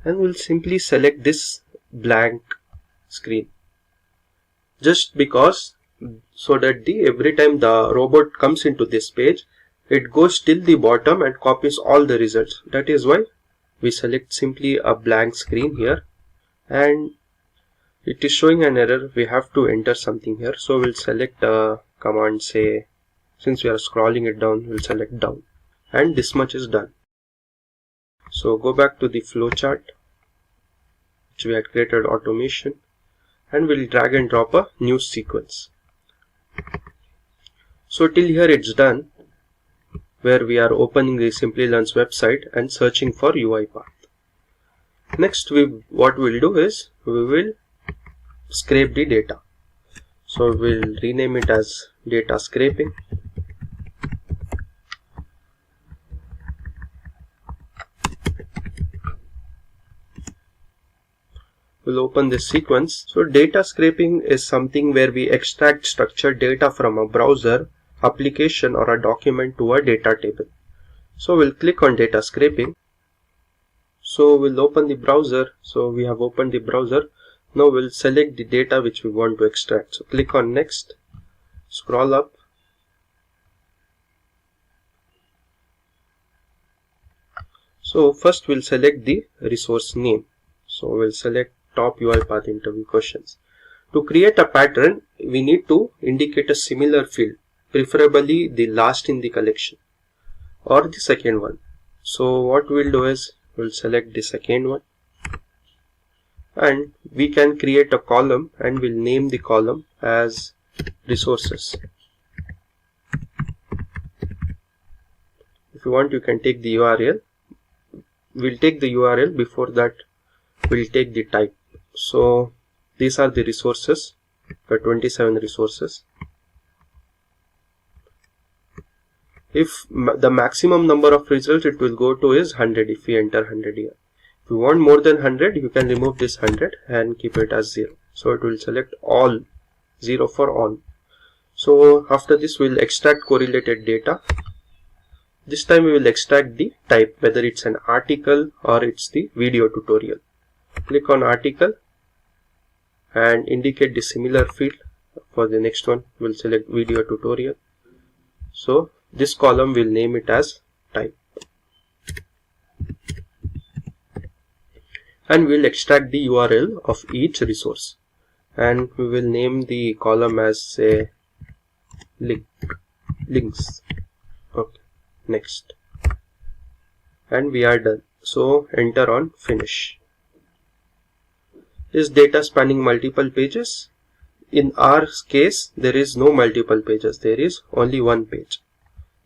A: and we'll simply select this blank screen, just because, so that every time the robot comes into this page, it goes till the bottom and copies all the results. That is why we select simply a blank screen here, and it is showing an error. We have to enter something here. So we'll select a command, say, since we are scrolling it down, we'll select down, and this much is done. So go back to the flowchart which we had created automation, and we'll drag and drop a new sequence. So till here it's done, where we are opening the Simplilearn's website and searching for UiPath. Next, what we'll do is, we will scrape the data. So we'll rename it as data scraping. We'll open this sequence. So data scraping is something where we extract structured data from a browser application or a document to a data table. So we'll click on data scraping. So we'll open the browser. So we have opened the browser. Now we'll select the data which we want to extract. So click on next, scroll up. So first we'll select the resource name. So we'll select top UiPath interview questions. To create a pattern, we need to indicate a similar field, preferably the last in the collection or the second one. So what we'll do is we'll select the second one, and we can create a column and we'll name the column as resources. If you want, you can take the URL. We'll take the URL. Before that, we'll take the type. So these are the resources, the 27 resources. If the maximum number of results it will go to is 100 if we enter 100 here. If you want more than 100, you can remove this 100 and keep it as 0. So it will select all, 0 for all. So after this we'll extract correlated data. This time we will extract the type, whether it's an article or it's the video tutorial. Click on article and indicate the similar field. For the next one we'll select video tutorial. So this column will name it as type, and we'll extract the URL of each resource, and we will name the column as say links. Okay, next, and we are done. So enter on finish. Is data spanning multiple pages? In our case, there is no multiple pages, there is only one page.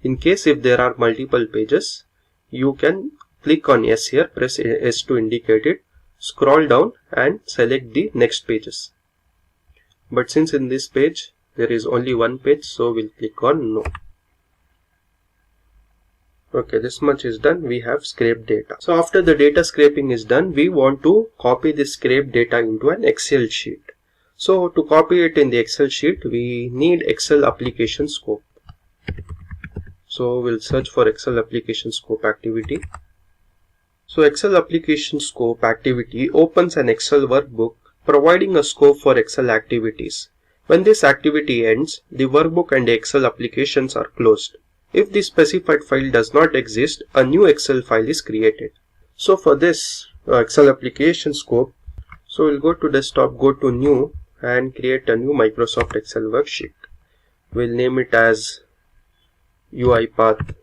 A: In case if there are multiple pages, you can click on S here, press S to indicate it, scroll down and select the next pages. But since in this page there is only one page, so we'll click on no. Okay, this much is done. We have scraped data. So after the data scraping is done, we want to copy this scraped data into an Excel sheet. So to copy it in the Excel sheet, we need Excel application scope. So we'll search for Excel application scope activity. So Excel application scope activity opens an Excel workbook providing a scope for Excel activities. When this activity ends, the workbook and the Excel applications are closed. If the specified file does not exist, a new Excel file is created. So for this Excel application scope, so we'll go to desktop, go to new and create a new Microsoft Excel worksheet. We'll name it as UiPath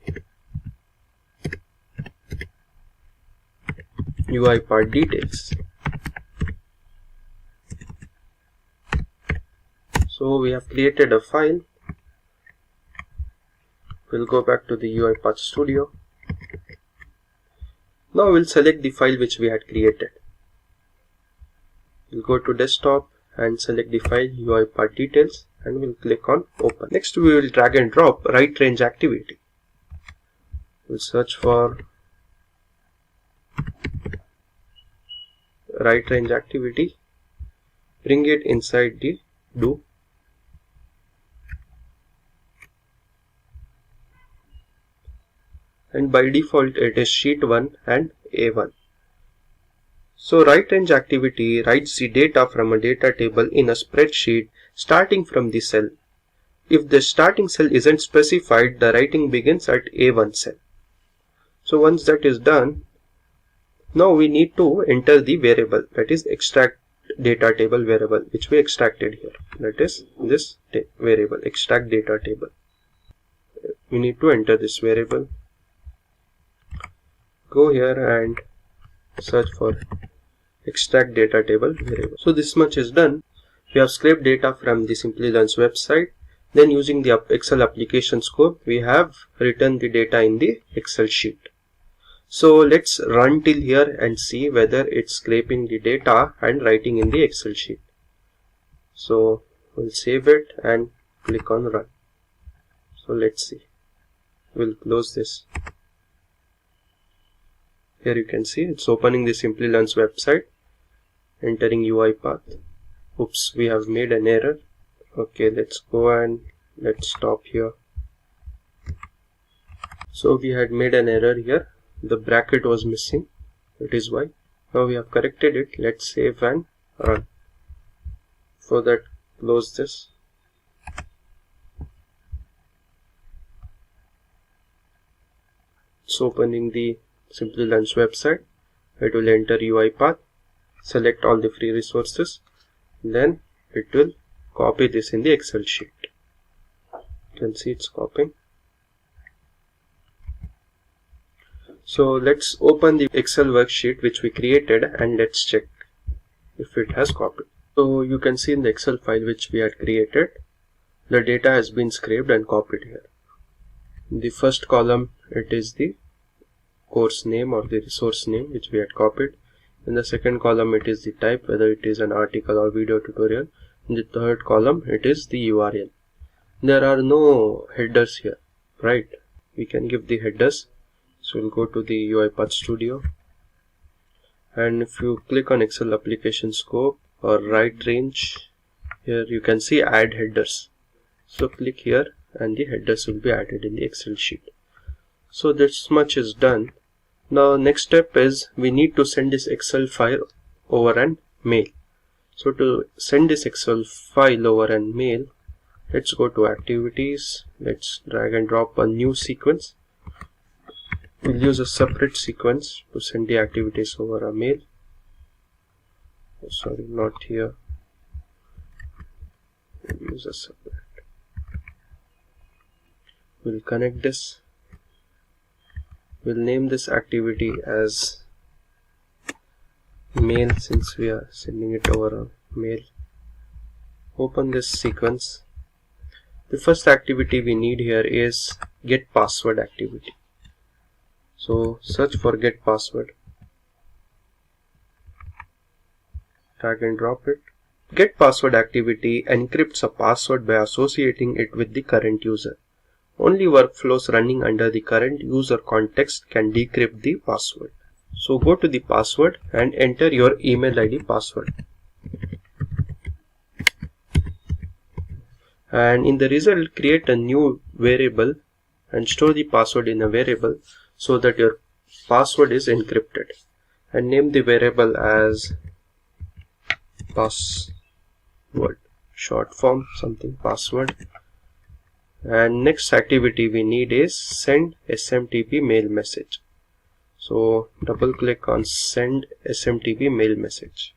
A: details. So we have created a file. We'll go back to the UiPath Studio. Now we'll select the file which we had created. We'll go to desktop and select the file UiPath details and we'll click on open. Next we will drag and drop right range activity. We'll search for right range activity, bring it inside the do, and by default it is sheet 1 and A1. So right range activity writes the data from a data table in a spreadsheet starting from the cell. If the starting cell isn't specified, the writing begins at A1 cell. So once that is done, now we need to enter the variable, that is extract data table variable, which we extracted here. That is this variable, extract data table. We need to enter this variable. Go here and search for extract data table variable. So this much is done. We have scraped data from the Simplilearn's website. Then using the Excel application scope, we have written the data in the Excel sheet. So let's run till here and see whether it's scraping the data and writing in the Excel sheet. So we'll save it and click on run. So let's see. We'll close this. Here you can see it's opening the Simplilearn's website, entering UiPath. Oops, we have made an error. Okay, let's go and let's stop here. So we had made an error here. The bracket was missing. That is why. Now we have corrected it. Let's save and run. For that, close this. It's opening the Simplilearn's website. It will enter UiPath, select all the free resources, then it will copy this in the Excel sheet. You can see it's copying. So let's open the Excel worksheet which we created and let's check if it has copied. So you can see in the Excel file which we had created, the data has been scraped and copied here. In the first column, it is the course name or the resource name which we had copied. In the second column, it is the type, whether it is an article or video tutorial. In the third column, it is the URL. There are no headers here, right? We can give the headers. So we'll go to the UiPath Studio, and if you click on Excel application scope or right range, here you can see add headers. So click here and the headers will be added in the Excel sheet. So this much is done. Now next step is we need to send this Excel file over an mail. So to send this Excel file over an mail, let's go to activities. Let's drag and drop a new sequence. We'll use a separate sequence to send the activities over a mail. Oh, sorry, not here. We'll use a separate. We'll connect this. We'll name this activity as mail since we are sending it over a mail. Open this sequence. The first activity we need here is get password activity. So search for get password. Drag and drop it. Get password activity encrypts a password by associating it with the current user. Only workflows running under the current user context can decrypt the password. So go to the password and enter your email ID password. And in the result, create a new variable and store the password in a variable so that your password is encrypted. And name the variable as password, short form, something password. And next activity we need is send SMTP mail message. So double click on send SMTP mail message.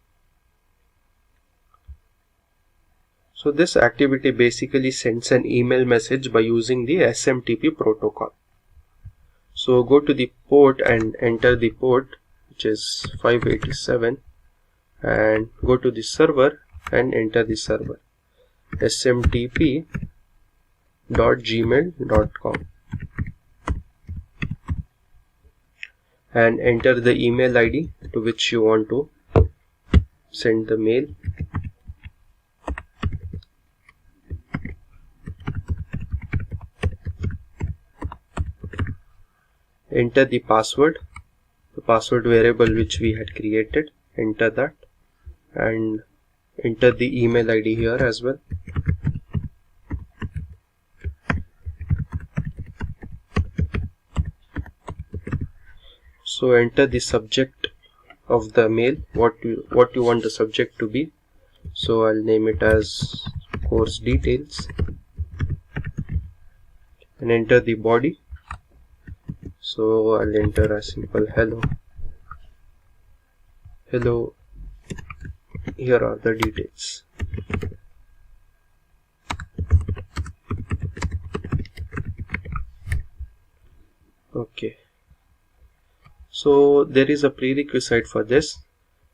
A: So this activity basically sends an email message by using the SMTP protocol. So go to the port and enter the port, which is 587, and go to the server and enter the server smtp.gmail.com and enter the email ID to which you want to send the mail. Enter the password variable which we had created, enter that, and enter the email ID here as well. So enter the subject of the mail, what you want the subject to be. So I'll name it as course details, and enter the body. So I'll enter a simple hello. Hello, here are the details. Okay. So there is a prerequisite for this.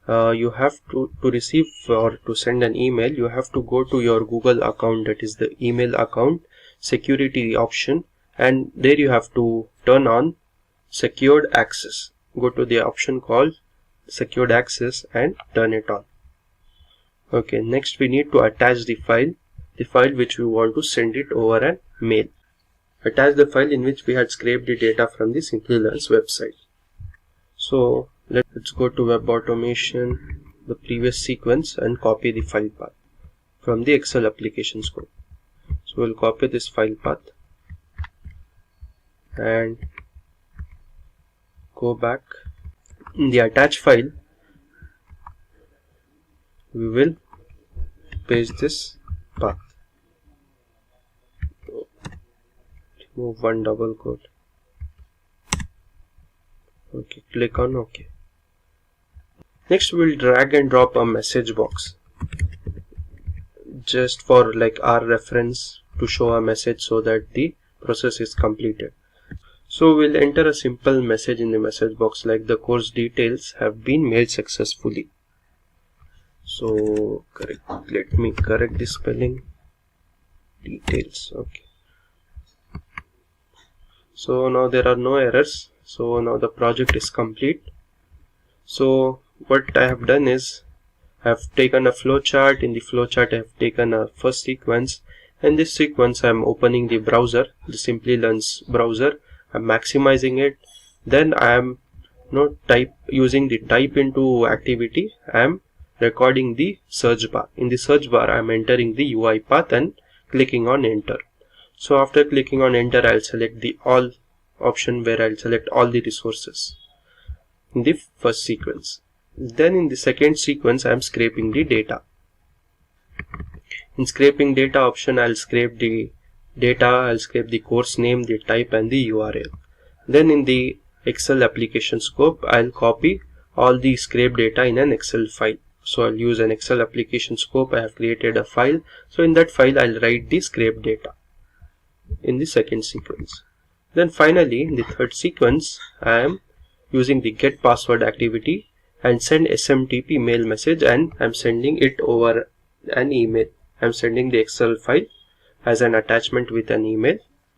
A: You have to receive or to send an email, you have to go to your Google account, that is the email account security option, and there you have to turn on secured access. Go to the option called secured access and turn it on. Okay, next we need to attach the file which we want to send it over an mail. Attach the file in which we had scraped the data from the Simplilearn's website. So let's go to web automation, the previous sequence, and copy the file path from the Excel application scope. So we'll copy this file path and go back. In the attach file, we will paste this path. Remove one double quote. Okay, click on OK. Next, we'll drag and drop a message box just for like our reference to show a message so that the process is completed. So we'll enter a simple message in the message box like the course details have been mailed successfully. So let me correct the spelling. Details. Okay. So now there are no errors. So now the project is complete. So what I have done is I have taken a flowchart. In the flowchart I have taken a first sequence, and this sequence I am opening the browser, the Simplilearn's browser. I am maximizing it. Then I am using the type into activity. I am recording the search bar. In the search bar I am entering the UiPath and clicking on enter. So after clicking on enter, I'll select the all option where I'll select all the resources in the first sequence. Then in the second sequence, I'm scraping the data. In scraping data option, I'll scrape the data, I'll scrape the course name, the type and the URL. Then in the Excel application scope, I'll copy all the scraped data in an Excel file. So I'll use an Excel application scope. I have created a file. So in that file, I'll write the scraped data in the second sequence. Then finally, in the third sequence, I am using the get password activity and send SMTP mail message, and I'm sending it over an email. I'm sending the Excel file as an attachment with an email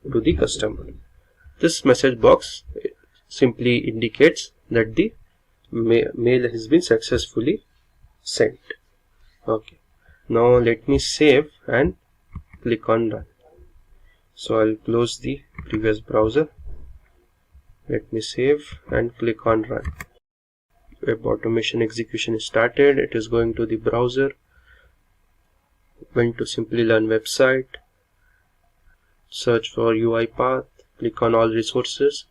A: to the customer. This message box simply indicates that the mail has been successfully sent. Okay. Now let me save and click on run. So I'll close the previous browser. Let me save and click on run. Web automation execution is started. It is going to the browser. Went to Simplilearn website. Search for UiPath. Click on all resources.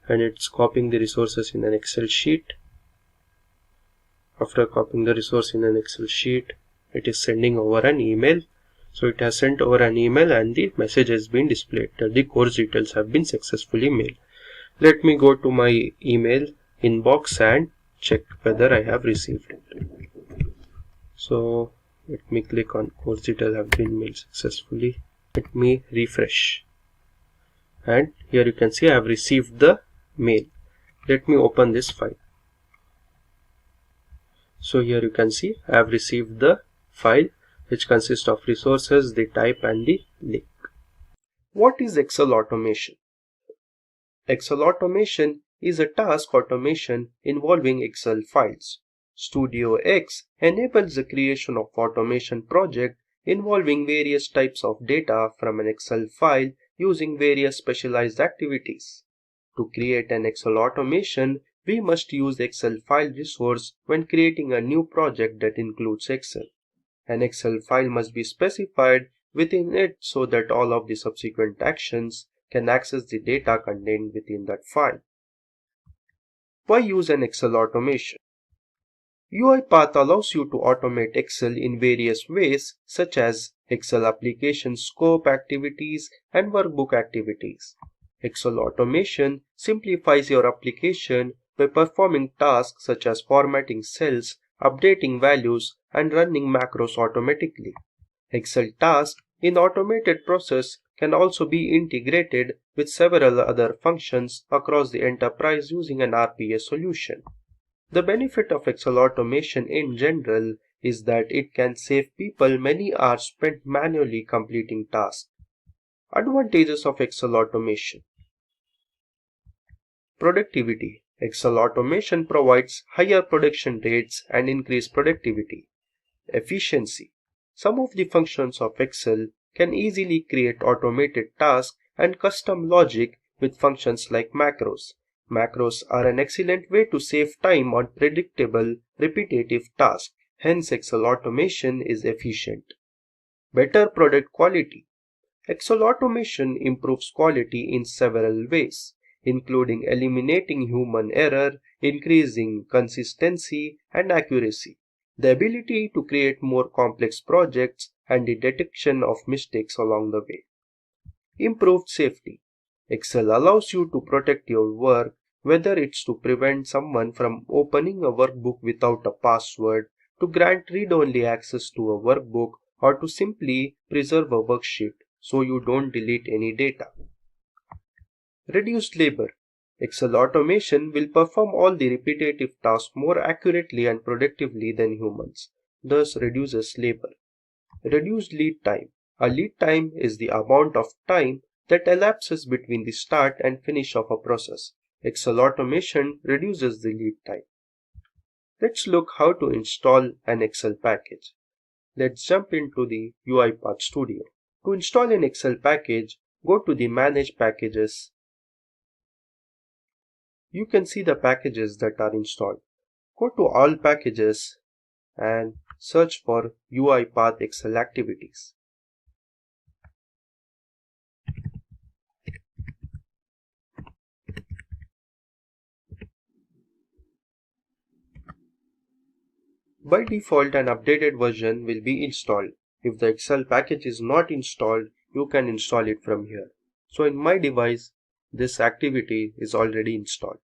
A: And it's copying the resources in an Excel sheet. After copying the resource in an Excel sheet, it is sending over an email. So it has sent over an email and the message has been displayed that the course details have been successfully mailed. Let me go to my email inbox and check whether I have received it. So let me click on course details have been mailed successfully. Let me refresh. And here you can see I have received the mail. Let me open this file. So here you can see I have received the file, which consists of resources, the type and the link. What is Excel automation? Excel automation is a task automation involving Excel files. Studio X enables the creation of automation project involving various types of data from an Excel file using various specialized activities. To create an Excel automation, we must use Excel file resource when creating a new project that includes Excel. An Excel file must be specified within it so that all of the subsequent actions can access the data contained within that file. Why use an Excel automation? UiPath allows you to automate Excel in various ways such as Excel application scope activities and workbook activities. Excel automation simplifies your application by performing tasks such as formatting cells, updating values, and running macros automatically. Excel tasks in automated process can also be integrated with several other functions across the enterprise using an RPA solution. The benefit of Excel automation in general is that it can save people many hours spent manually completing tasks. Advantages of Excel automation. Productivity. Excel automation provides higher production rates and increased productivity. Efficiency. Some of the functions of Excel can easily create automated tasks and custom logic with functions like macros. Macros are an excellent way to save time on predictable, repetitive tasks. Hence, Excel automation is efficient. Better product quality. Excel automation improves quality in several ways. including eliminating human error, increasing consistency and accuracy, the ability to create more complex projects, and the detection of mistakes along the way. Improved safety. Excel allows you to protect your work, whether it's to prevent someone from opening a workbook without a password, to grant read-only access to a workbook, or to simply preserve a worksheet so you don't delete any data. Reduced labor. Excel automation will perform all the repetitive tasks more accurately and productively than humans, thus reduces labor. Reduced lead time. A lead time is the amount of time that elapses between the start and finish of a process. Excel automation reduces the lead time. Let's look how to install an Excel package. Let's jump into the UiPath Studio. To install an Excel package, go to the Manage Packages. You can see the packages that are installed. Go to All Packages and search for UiPath Excel Activities. By default, an updated version will be installed. If the Excel package is not installed, you can install it from here. So in my device, this activity is already installed.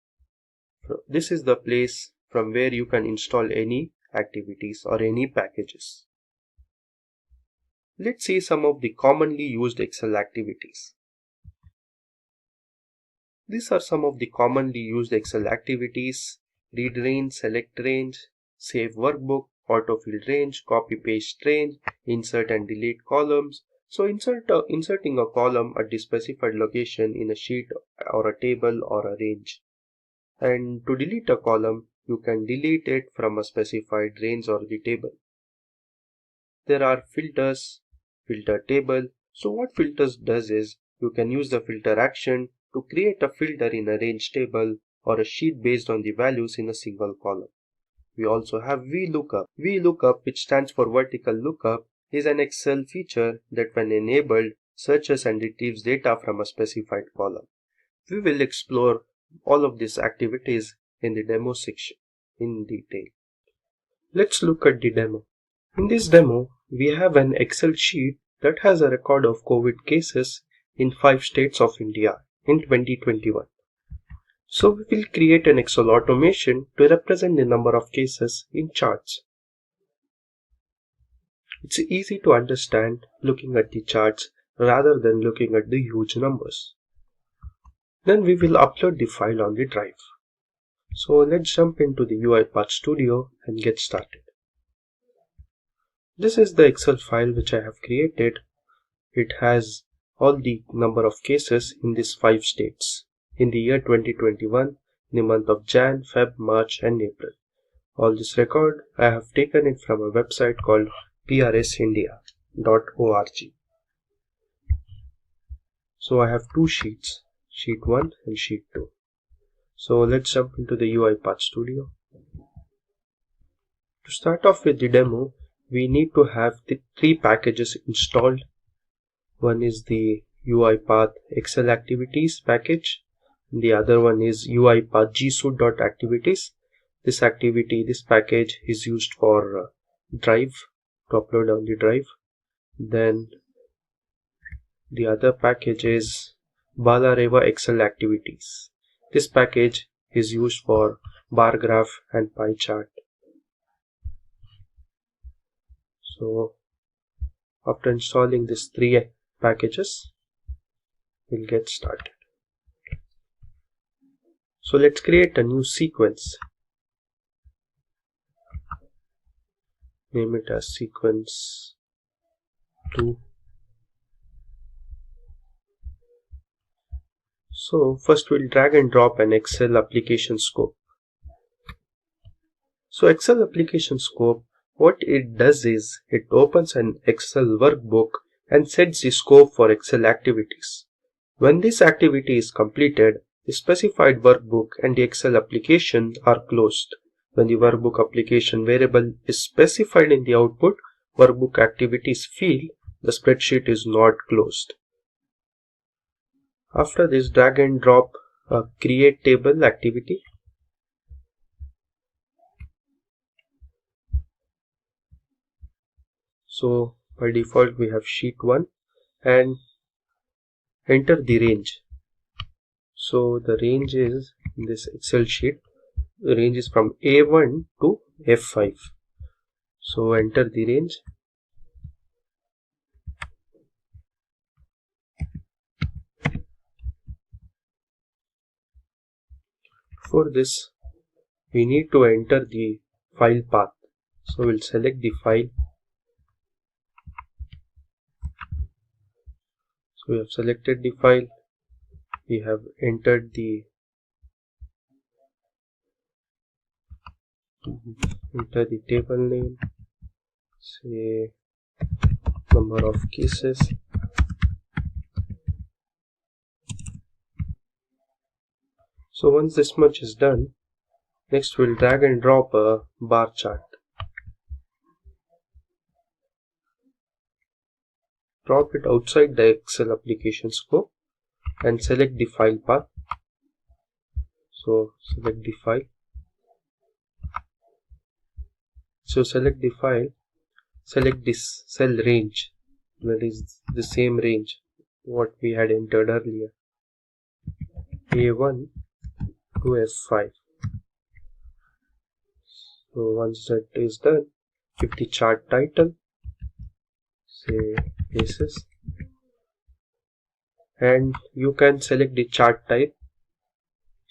A: This is the place from where you can install any activities or any packages. Let's see some of the commonly used Excel activities. These are some of the commonly used Excel activities: read range, select range, save workbook, autofill range, copy paste range, insert and delete columns. So inserting a column at the specified location in a sheet or a table or a range. And to delete a column, you can delete it from a specified range or the table. There are filters, filter table. So what filters does is, you can use the filter action to create a filter in a range table or a sheet based on the values in a single column. We also have VLOOKUP. VLOOKUP, which stands for vertical lookup, is an Excel feature that when enabled, searches and retrieves data from a specified column. We will explore all of these activities in the demo section in detail. Let's look at the demo. In this demo, we have an Excel sheet that has a record of COVID cases in 5 states of India in 2021. So we will create an Excel automation to represent the number of cases in charts. It's easy to understand looking at the charts rather than looking at the huge numbers. Then we will upload the file on the drive. So let's jump into the UiPath Studio and get started. This is the Excel file which I have created. It has all the number of cases in these 5 states in the year 2021, in the month of Jan, Feb, March and April. All this record I have taken it from a website called prsindia.org. So I have 2 sheets, sheet 1 and sheet 2. So let's jump into the UiPath Studio. To start off with the demo, we need to have the 3 packages installed. One is the UiPath Excel Activities package. The other one is UiPath gsuite.activities. This package is used for drive, to upload on the drive. Then the other package is Balareva Excel Activities. This package is used for bar graph and pie chart. So after installing these 3 packages, we'll get started. So let's create a new sequence. Name it as sequence 2. So first we'll drag and drop an Excel application scope. So Excel application scope, what it does is it opens an Excel workbook and sets the scope for Excel activities. When this activity is completed, the specified workbook and the Excel application are closed. When the workbook application variable is specified in the output workbook activities field, the spreadsheet is not closed. After this, drag and drop a create table activity. So by default we have sheet 1 and enter the range. So the range is in this Excel sheet, the range is from A1 to F5. So enter the range. For this we need to enter the file path. So we'll select the file. So we have selected the file. We have entered the table name, say number of cases. So once this much is done, next we'll drag and drop a bar chart. Drop it outside the Excel application scope and select the file path. So select the file. So select the file, select this cell range, that is the same range what we had entered earlier, A1 to F5. So once that is done, give the chart title, say cases, and you can select the chart type,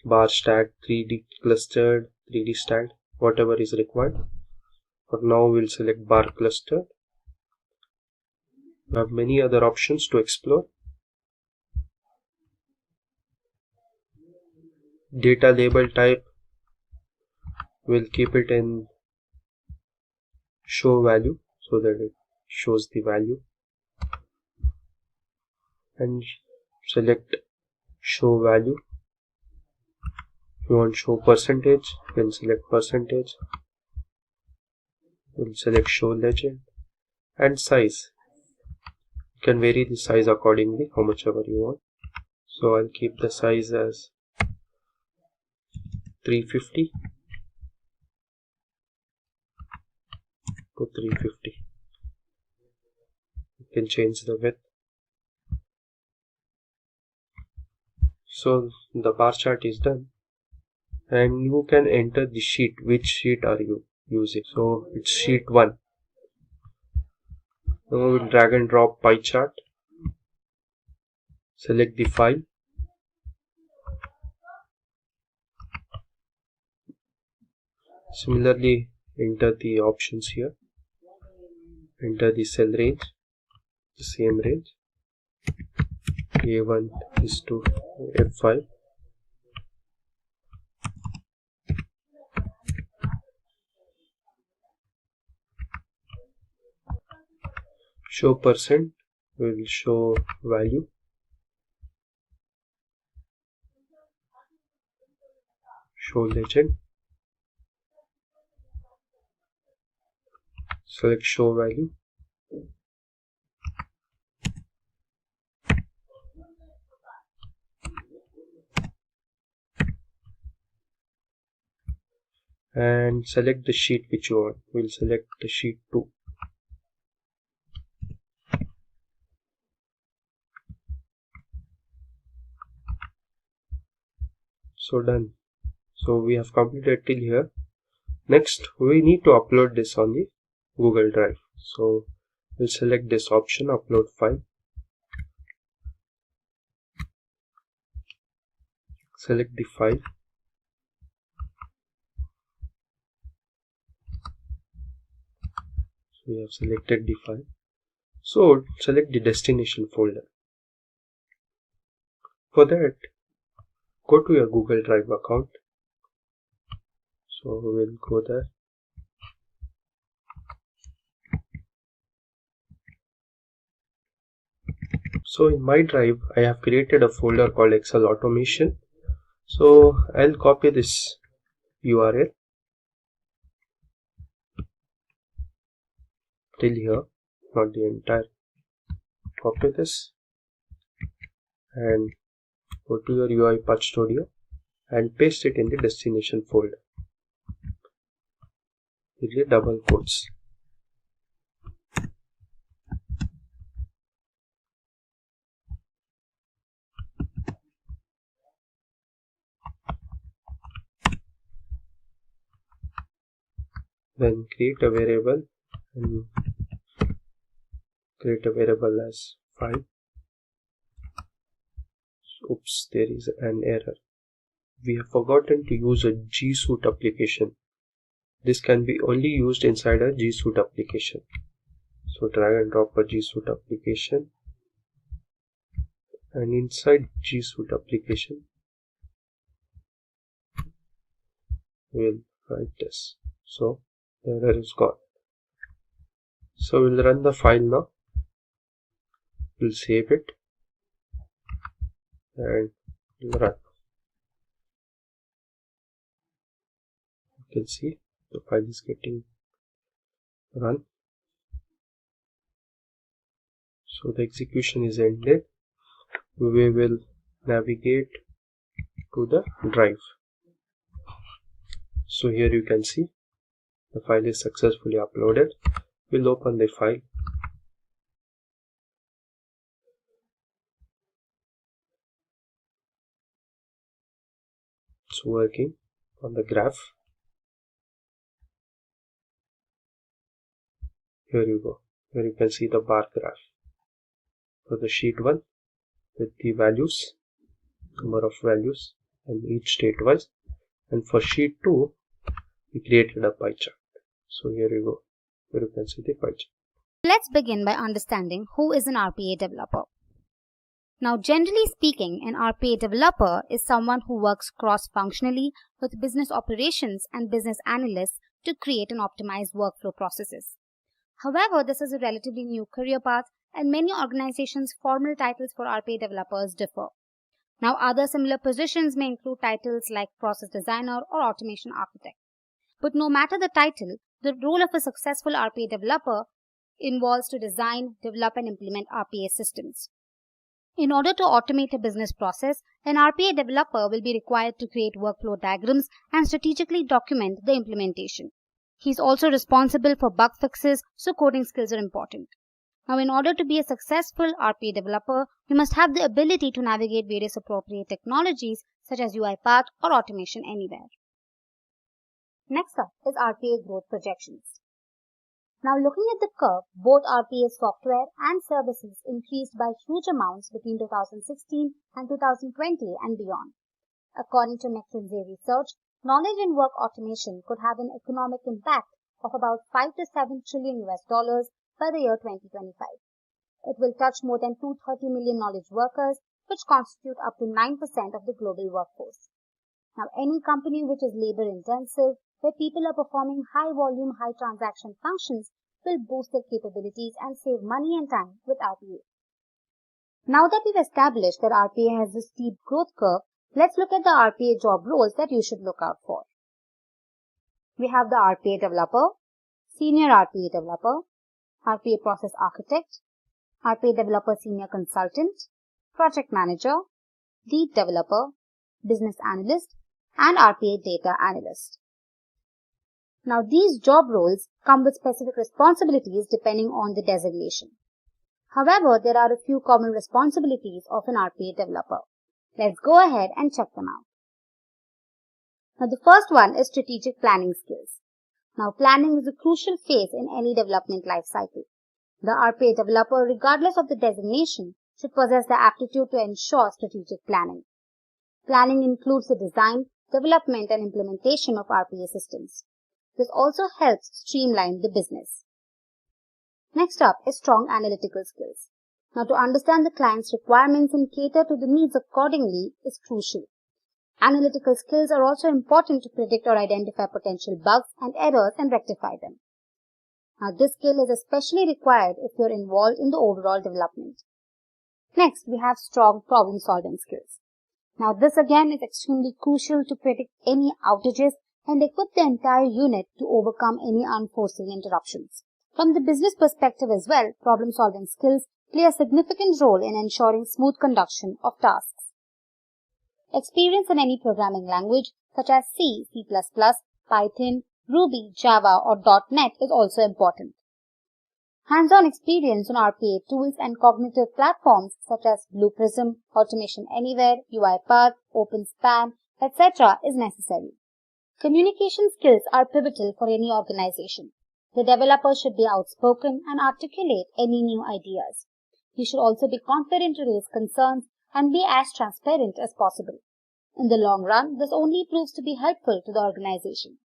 A: bar stacked, 3D clustered, 3D stacked, whatever is required. For now we'll select bar cluster. We have many other options to explore. Data label type, we'll keep it in show value so that it shows the value, and select show value. If you want show percentage, you can select percentage. We'll select show legend, and size. You can vary the size accordingly, how much ever you want. So I'll keep the size as 350 to 350. You can change the width. So the bar chart is done, and you can enter the sheet. Which sheet are you using? So it's sheet 1. Now we'll drag and drop pie chart. Select the file. Similarly, enter the options here. Enter the cell range, the same range. A1 is to F5. Show percent, we will show value. Show legend. Select show value. And select the sheet which you want. We'll select the sheet 2. So done. So we have completed till here. Next we need to upload this on the Google Drive. So we'll select this option, upload file. Select the file. So we have selected the file. So select the destination folder. For that, go to your Google Drive account. So we'll go there. So in my drive, I have created a folder called Excel Automation. So I'll copy this URL till here, not the entire. Copy this and Go to your UiPath Studio and paste it in the destination folder. With the double quotes. Then create a variable and create a variable as file. Oops, there is an error. We have forgotten to use a G Suite application. This can be only used inside a G Suite application. So drag and drop a G Suite application, and inside G Suite application we'll write this. So the error is gone. So we'll run the file now. We'll save it and we'll run. You can see the file is getting run. So the execution is ended. We will navigate to the drive. So here you can see the file is successfully uploaded. We'll open the file. It's working on the graph. Here you go. Here you can see the bar graph for the sheet 1 with the values, number of values, and each state wise. And for sheet 2, we created a pie chart. So here you go. Here you can see the pie chart.
C: Let's begin by understanding who is an RPA developer. Now, generally speaking, an RPA developer is someone who works cross-functionally with business operations and business analysts to create and optimize workflow processes. However, this is a relatively new career path, and many organizations' formal titles for RPA developers differ. Now, other similar positions may include titles like process designer or automation architect. But no matter the title, the role of a successful RPA developer involves to design, develop, and implement RPA systems. In order to automate a business process, an RPA developer will be required to create workflow diagrams and strategically document the implementation. He is also responsible for bug fixes, so coding skills are important. Now, in order to be a successful RPA developer, you must have the ability to navigate various appropriate technologies such as UiPath or Automation Anywhere. Next up is RPA growth projections. Now, looking at the curve, both RPA software and services increased by huge amounts between 2016 and 2020 and beyond. According to McKinsey research, knowledge and work automation could have an economic impact of about 5 to 7 trillion US dollars by the year 2025. It will touch more than 230 million knowledge workers, which constitute up to 9% of the global workforce. Now, any company which is labor intensive, where people are performing high volume, high transaction functions, will boost their capabilities and save money and time with RPA. Now that we've established that RPA has a steep growth curve, let's look at the RPA job roles that you should look out for. We have the RPA developer, senior RPA developer, RPA process architect, RPA developer senior consultant, project manager, lead developer, business analyst, and RPA data analyst. Now, these job roles come with specific responsibilities depending on the designation. However, there are a few common responsibilities of an RPA developer. Let's go ahead and check them out. Now, the first one is strategic planning skills. Now, planning is a crucial phase in any development life cycle. The RPA developer, regardless of the designation, should possess the aptitude to ensure strategic planning. Planning includes the design, development, and implementation of RPA systems. This also helps streamline the business. Next up is strong analytical skills. Now, to understand the client's requirements and cater to the needs accordingly is crucial. Analytical skills are also important to predict or identify potential bugs and errors and rectify them. Now, this skill is especially required if you're involved in the overall development. Next, we have strong problem-solving skills. Now, this again is extremely crucial to predict any outages and equip the entire unit to overcome any unforeseen interruptions. From the business perspective as well, problem-solving skills play a significant role in ensuring smooth conduction of tasks. Experience in any programming language such as C, C++, Python, Ruby, Java or .NET is also important. Hands-on experience on RPA tools and cognitive platforms such as Blueprism, Automation Anywhere, UiPath, OpenSpan, etc. is necessary. Communication skills are pivotal for any organization. The developer should be outspoken and articulate any new ideas. He should also be confident to raise concerns and be as transparent as possible. In the long run, this only proves to be helpful to the organization.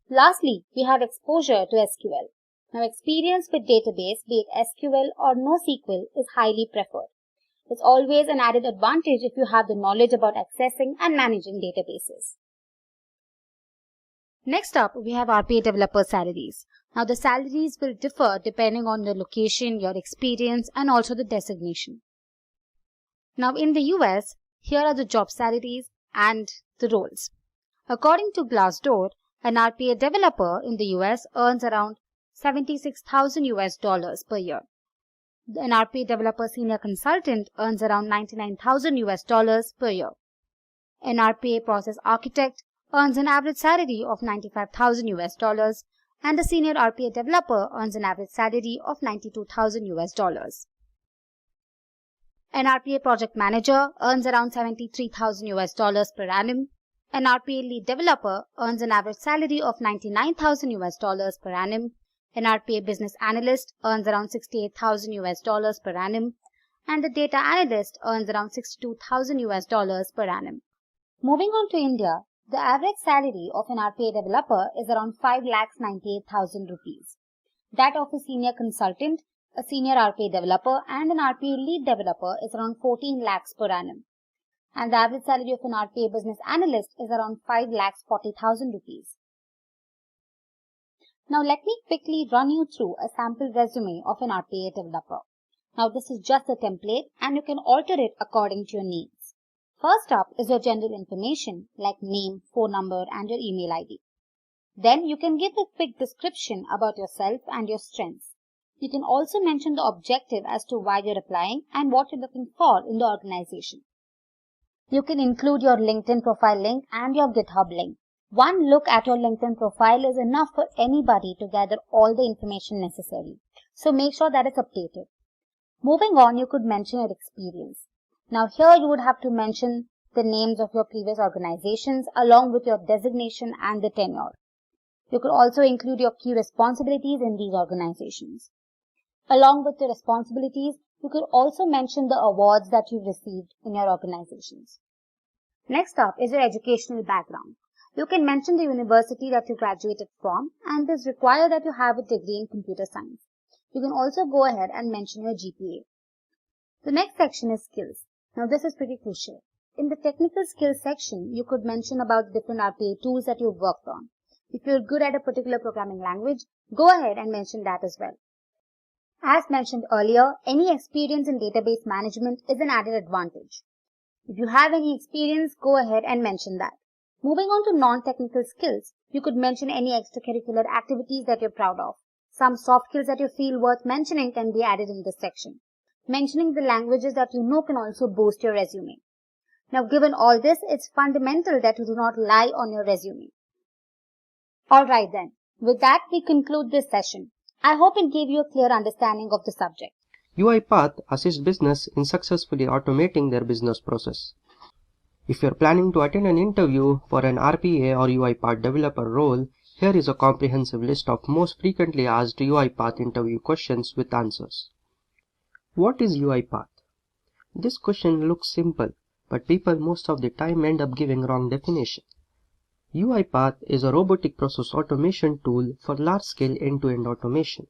C: Lastly, we have exposure to SQL. Now, experience with database, be it SQL or NoSQL, is highly preferred. It's always an added advantage if you have the knowledge about accessing and managing databases. Next up, we have RPA developer salaries. Now, the salaries will differ depending on the location, your experience, and also the designation. Now, in the US, here are the job salaries and the roles. According to Glassdoor, an RPA developer in the US earns around $76,000 per year. An RPA developer senior consultant earns around $99,000 per year. An RPA process architect earns an average salary of $95,000, and a senior RPA developer earns an average salary of $92,000. An RPA project manager earns around $73,000 per annum. An RPA lead developer earns an average salary of $99,000 per annum. An RPA business analyst earns around $68,000 per annum, and a data analyst earns around $62,000 per annum. Moving on to India, the average salary of an RPA developer is around 5,98,000 rupees. That of a senior consultant, a senior RPA developer, and an RPA lead developer is around 14 lakhs per annum. And the average salary of an RPA business analyst is around 5,40,000 rupees. Now let me quickly run you through a sample resume of an RPA developer. Now this is just a template and you can alter it according to your needs. First up is your general information like name, phone number and your email ID. Then you can give a quick description about yourself and your strengths. You can also mention the objective as to why you're applying and what you're looking for in the organization. You can include your LinkedIn profile link and your GitHub link. One look at your LinkedIn profile is enough for anybody to gather all the information necessary. So make sure that it's updated. Moving on, you could mention your experience. Now here you would have to mention the names of your previous organizations along with your designation and the tenure. You could also include your key responsibilities in these organizations. Along with the responsibilities, you could also mention the awards that you've received in your organizations. Next up is your educational background. You can mention the university that you graduated from, and it is required that you have a degree in computer science. You can also go ahead and mention your GPA. The next section is skills. Now this is pretty crucial. In the technical skills section, you could mention about the different RPA tools that you've worked on. If you're good at a particular programming language, go ahead and mention that as well. As mentioned earlier, any experience in database management is an added advantage. If you have any experience, go ahead and mention that. Moving on to non-technical skills, you could mention any extracurricular activities that you're proud of. Some soft skills that you feel worth mentioning can be added in this section. Mentioning the languages that you know can also boost your resume. Now, given all this, it's fundamental that you do not lie on your resume. Alright then, with that we conclude this session. I hope it gave you a clear understanding of the subject.
A: UiPath assists business in successfully automating their business process. If you're planning to attend an interview for an RPA or UiPath developer role, here is a comprehensive list of most frequently asked UiPath interview questions with answers. What is UiPath? This question looks simple, but people most of the time end up giving wrong definition. UiPath is a robotic process automation tool for large-scale end-to-end automation.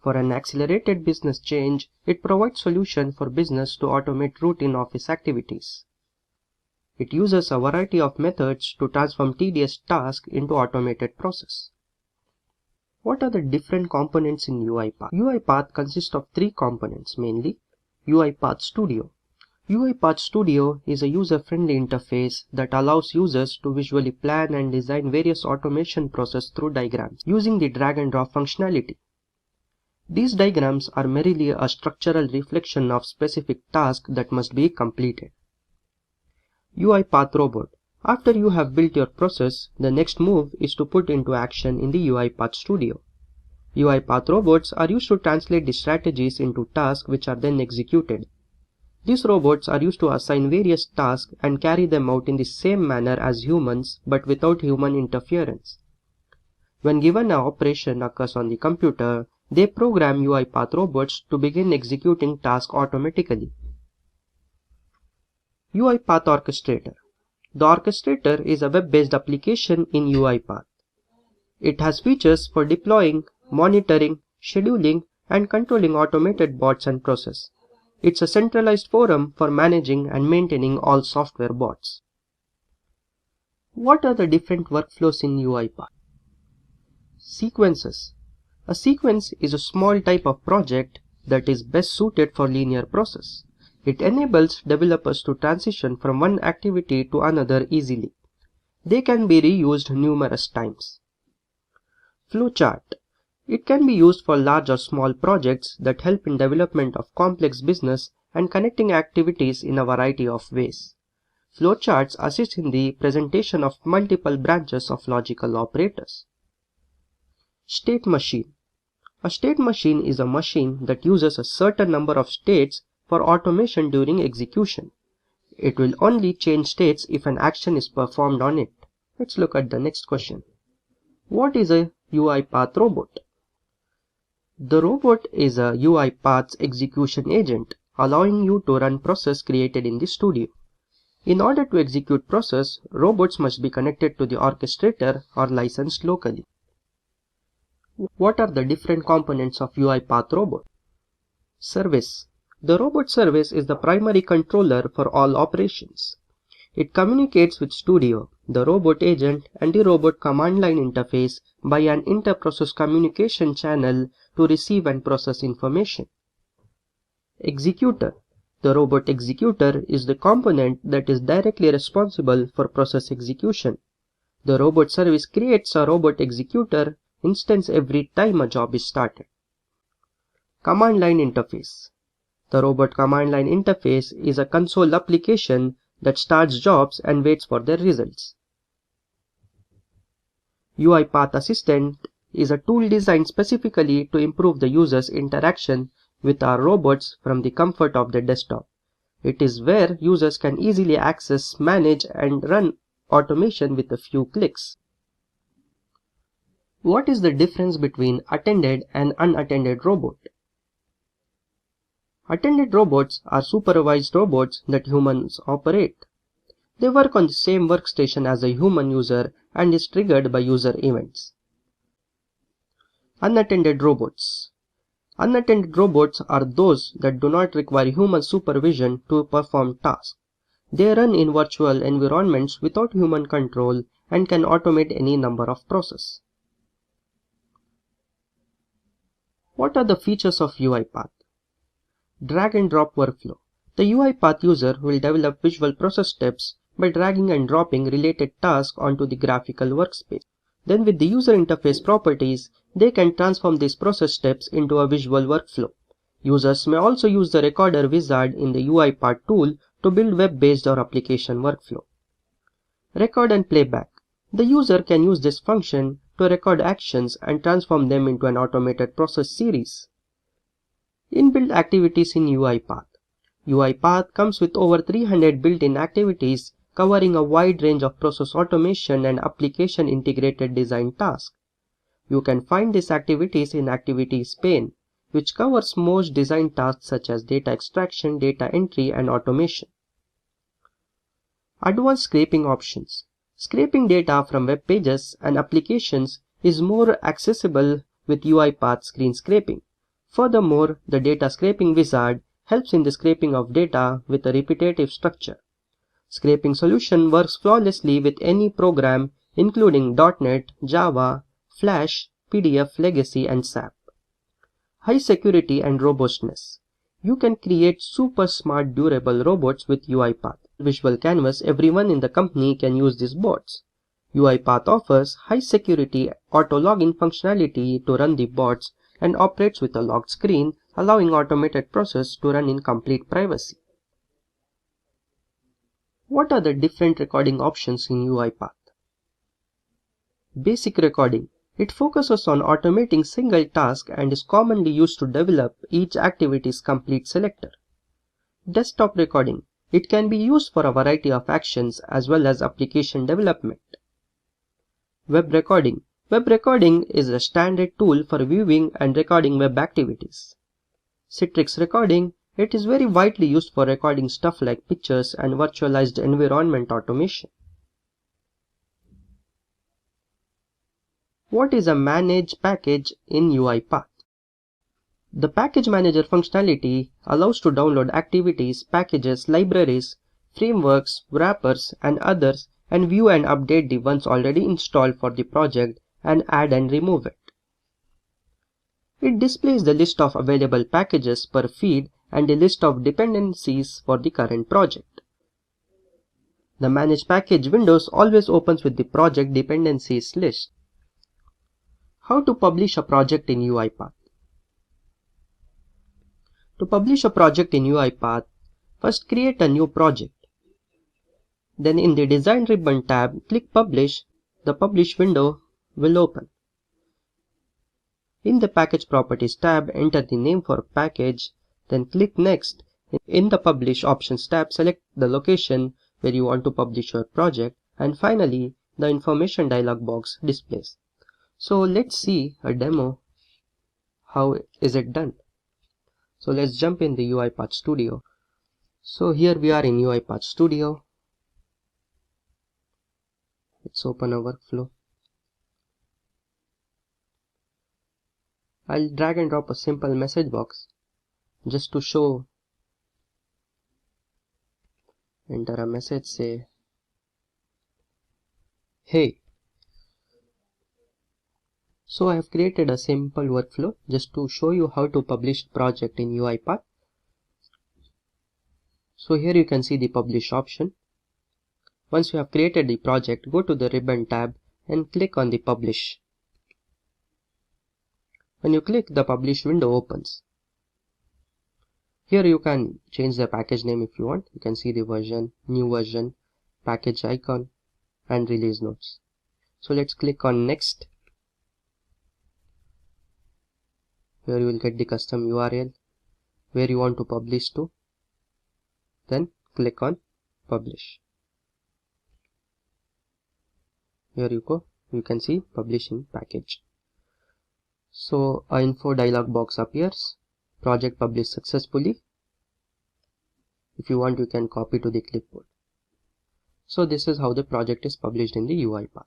A: For an accelerated business change, it provides solutions for business to automate routine office activities. It uses a variety of methods to transform tedious tasks into automated process. What are the different components in UiPath? UiPath consists of three components mainly. UiPath Studio. UiPath Studio is a user-friendly interface that allows users to visually plan and design various automation processes through diagrams using the drag and drop functionality. These diagrams are merely a structural reflection of specific tasks that must be completed. UiPath robot. After you have built your process, the next move is to put into action in the UiPath Studio. UiPath robots are used to translate the strategies into tasks which are then executed. These robots are used to assign various tasks and carry them out in the same manner as humans but without human interference. When given an operation occurs on the computer, they program UiPath robots to begin executing tasks automatically. UiPath Orchestrator. The Orchestrator is a web-based application in UiPath. It has features for deploying, monitoring, scheduling, and controlling automated bots and processes. It's a centralized forum for managing and maintaining all software bots. What are the different workflows in UiPath? Sequences. A sequence is a small type of project that is best suited for linear process. It enables developers to transition from one activity to another easily. They can be reused numerous times. Flowchart. It can be used for large or small projects that help in development of complex business and connecting activities in a variety of ways. Flowcharts assist in the presentation of multiple branches of logical operators. State machine. A state machine is a machine that uses a certain number of states for automation during execution. It will only change states if an action is performed on it. Let's look at the next question. What is a UiPath robot? The robot is a UiPath's execution agent, allowing you to run process created in the studio. In order to execute process, robots must be connected to the orchestrator or licensed locally. What are the different components of UiPath robot? Service. The robot service is the primary controller for all operations. It communicates with Studio, the robot agent, and the robot command line interface by an inter-process communication channel to receive and process information. Executor. The robot executor is the component that is directly responsible for process execution. The robot service creates a robot executor instance every time a job is started. Command line interface. The robot command line interface is a console application that starts jobs and waits for their results. UiPath Assistant is a tool designed specifically to improve the user's interaction with our robots from the comfort of their desktop. It is where users can easily access, manage, and run automation with a few clicks. What is the difference between attended and unattended robot? Attended robots are supervised robots that humans operate. They work on the same workstation as a human user and is triggered by user events. Unattended robots. Unattended robots are those that do not require human supervision to perform tasks. They run in virtual environments without human control and can automate any number of processes. What are the features of UiPath? Drag and drop workflow. The UiPath user will develop visual process steps by dragging and dropping related tasks onto the graphical workspace. Then with the user interface properties, they can transform these process steps into a visual workflow. Users may also use the recorder wizard in the UiPath tool to build web-based or application workflow. Record and playback. The user can use this function to record actions and transform them into an automated process series. Inbuilt activities in UiPath. UiPath comes with over 300 built-in activities covering a wide range of process automation and application integrated design tasks. You can find these activities in Activities pane, which covers most design tasks such as data extraction, data entry, and automation. Advanced scraping options. Scraping data from web pages and applications is more accessible with UiPath screen scraping. Furthermore, the data scraping wizard helps in the scraping of data with a repetitive structure. Scraping solution works flawlessly with any program including .NET, Java, Flash, PDF, Legacy, and SAP. High security and robustness. You can create super smart durable robots with UiPath. Visual Canvas, everyone in the company can use these bots. UiPath offers high security auto login functionality to run the bots and operates with a locked screen, allowing automated process to run in complete privacy. What are the different recording options in UiPath? Basic recording. It focuses on automating single tasks and is commonly used to develop each activity's complete selector. Desktop recording. It can be used for a variety of actions as well as application development. Web recording. Web recording is a standard tool for viewing and recording web activities. Citrix recording. It is very widely used for recording stuff like pictures and virtualized environment automation. What is a manage package in UiPath? The package manager functionality allows to download activities, packages, libraries, frameworks, wrappers, and others and view and update the ones already installed for the project and add and remove it. It displays the list of available packages per feed and a list of dependencies for the current project. The Manage Package windows always opens with the project dependencies list. How to publish a project in UiPath? To publish a project in UiPath, first create a new project. Then in the Design Ribbon tab, click Publish. The Publish window will open. In the Package Properties tab, enter the name for package, then click Next. In the Publish Options tab, select the location where you want to publish your project, and finally, the information dialog box displays. So let's see a demo. How is it done? So let's jump in the UiPath Studio. So here we are in UiPath Studio. Let's open a workflow. I'll drag and drop a simple message box just to show. Enter a message, say, hey. So I have created a simple workflow just to show you how to publish a project in UiPath. So here you can see the publish option. Once you have created the project, go to the ribbon tab and click on the publish. When you click, the publish window opens. Here you can change the package name if you want. You can see the version, new version, package icon, and release notes. So let's click on next. Here you will get the custom URL where you want to publish to. Then click on publish. Here you go. You can see publishing package. So a info dialog box appears. Project published successfully. If you want, you can copy to the clipboard. So this is how the project is published in the UiPath.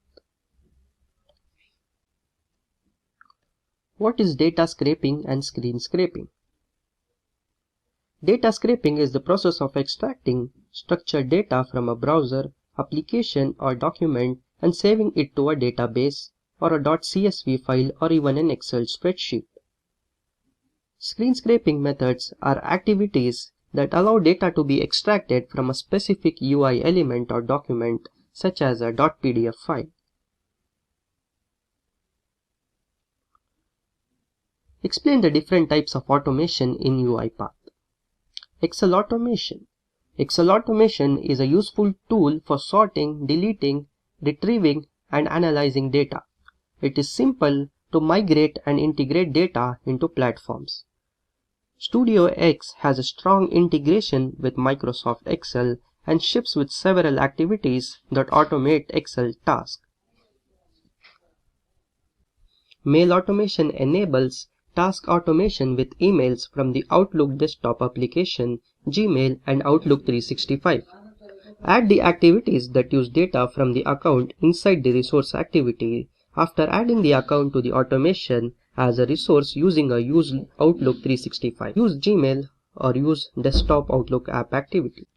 A: What is data scraping and screen scraping? Data scraping is the process of extracting structured data from a browser, application, or document and saving it to a database or a .csv file or even an Excel spreadsheet. Screen scraping methods are activities that allow data to be extracted from a specific UI element or document, such as a .pdf file. Explain the different types of automation in UiPath. Excel automation. Excel automation is a useful tool for sorting, deleting, retrieving, and analyzing data. It is simple to migrate and integrate data into platforms. Studio X has a strong integration with Microsoft Excel and ships with several activities that automate Excel tasks. Mail automation enables task automation with emails from the Outlook desktop application, Gmail, and Outlook 365. Add the activities that use data from the account inside the resource activity after adding the account to the automation as a resource using a use Outlook 365, use Gmail, or use desktop Outlook app activity.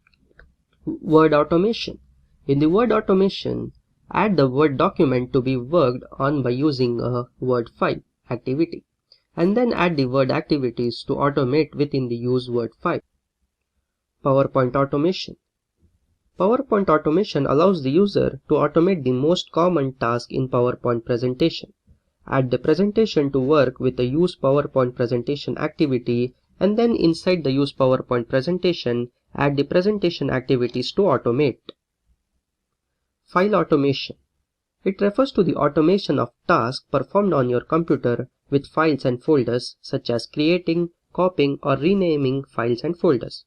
A: Word automation. In the Word automation, add the Word document to be worked on by using a Word file activity, and then add the Word activities to automate within the use Word file. PowerPoint automation. PowerPoint automation allows the user to automate the most common task in PowerPoint presentation. Add the presentation to work with the Use PowerPoint Presentation activity, and then inside the Use PowerPoint Presentation, Add the presentation activities to automate. File automation. It refers to the automation of tasks performed on your computer with files and folders, such as creating, copying, or renaming files and folders.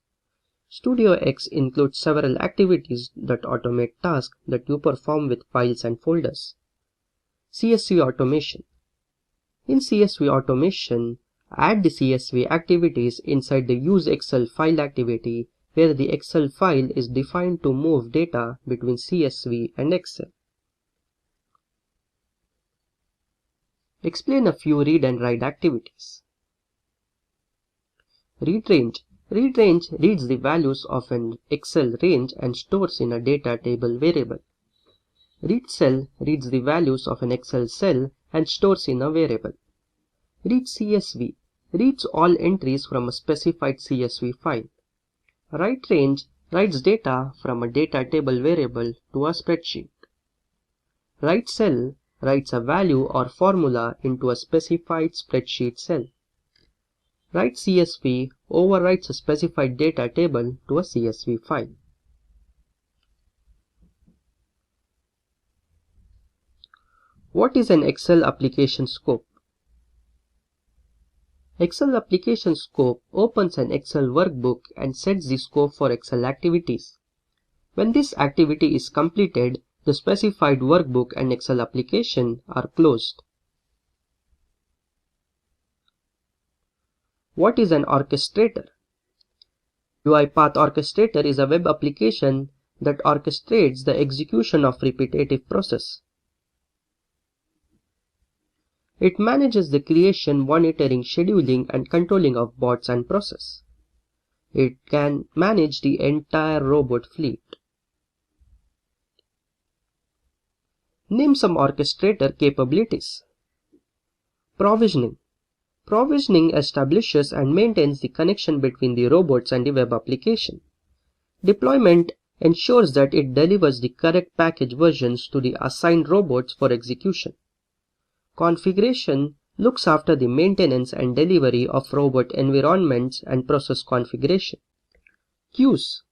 A: Studio X includes several activities that automate tasks that you perform with files and folders. CSV automation. In CSV automation, add the CSV activities inside the Use Excel file activity, where the Excel file is defined to move data between CSV and Excel. Explain a few read and write activities. Read range. Read range reads the values of an Excel range and stores in a data table variable. Read cell reads the values of an Excel cell and stores in a variable. Read CSV reads all entries from a specified CSV file. Write range writes data from a data table variable to a spreadsheet. Write cell writes a value or formula into a specified spreadsheet cell. Write CSV overwrites a specified data table to a CSV file. What is an Excel application scope? Excel application scope opens an Excel workbook and sets the scope for Excel activities. When this activity is completed, the specified workbook and Excel application are closed. What is an orchestrator? UiPath Orchestrator is a web application that orchestrates the execution of repetitive process. It manages the creation, monitoring, scheduling, and controlling of bots and process. It can manage the entire robot fleet. Name some orchestrator capabilities. Provisioning. Provisioning establishes and maintains the connection between the robots and the web application. Deployment ensures that it delivers the correct package versions to the assigned robots for execution. Configuration looks after the maintenance and delivery of robot environments and process configuration. Queues.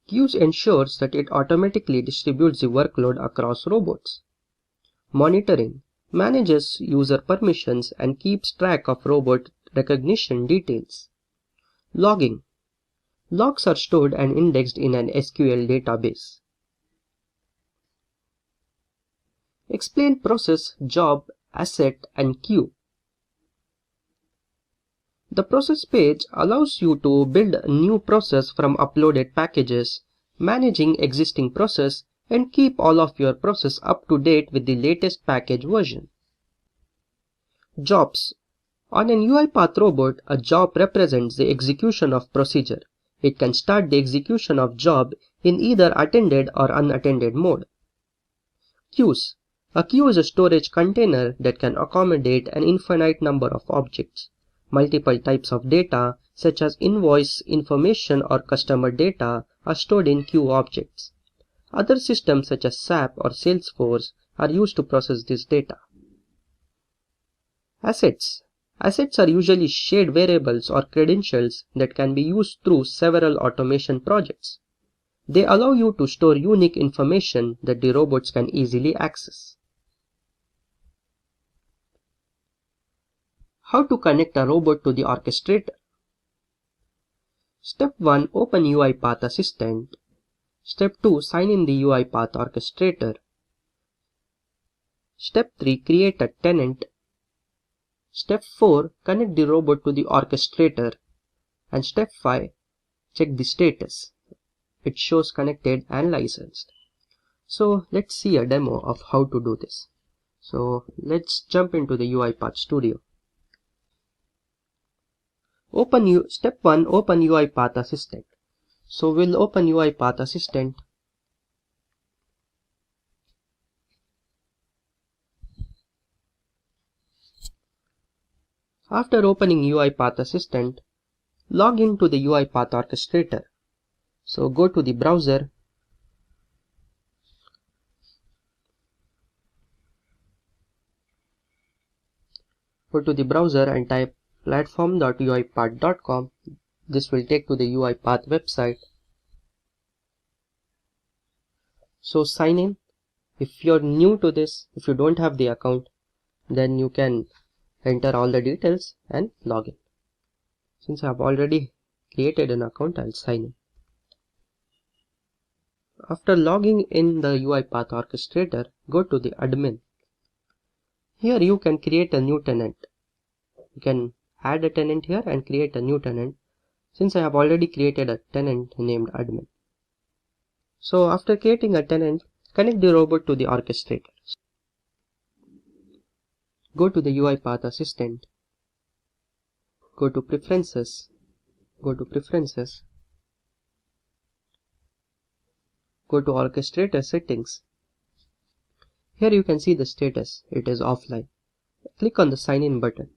A: Queues ensures that it automatically distributes the workload across robots. Monitoring manages user permissions and keeps track of robot recognition details. Logging. Logs are stored and indexed in an SQL database. Explain process, job, asset, and queue. The process page allows you to build a new process from uploaded packages, managing existing process, and keep all of your process up to date with the latest package version. Jobs. On an UiPath robot, a job represents the execution of procedure. It can start the execution of job in either attended or unattended mode. Queues. A queue is a storage container that can accommodate an infinite number of objects. Multiple types of data, such as invoice, information, or customer data, are stored in queue objects. Other systems such as SAP or Salesforce are used to process this data. Assets. Assets are usually shared variables or credentials that can be used through several automation projects. They allow you to store unique information that the robots can easily access. How to connect a robot to the orchestrator? Step 1. Open UiPath Assistant. Step 2. Sign in the UiPath Orchestrator. Step 3. Create a tenant. Step 4. Connect the robot to the orchestrator. And step 5. Check the status. It shows connected and licensed. So let's see a demo of how to do this. So let's jump into the UiPath Studio. Step 1. Open UiPath Assistant. So we'll open UiPath Assistant. After opening UiPath Assistant, log in to the UiPath Orchestrator. So go to the browser. Go to the browser and type platform.uipath.com. This will take to the UiPath website. So sign in. If you're new to this, if you don't have the account, then you can enter all the details and log in. Since I've already created an account, I'll sign in. After logging in the UiPath Orchestrator, go to the admin. Here you can create a new tenant. You can add a tenant here and create a new tenant. Since I have already created a tenant named admin. So after creating a tenant, connect the robot to the orchestrator. Go to the UiPath Assistant. Go to Preferences. Go to Preferences. Go to Orchestrator Settings. Here you can see the status. It is offline. Click on the Sign In button.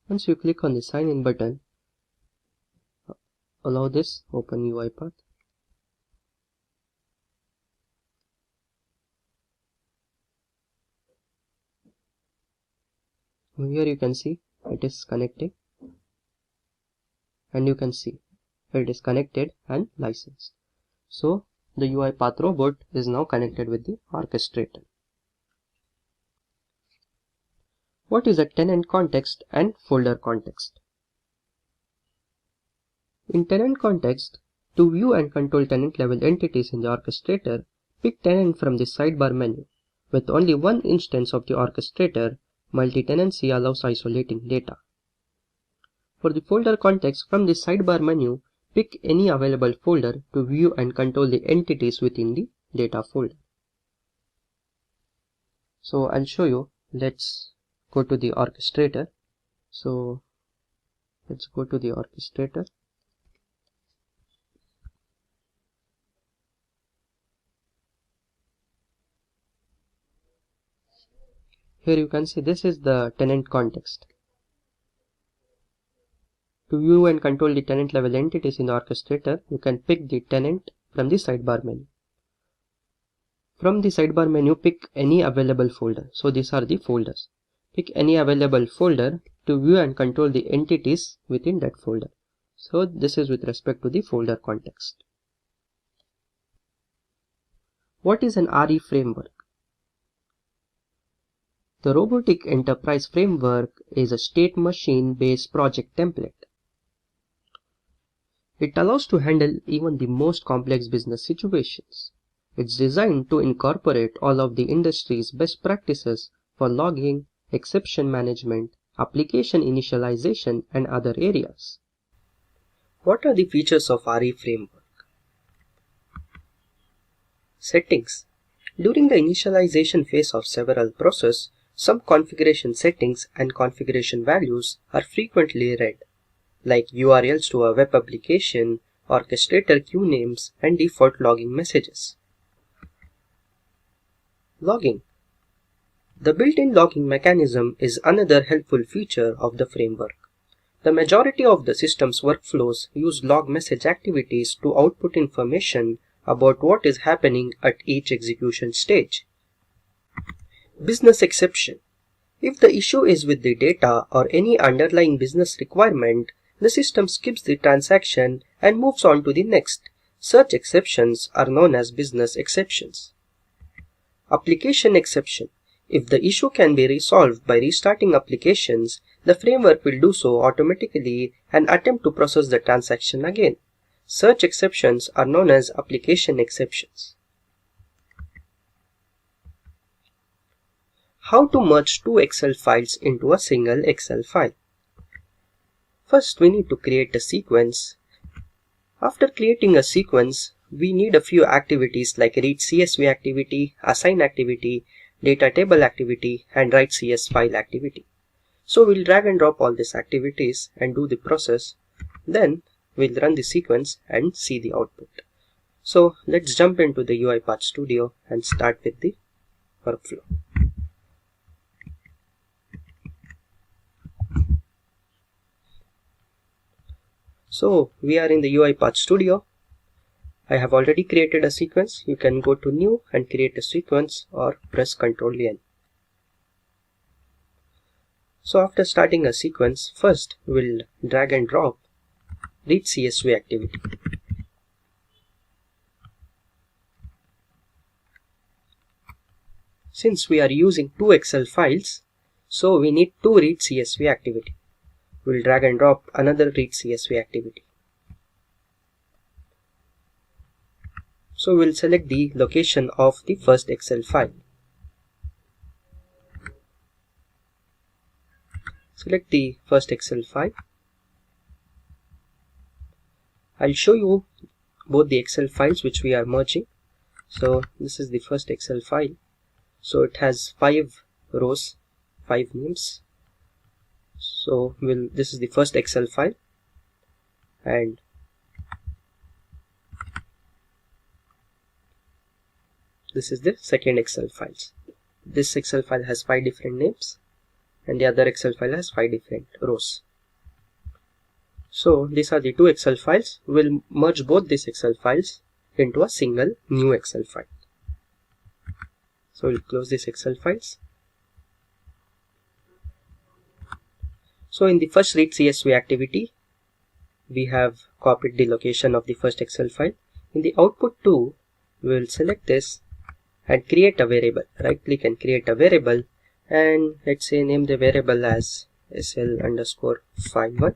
A: Once you click on the Sign In button, allow this, open UiPath. Here you can see it is connecting, and you can see it is connected and licensed. So the UiPath robot is now connected with the orchestrator. What is a tenant context and folder context? In tenant context, to view and control tenant level entities in the orchestrator, pick tenant from the sidebar menu. With only one instance of the orchestrator, multi-tenancy allows isolating data. For the folder context, from the sidebar menu, pick any available folder to view and control the entities within the data folder. So I'll show you. Let's go to the orchestrator. So let's go to the orchestrator. Here you can see this is the tenant context. To view and control the tenant level entities in the orchestrator, you can pick the tenant from the sidebar menu. From the sidebar menu, pick any available folder. So these are the folders. Pick any available folder to view and control the entities within that folder. So this is with respect to the folder context. What is an RE framework? The Robotic Enterprise Framework is a state machine-based project template. It allows to handle even the most complex business situations. It's designed to incorporate all of the industry's best practices for logging, exception management, application initialization, and other areas. What are the features of RE framework? Settings. During the initialization phase of several processes, some configuration settings and configuration values are frequently read, like URLs to a web application, orchestrator queue names, and default logging messages. Logging. The built-in logging mechanism is another helpful feature of the framework. The majority of the system's workflows use log message activities to output information about what is happening at each execution stage. Business exception. If the issue is with the data or any underlying business requirement, the system skips the transaction and moves on to the next. Such exceptions are known as business exceptions. Application exception. If the issue can be resolved by restarting applications, the framework will do so automatically and attempt to process the transaction again. Such exceptions are known as application exceptions. How to merge two Excel files into a single Excel file. First, we need to create a sequence. After creating a sequence, we need a few activities like read CSV activity, assign activity, data table activity, and write CS file activity. So we'll drag and drop all these activities and do the process. Then we'll run the sequence and see the output. So let's jump into the UiPath Studio and start with the workflow. So we are in the UiPath Studio. I have already created a sequence. You can go to New and create a sequence or press Ctrl N. So after starting a sequence, first we'll drag and drop read CSV activity. Since we are using two Excel files, so we need two read CSV activity. We'll drag and drop another read CSV activity. So we'll select the location of the first Excel file. Select the first Excel file. I'll show you both the Excel files which we are merging. So this is the first Excel file. So it has 5 rows, 5 names. So this is the first Excel file, and this is the second Excel files. This Excel file has 5 different names, and the other Excel file has 5 different rows. So these are the two Excel files. We'll merge both these Excel files into a single new Excel file. So we'll close these Excel files. So in the first read CSV activity, we have copied the location of the first Excel file. In the output 2, we'll select this and create a variable. Right click and create a variable, and let's say name the variable as sl_file1.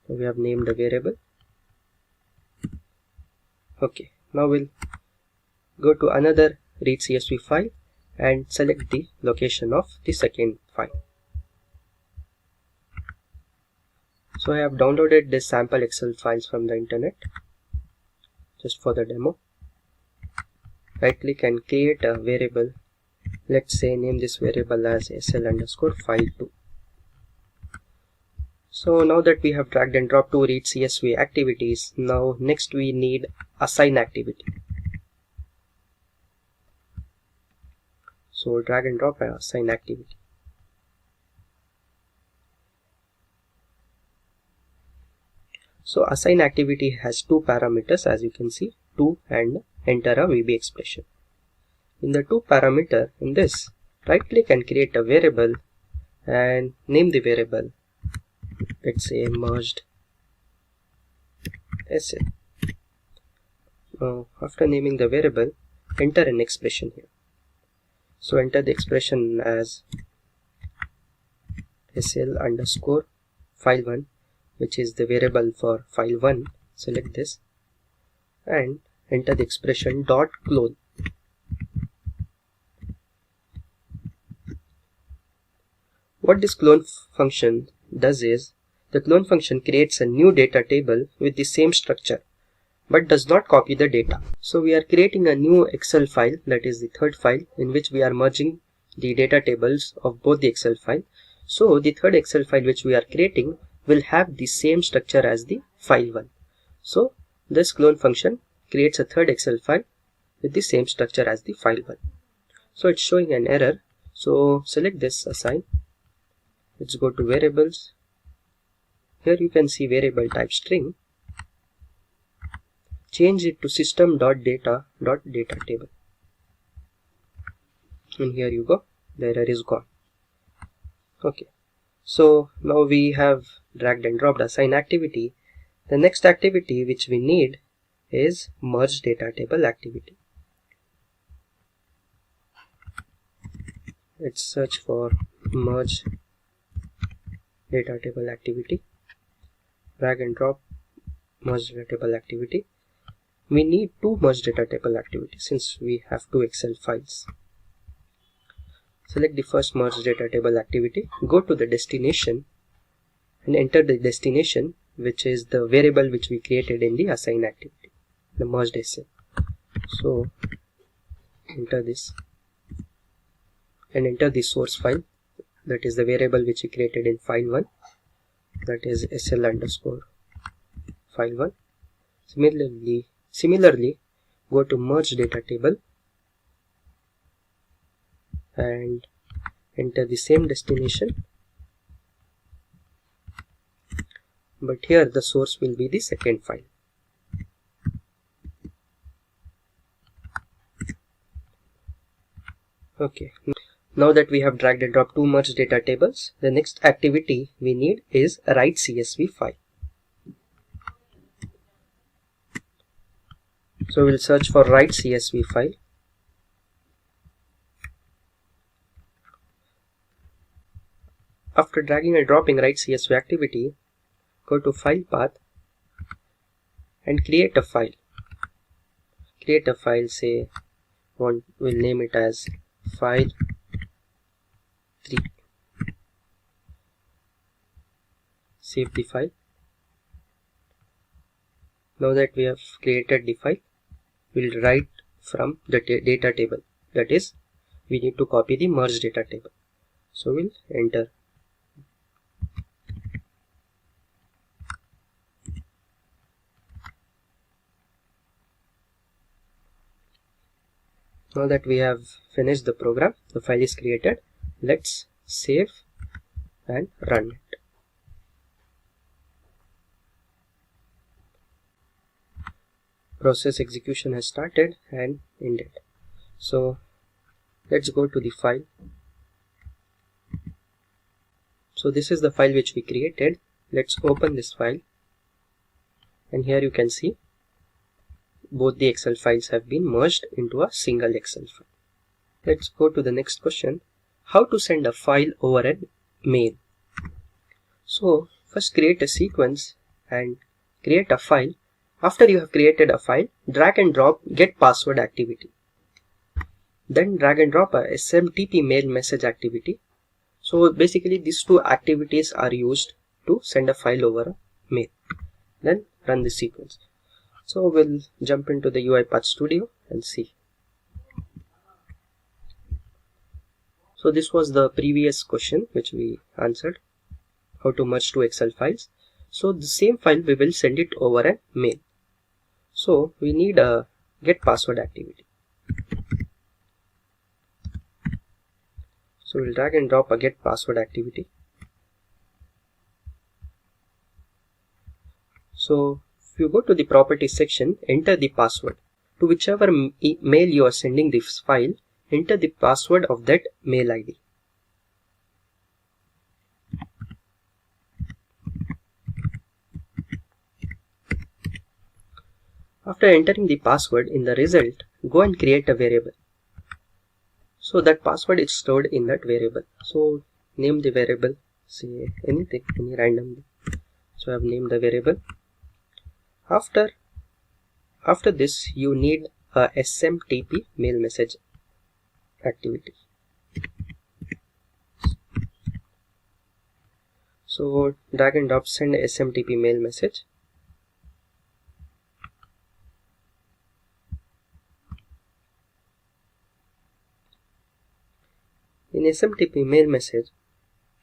A: So we have named the variable. Okay, now we'll go to another read CSV file and select the location of the second file. So I have downloaded this sample Excel files from the internet just for the demo. Right click and create a variable. Let's say name this variable as sl_file2. So now that we have dragged and dropped two read CSV activities, now next we need assign activity. So drag and drop and assign activity. So assign activity has two parameters, as you can see, 2 and enter a VB expression. In the 2 parameter, in this, right click and create a variable and name the variable. Let's say merged SL. Now after naming the variable, enter an expression here. So enter the expression as sl_file1, which is the variable for file 1. Select this and enter the expression .clone. What this clone function does is, the clone function creates a new data table with the same structure but does not copy the data. So we are creating a new Excel file, that is the third file, in which we are merging the data tables of both the Excel file. So the third Excel file which we are creating will have the same structure as the file 1. So this clone function creates a third Excel file with the same structure as the file 1. So it's showing an error. So select this assign. Let's go to variables. Here you can see variable type string. Change it to system.data.data_table. And here you go, the error is gone. Okay, so now we have dragged and dropped assign activity. The next activity which we need is merge data table activity. Let's search for merge data table activity. Drag and drop merge data table activity. We need two merge data table activities since we have two Excel files. Select the first merge data table activity, go to the destination and enter the destination, which is the variable which we created in the assign activity, the merged SL. So enter this and enter the source file, that is the variable which we created in file 1, that is sl_file1. Similarly, go to merge data table and enter the same destination, but here the source will be the second file. Okay, Now that we have dragged and dropped two merged data tables, the next activity we need is a write CSV file. So we'll search for write CSV file. After dragging and dropping write CSV activity, go to file path and create a file. Create a file, say we'll name it as file 3. Save the file. Now that we have created the file, we'll write from the data table. That is, we need to copy the merged data table. So we'll enter. Now that we have finished the program, the file is created. Let's save and run it. Process execution has started and ended. So let's go to the file. So this is the file which we created. Let's open this file, and here you can see both the Excel files have been merged into a single Excel file. Let's go to the next question. How to send a file over a mail? So first create a sequence and create a file. After you have created a file, drag and drop get password activity. Then drag and drop a SMTP mail message activity. So basically these two activities are used to send a file over a mail. Then run the sequence. So we'll jump into the UiPath Studio and see. So this was the previous question which we answered, how to merge two Excel files. So the same file we will send it over a mail. So we need a get password activity. So we'll drag and drop a get password activity. So if you go to the properties section, enter the password. To whichever mail you are sending this file, enter the password of that mail ID. After entering the password in the result, go and create a variable. So that password is stored in that variable. So name the variable, say anything, any random. So I have named the variable. After this, you need a SMTP mail message activity. So drag and drop send SMTP mail message. In SMTP mail message,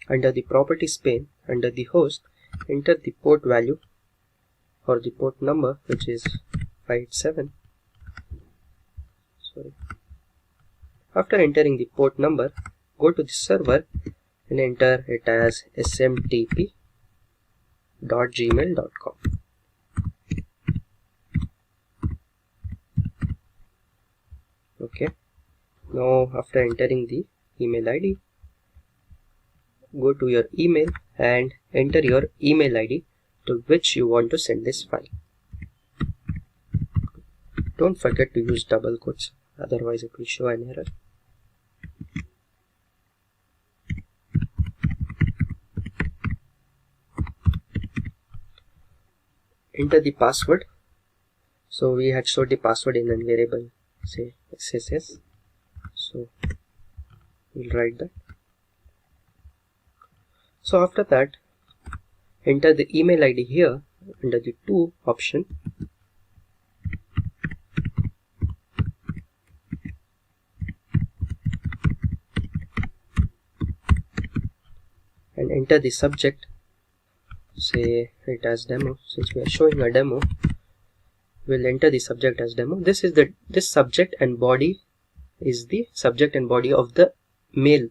A: under the properties pane, under the host, enter the port value or the port number, which is 587. After entering the port number, go to the server and enter it as smtp.gmail.com. Okay. Now after entering the email ID, go to your email and enter your email ID to which you want to send this file. Don't forget to use double quotes, otherwise it will show an error. Enter the password. So we had stored the password in a variable, say SSS. So we'll write that. So after that, enter the email ID here under the to option. And enter the subject, say it as demo. Since we are showing a demo, we'll enter the subject as demo. This is this subject and body is the subject and body of the mail.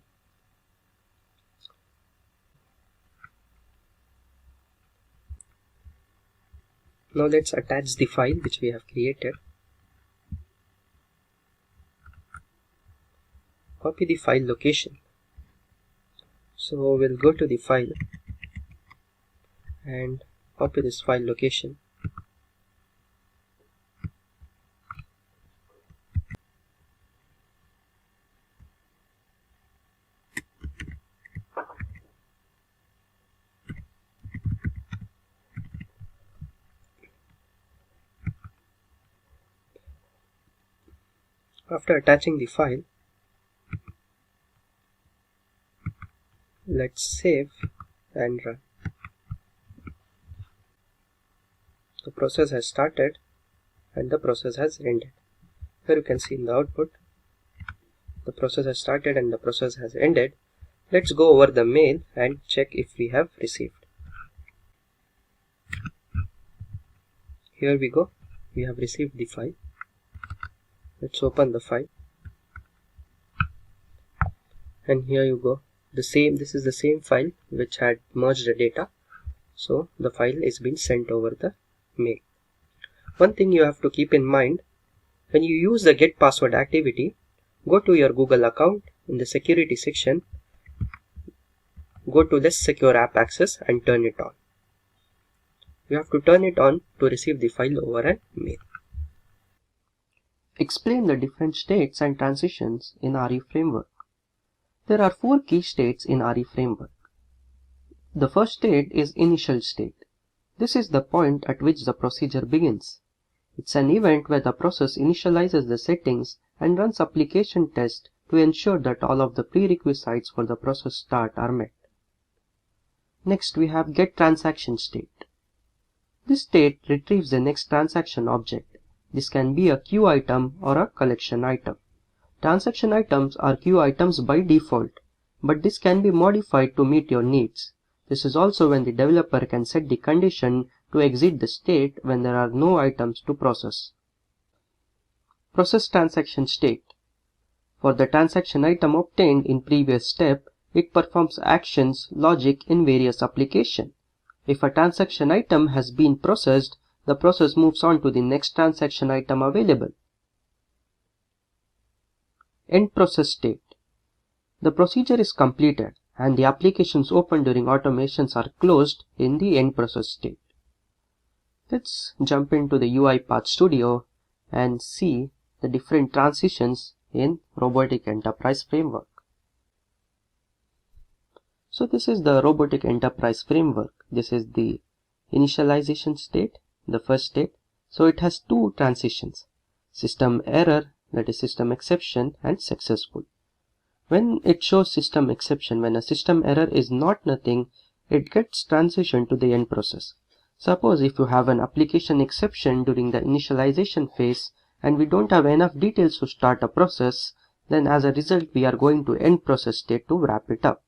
A: Now let's attach the file which we have created. copy the file location. So we'll go to the file and copy this file location. After attaching the file, let's save and run. The process has started and the process has ended. Here you can see in the output, the process has started and the process has ended. Let's go over the mail and check if we have received. Here we go, we have received the file. Let's open the file, and here you go. This is the same file which had merged the data. So the file is being sent over the mail. One thing you have to keep in mind, when you use the get password activity, go to your Google account. In the security section, go to this secure app access and turn it on. You have to turn it on to receive the file over a mail. Explain the different states and transitions in RE framework. There are 4 key states in RE framework. The first state is initial state. This is the point at which the procedure begins. It's an event where the process initializes the settings and runs application tests to ensure that all of the prerequisites for the process start are met. Next, we have get transaction state. This state retrieves the next transaction object. This can be a queue item or a collection item. Transaction items are queue items by default, but this can be modified to meet your needs. This is also when the developer can set the condition to exit the state when there are no items to process. Process transaction state. For the transaction item obtained in previous step, it performs actions logic in various applications. If a transaction item has been processed, the process moves on to the next transaction item available. End process state. The procedure is completed and the applications opened during automations are closed in the end process state. Let's jump into the UiPath Studio and see the different transitions in Robotic Enterprise Framework. So this is the Robotic Enterprise Framework. This is the initialization state, the first state. So it has 2 transitions: system error, that is system exception, and successful. When it shows system exception, when a system error is not nothing, it gets transitioned to the end process. Suppose if you have an application exception during the initialization phase and we don't have enough details to start a process, then as a result we are going to end process state to wrap it up.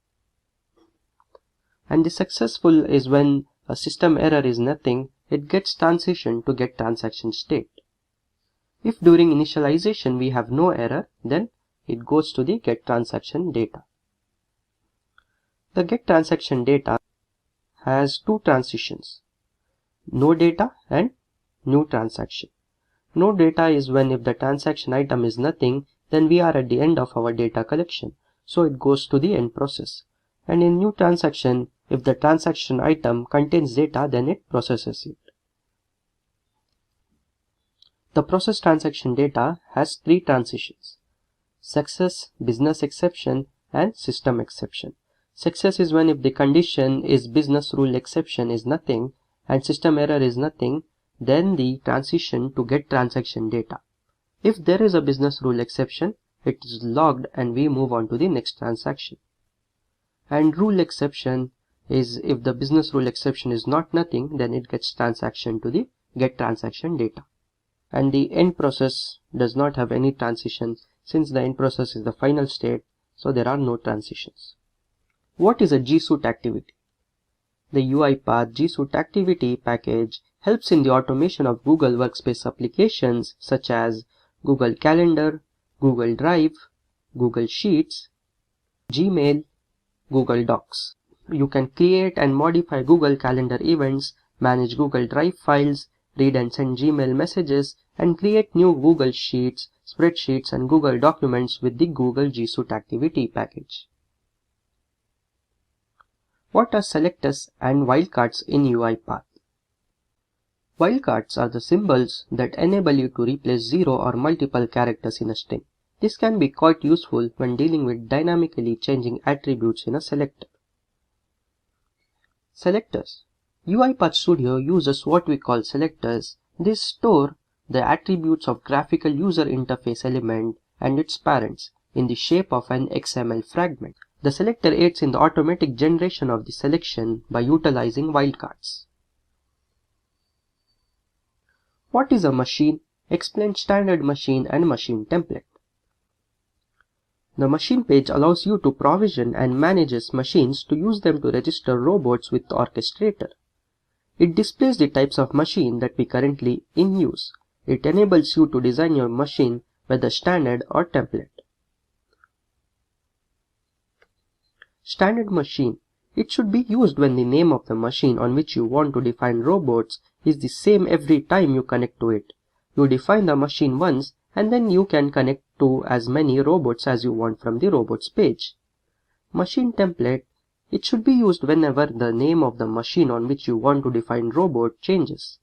A: And the successful is when a system error is nothing, it gets transitioned to get transaction state. If during initialization we have no error, then it goes to the get transaction data. The get transaction data has 2 transitions: no data and new transaction. No data is when if the transaction item is nothing, then we are at the end of our data collection, so it goes to the end process. And in new transaction, if the transaction item contains data, then it processes it. The process transaction data has 3 transitions: success, business exception, and system exception. Success is when if the condition is business rule exception is nothing and system error is nothing, then the transition to get transaction data. If there is a business rule exception, it is logged and we move on to the next transaction. And rule exception is if the business rule exception is not nothing, then it gets transaction to the get transaction data. And the end process does not have any transition since the end process is the final state, so there are no transitions. What is a G-Suite activity? The UiPath G-Suite activity package helps in the automation of Google Workspace applications such as Google Calendar, Google Drive, Google Sheets, Gmail, Google Docs. You can create and modify Google Calendar events, manage Google Drive files, read and send Gmail messages, and create new Google Sheets, spreadsheets and Google Documents with the Google G Suite activity package. What are selectors and wildcards in UiPath? Wildcards are the symbols that enable you to replace 0 or multiple characters in a string. This can be quite useful when dealing with dynamically changing attributes in a selector. Selectors. UiPath Studio uses what we call selectors. These store the attributes of graphical user interface element and its parents in the shape of an XML fragment. The selector aids in the automatic generation of the selection by utilizing wildcards. What is a machine? Explain standard machine and machine template. The machine page allows you to provision and manages machines to use them to register robots with Orchestrator. It displays the types of machine that we currently in use. It enables you to design your machine whether standard or template. Standard machine. It should be used when the name of the machine on which you want to define robots is the same every time you connect to it. You define the machine once and then you can connect to as many robots as you want from the robots page. Machine template. It should be used whenever the name of the machine on which you want to define robot changes.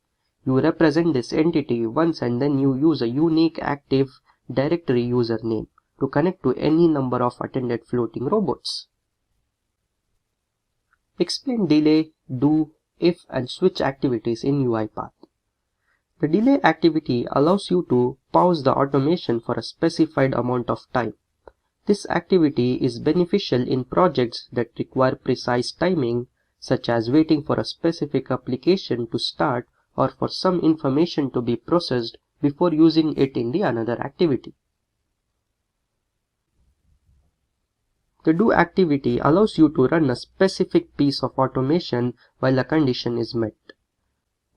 A: You represent this entity once and then you use a unique active directory username to connect to any number of attended floating robots. Explain delay, do, if and switch activities in UiPath. The delay activity allows you to pause the automation for a specified amount of time. This activity is beneficial in projects that require precise timing, such as waiting for a specific application to start or for some information to be processed before using it in the another activity. The do activity allows you to run a specific piece of automation while a condition is met.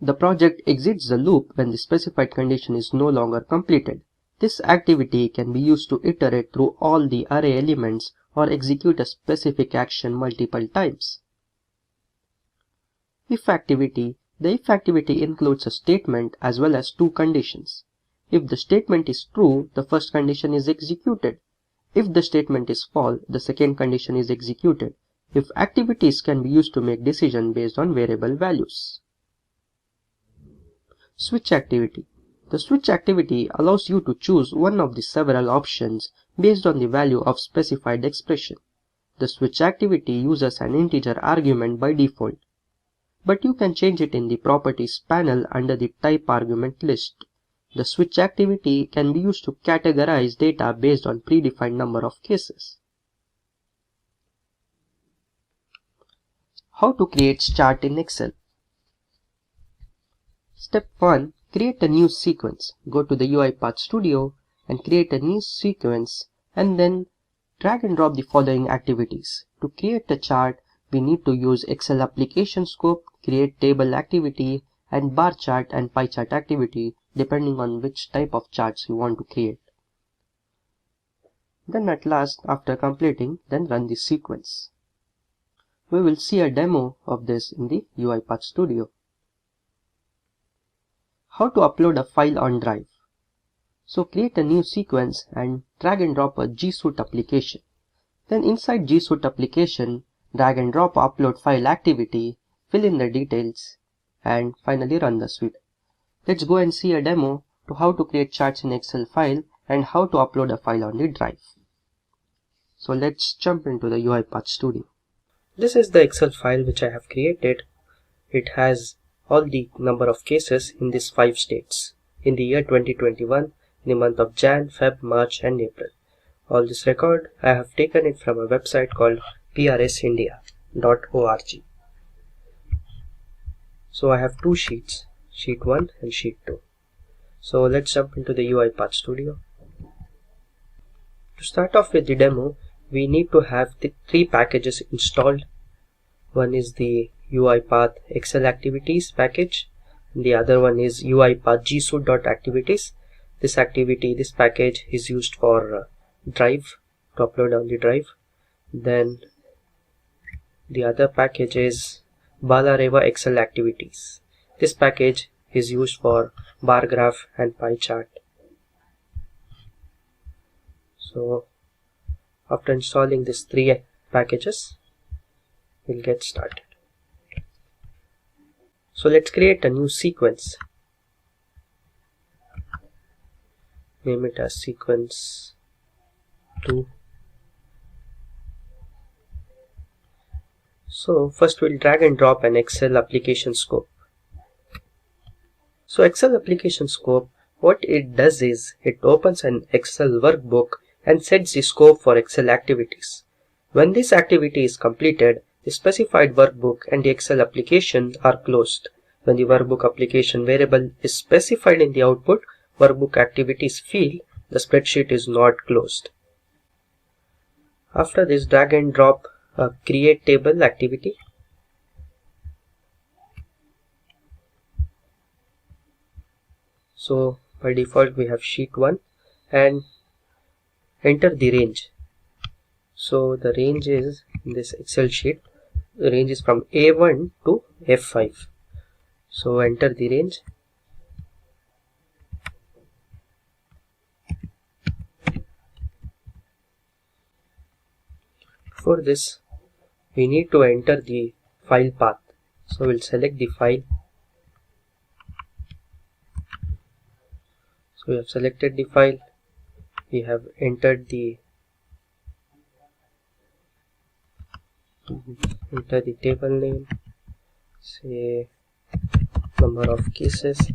A: The project exits the loop when the specified condition is no longer completed. This activity can be used to iterate through all the array elements or execute a specific action multiple times. If activity. The if activity includes a statement as well as two conditions. If the statement is true, the first condition is executed. If the statement is false, the second condition is executed. If activities can be used to make decisions based on variable values. Switch activity. The switch activity allows you to choose one of the several options based on the value of specified expression. The switch activity uses an integer argument by default, but you can change it in the properties panel under the type argument list. The switch activity can be used to categorize data based on predefined number of cases. How to create chart in Excel. Step 1. Create a new sequence. Go to the UiPath Studio and create a new sequence and then drag and drop the following activities. To create a chart, we need to use Excel application scope, create table activity, and bar chart and pie chart activity depending on which type of charts you want to create. Then at last, after completing, then run the sequence. We will see a demo of this in the UiPath Studio. How to upload a file on Drive. So create a new sequence and drag and drop a G Suite application. Then inside G Suite application, drag and drop upload file activity, fill in the details, and finally run the suite. Let's go and see a demo to how to create charts in Excel file and how to upload a file on the drive. So let's jump into the UiPath Studio. This is the Excel file which I have created. It has all the number of cases in these 5 states. In the year 2021, in the month of Jan, Feb, March and April. All this record I have taken it from a website called prsindia.org. So I have 2 sheets, sheet 1 and sheet 2. So let's jump into the UiPath Studio. To start off with the demo, we need to have the 3 packages installed. One is the UiPath Excel Activities package. The other one is UiPath gsuite.activities. This package is used for Drive, to upload on the drive. Then the other package is Balareva Excel Activities. This package is used for bar graph and pie chart. So after installing these three packages, we'll get started. So let's create a new sequence. Name it as sequence 2. So first we'll drag and drop an Excel application scope. So Excel application scope, what it does is it opens an Excel workbook and sets the scope for Excel activities. When this activity is completed, the specified workbook and the Excel application are closed. When the workbook application variable is specified in the output workbook activities field, the spreadsheet is not closed. After this, drag and drop a create table activity. So by default we have sheet 1 and enter the range. So the range is in this Excel sheet, the range is from A1 to F5. So enter the range. For this, we need to enter the file path. So we'll select the file. So we have selected the file. We have entered the table name, say number of cases.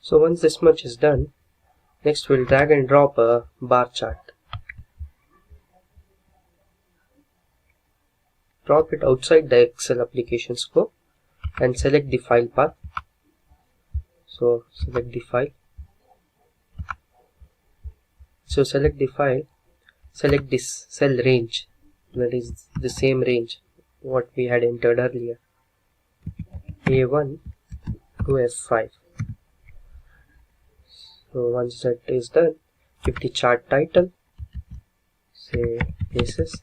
A: So once this much is done, next we'll drag and drop a bar chart. Drop it outside the Excel application scope and select the file path. So select the file. So select the file, select this cell range, that is the same range what we had entered earlier, A1 to F5. So once that is done, give the chart title, say cases,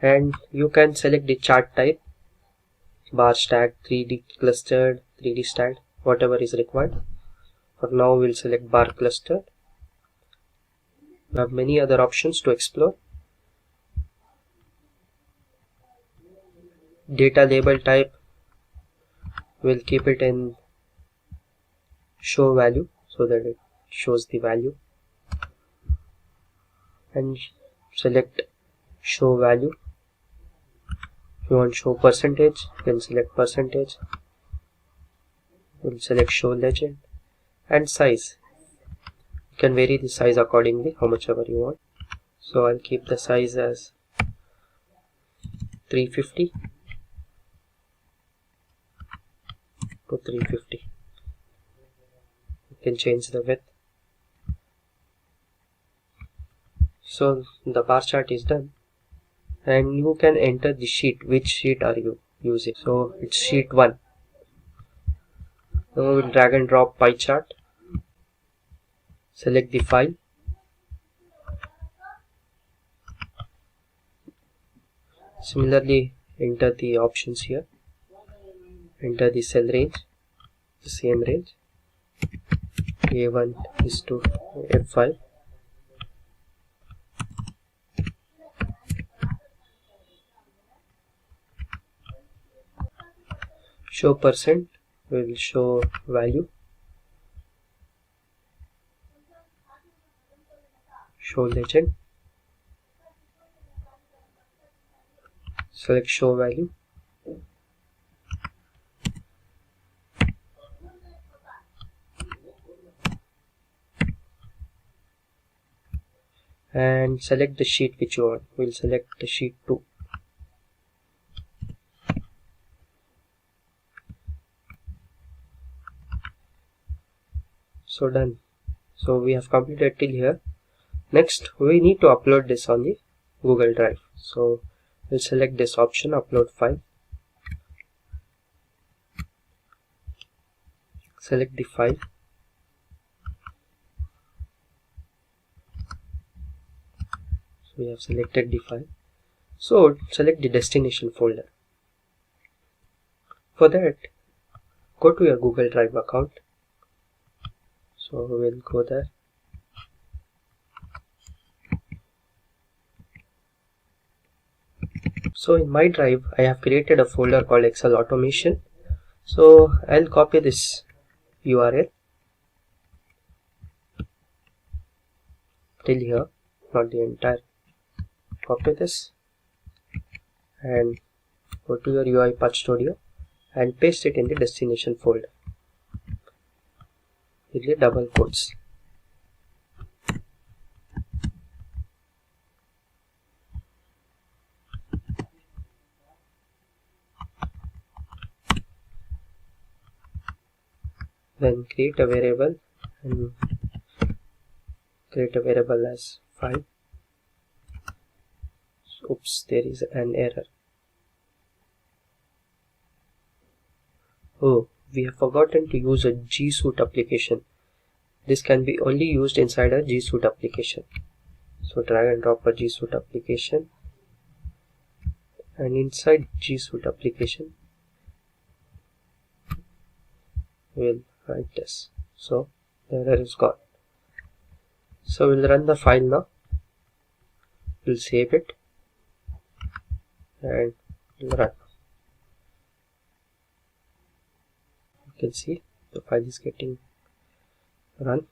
A: and you can select the chart type, bar stacked, 3D clustered, 3D stacked, whatever is required. For now we'll select bar clustered. We have many other options to explore. Data label type, we'll keep it in show value so that it shows the value, and select show value. If you want show percentage, then select percentage. We'll select show legend, and size. You can vary the size accordingly, how much ever you want. So I'll keep the size as 350 to 350. You can change the width. So the bar chart is done, and you can enter the sheet. Which sheet are you using? So it's sheet 1. Now we'll drag and drop pie chart. Select the file. Similarly, enter the options here. Enter the cell range, the same range, A1 is to F5. Show percent will show value. Show legend. Select show value. And select the sheet which you want. We'll select the sheet 2. So done. So we have completed till here. Next we need to upload this on the Google Drive. So we'll select this option, upload file. Select the file. So we have selected the file. So select the destination folder. For that, go to your Google Drive account. So we'll go there. So in my drive, I have created a folder called Excel Automation. So I'll copy this URL till here, not the entire. Copy this and go to your UiPath Studio and paste it in the destination folder with the double quotes. Then create a variable and create a variable as file. Oops, there is an error. Oh, we have forgotten to use a G Suite application. This can be only used inside a G Suite application. So drag and drop a G Suite application, and inside G Suite application we'll write this. So the error is gone. So we'll run the file now. We'll save it and we'll run. You can see the file is getting run.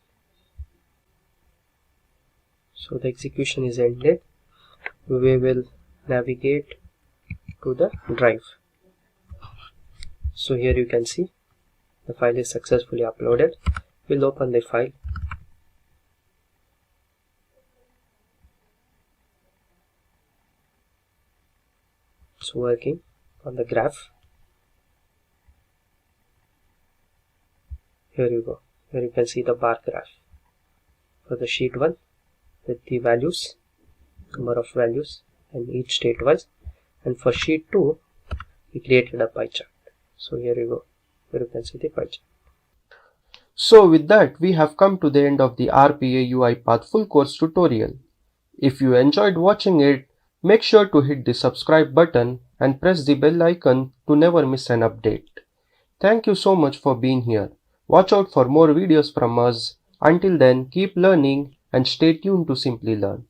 A: So the execution is ended. We will navigate to the drive. So here you can see the file is successfully uploaded. We'll open the file. It's working on the graph. Here you go. Here you can see the bar graph for the sheet 1 with the values, number of values, and each state wise. And for sheet 2, we created a pie chart. So here you go. Here you can see the pie chart. So with that, we have come to the end of the RPA UiPath full course tutorial. If you enjoyed watching it, make sure to hit the subscribe button and press the bell icon to never miss an update. Thank you so much for being here. Watch out for more videos from us. Until then, keep learning and stay tuned to Simplilearn.